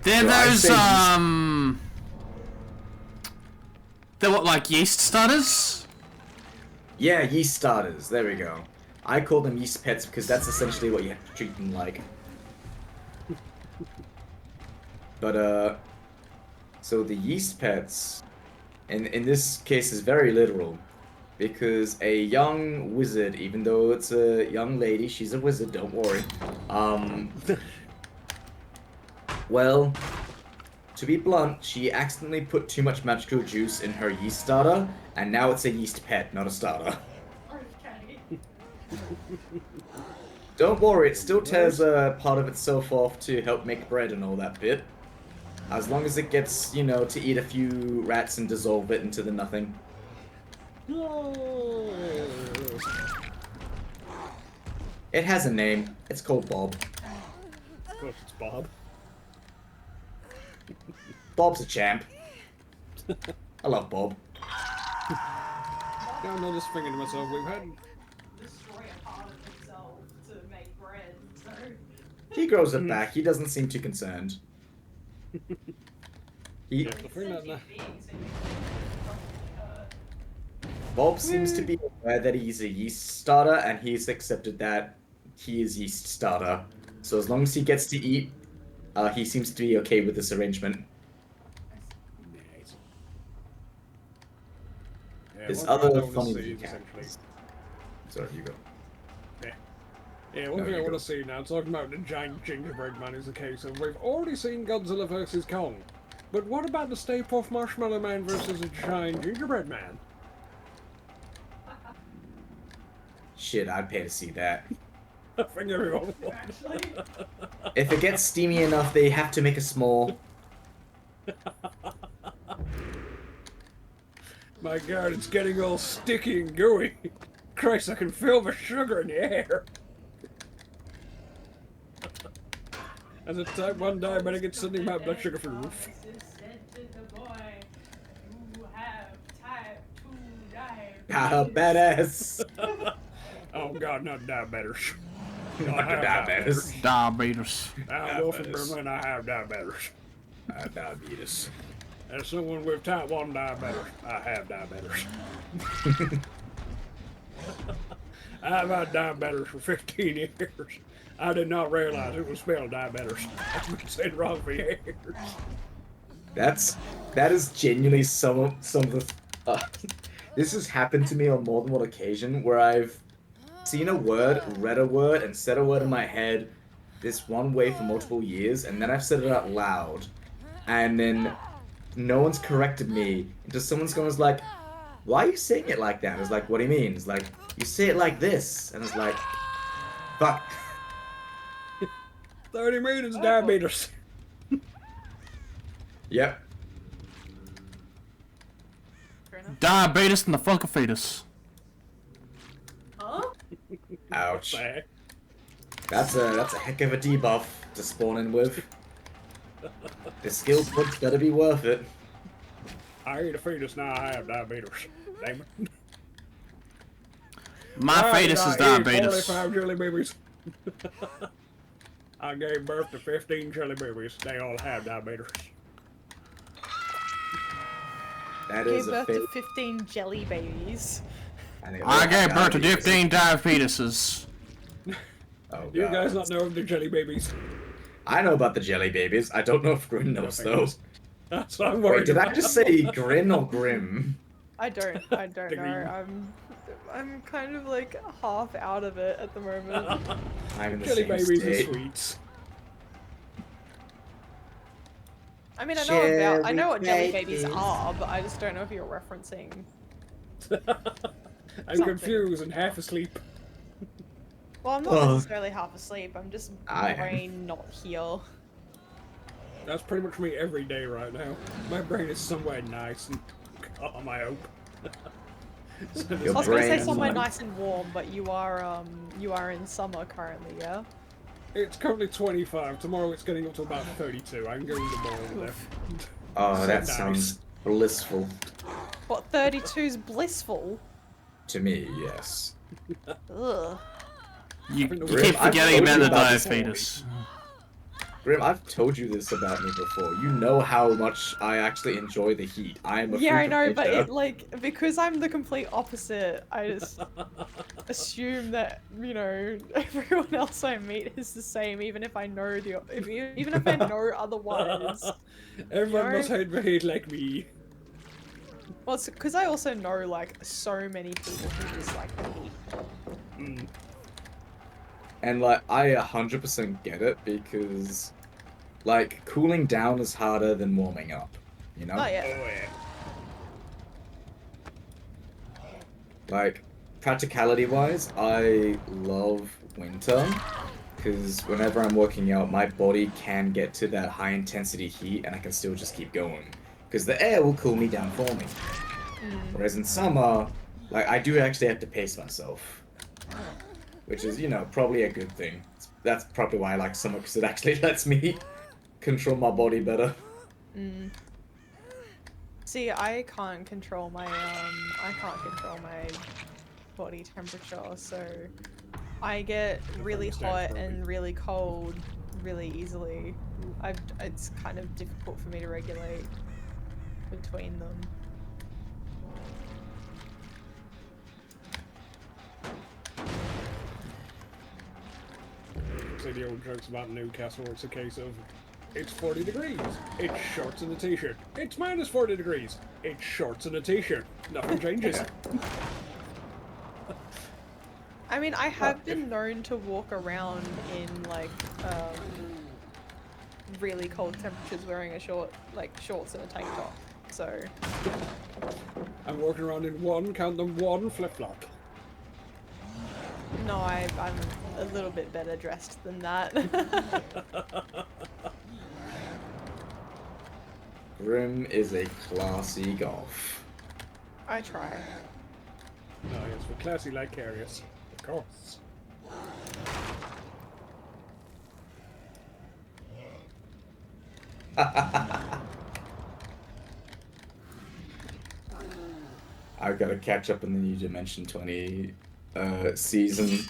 They're So I'd those, say they're what, like yeast starters? Yeah, yeast starters. There we go. I call them yeast pets because that's essentially what you have to treat them like. But, so the yeast pets, in this case, is very literal. Because a young wizard, even though it's a young lady, she's a wizard, don't worry. Well, to be blunt, she accidentally put too much magical juice in her yeast starter, and now it's a yeast pet, not a starter. Okay. Don't worry, it still tears part of itself off to help make bread and all that bit. As long as it gets, you know, to eat a few rats and dissolve it into the nothing. It has a name. It's called Bob. Of course, it's Bob. Bob's a champ. I love Bob. Now I'm just thinking to myself, we've had Destroy a part of himself to make bread, so. He grows it back. He doesn't seem too concerned. He, the thing that Bob seems to be aware that he's a yeast starter, and he's accepted that he is yeast starter. So as long as he gets to eat, he seems to be okay with this arrangement. Nice. Yeah, There's one thing I other wanna funny see little is essentially- characters. Sorry, you go. Yeah, one No, thing I you want go. to see now, talking about the giant gingerbread man, is the case of we've already seen Godzilla vs. Kong. But what about the Stay Puft Marshmallow Man versus a giant gingerbread man? Shit, I'd pay to see that. I think everyone will. Actually, If it gets steamy enough, they have to make a small. My god, it's getting all sticky and gooey. Christ, I can feel the sugar in the air. As a type 1 diabetic, it's sending my blood sugar through the roof. said to the boy, "You have type 2 diabetes." Ah, badass. Oh god, not diabetes. Not the diabetes. Diabetes. I'm Wolf and Berlin, I have diabetes. Diabetes. As someone with type 1 diabetes, I have diabetes. I've had diabetes for 15 years. I did not realize it was spelled diabetes. It's been said wrong for years. That is genuinely some of the. This has happened to me on more than one occasion where I've seen a word, read a word, and said a word in my head this one way for multiple years, and then I've said it out loud, and then no one's corrected me until someone's gone was like, "Why are you saying it like that?" And it's like, "What do you mean?" It's like, "You say it like this," and it's like, "Fuck." 30 minutes diabetes. Yep. Fair enough. Diabetes and the fucking fetus. Huh? Ouch. Sad. That's a heck of a debuff to spawn in with. The skill points better be worth it. I ate a fetus, now I have diabetes. Damn it. My fetus is diabetes. 45 jelly babies. I gave birth to 15 jelly babies. They all have diabetes. That Gave is a birth fit. to 15 jelly babies. I gave birth to 15 diabeteses. Oh, You God. guys not know of the jelly babies? I know about the jelly babies. I don't know if Grin knows Nothing though. else. That's what I'm worried Wait, did about. I just say Grin or Grim? I don't know. I'm kind of like half out of it at the moment. I'm in the Jelly same babies state. are sweets. I mean, I know what jelly babies are, but I just don't know if you're referencing. I'm Something. confused and half asleep. Well, I'm not Oh. necessarily half asleep. I'm just I am. brain not here. That's pretty much me every day right now. My brain is somewhere nice and calm, I hope. So Your I was gonna say brain- somewhere nice and warm, but you are in summer currently, yeah? It's currently 25. Tomorrow it's getting up to about 32. I'm going to boil there. Oh, So that nice. sounds blissful What, 32's blissful? to me. Yes. Ugh. You Grim, keep I've forgetting told about you the about this diabetes. Grim, I've told you this about me before. You know how much I actually enjoy the heat. I am a Yeah, I freak of know, but nature. it like because I'm the complete opposite. I just assume that everyone else I meet is the same, even if I know even if I know otherwise. Everyone No. must hate the heat like me. Well, it's because I also know like so many people who dislike the heat. And like, I 100% get it because, like, cooling down is harder than warming up. You know? Oh Oh yeah. yeah. Like, practicality-wise, I love winter because whenever I'm working out, my body can get to that high-intensity heat and I can still just keep going because the air will cool me down for me. Whereas in summer, like, I do actually have to pace myself, which is, probably a good thing. That's probably why I like summer because it actually lets me control my body better. See, I can't control my body temperature, so I get really hot and really cold really easily. It's kind of difficult for me to regulate between them. Say the old jokes about Newcastle where it's a case of it's 40 degrees, it's shorts and a t-shirt. It's minus 40 degrees, it's shorts and a t-shirt. Nothing changes. I mean, I have been known to walk around in like really cold temperatures wearing shorts and a tank top. So I'm walking around in one flip-flop. no, I'm a little bit better dressed than that. Grim is a classy golf. I try. No, yes, we're classy like Carius. Of course. I've got to catch up in the New Dimension 20 season,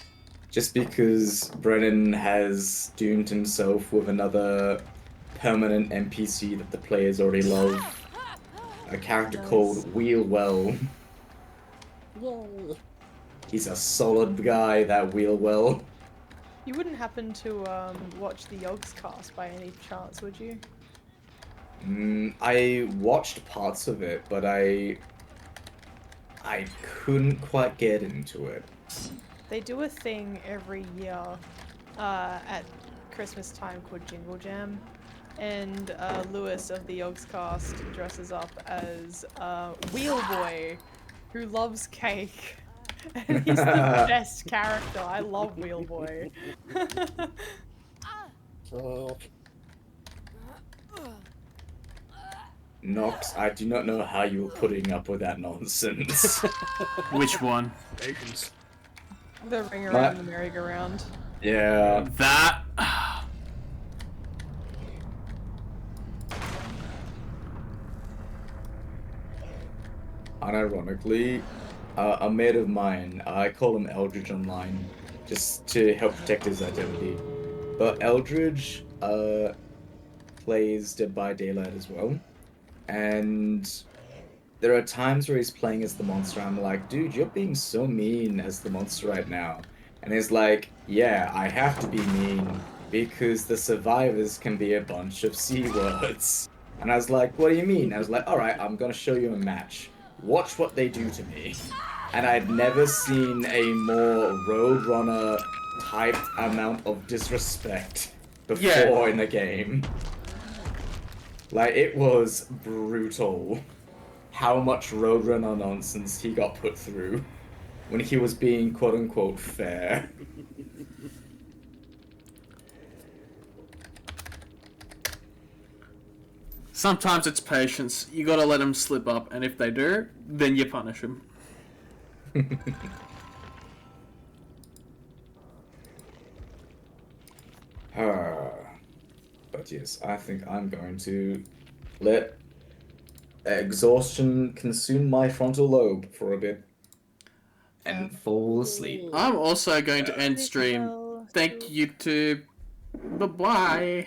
just because Brennan has doomed himself with another permanent NPC that the players already love. A character called Wheelwell. Yay. He's a solid guy, that Wheelwell. You wouldn't happen to watch the Yogs cast by any chance, would you? I watched parts of it, but I couldn't quite get into it. They do a thing every year at Christmas time called Jingle Jam, and Lewis of the Yogs cast dresses up as Wheel Boy, who loves cake, and he's the best character. I love Wheel Boy. Nox, I do not know how you were putting up with that nonsense. Which one? Patience. The ring around the merry-go-round. Yeah. That. Unironically, a mate of mine, I call him Eldridge online, just to help protect his identity. But Eldridge plays Dead by Daylight as well, and there are times where he's playing as the monster. I'm like, dude, you're being so mean as the monster right now. And he's like, yeah, I have to be mean because the survivors can be a bunch of C words. And I was like, what do you mean? I was like, alright, I'm gonna show you a match. Watch what they do to me. And I'd never seen a more Roadrunner type amount of disrespect before in the game. Like, it was brutal how much Roadrunner nonsense he got put through when he was being quote-unquote fair. Sometimes it's patience. You gotta let them slip up, and if they do, then you punish them. But yes, I think I'm going to let exhaustion consume my frontal lobe for a bit and fall asleep. I'm also going to end stream. Thank you, YouTube. Bye-bye.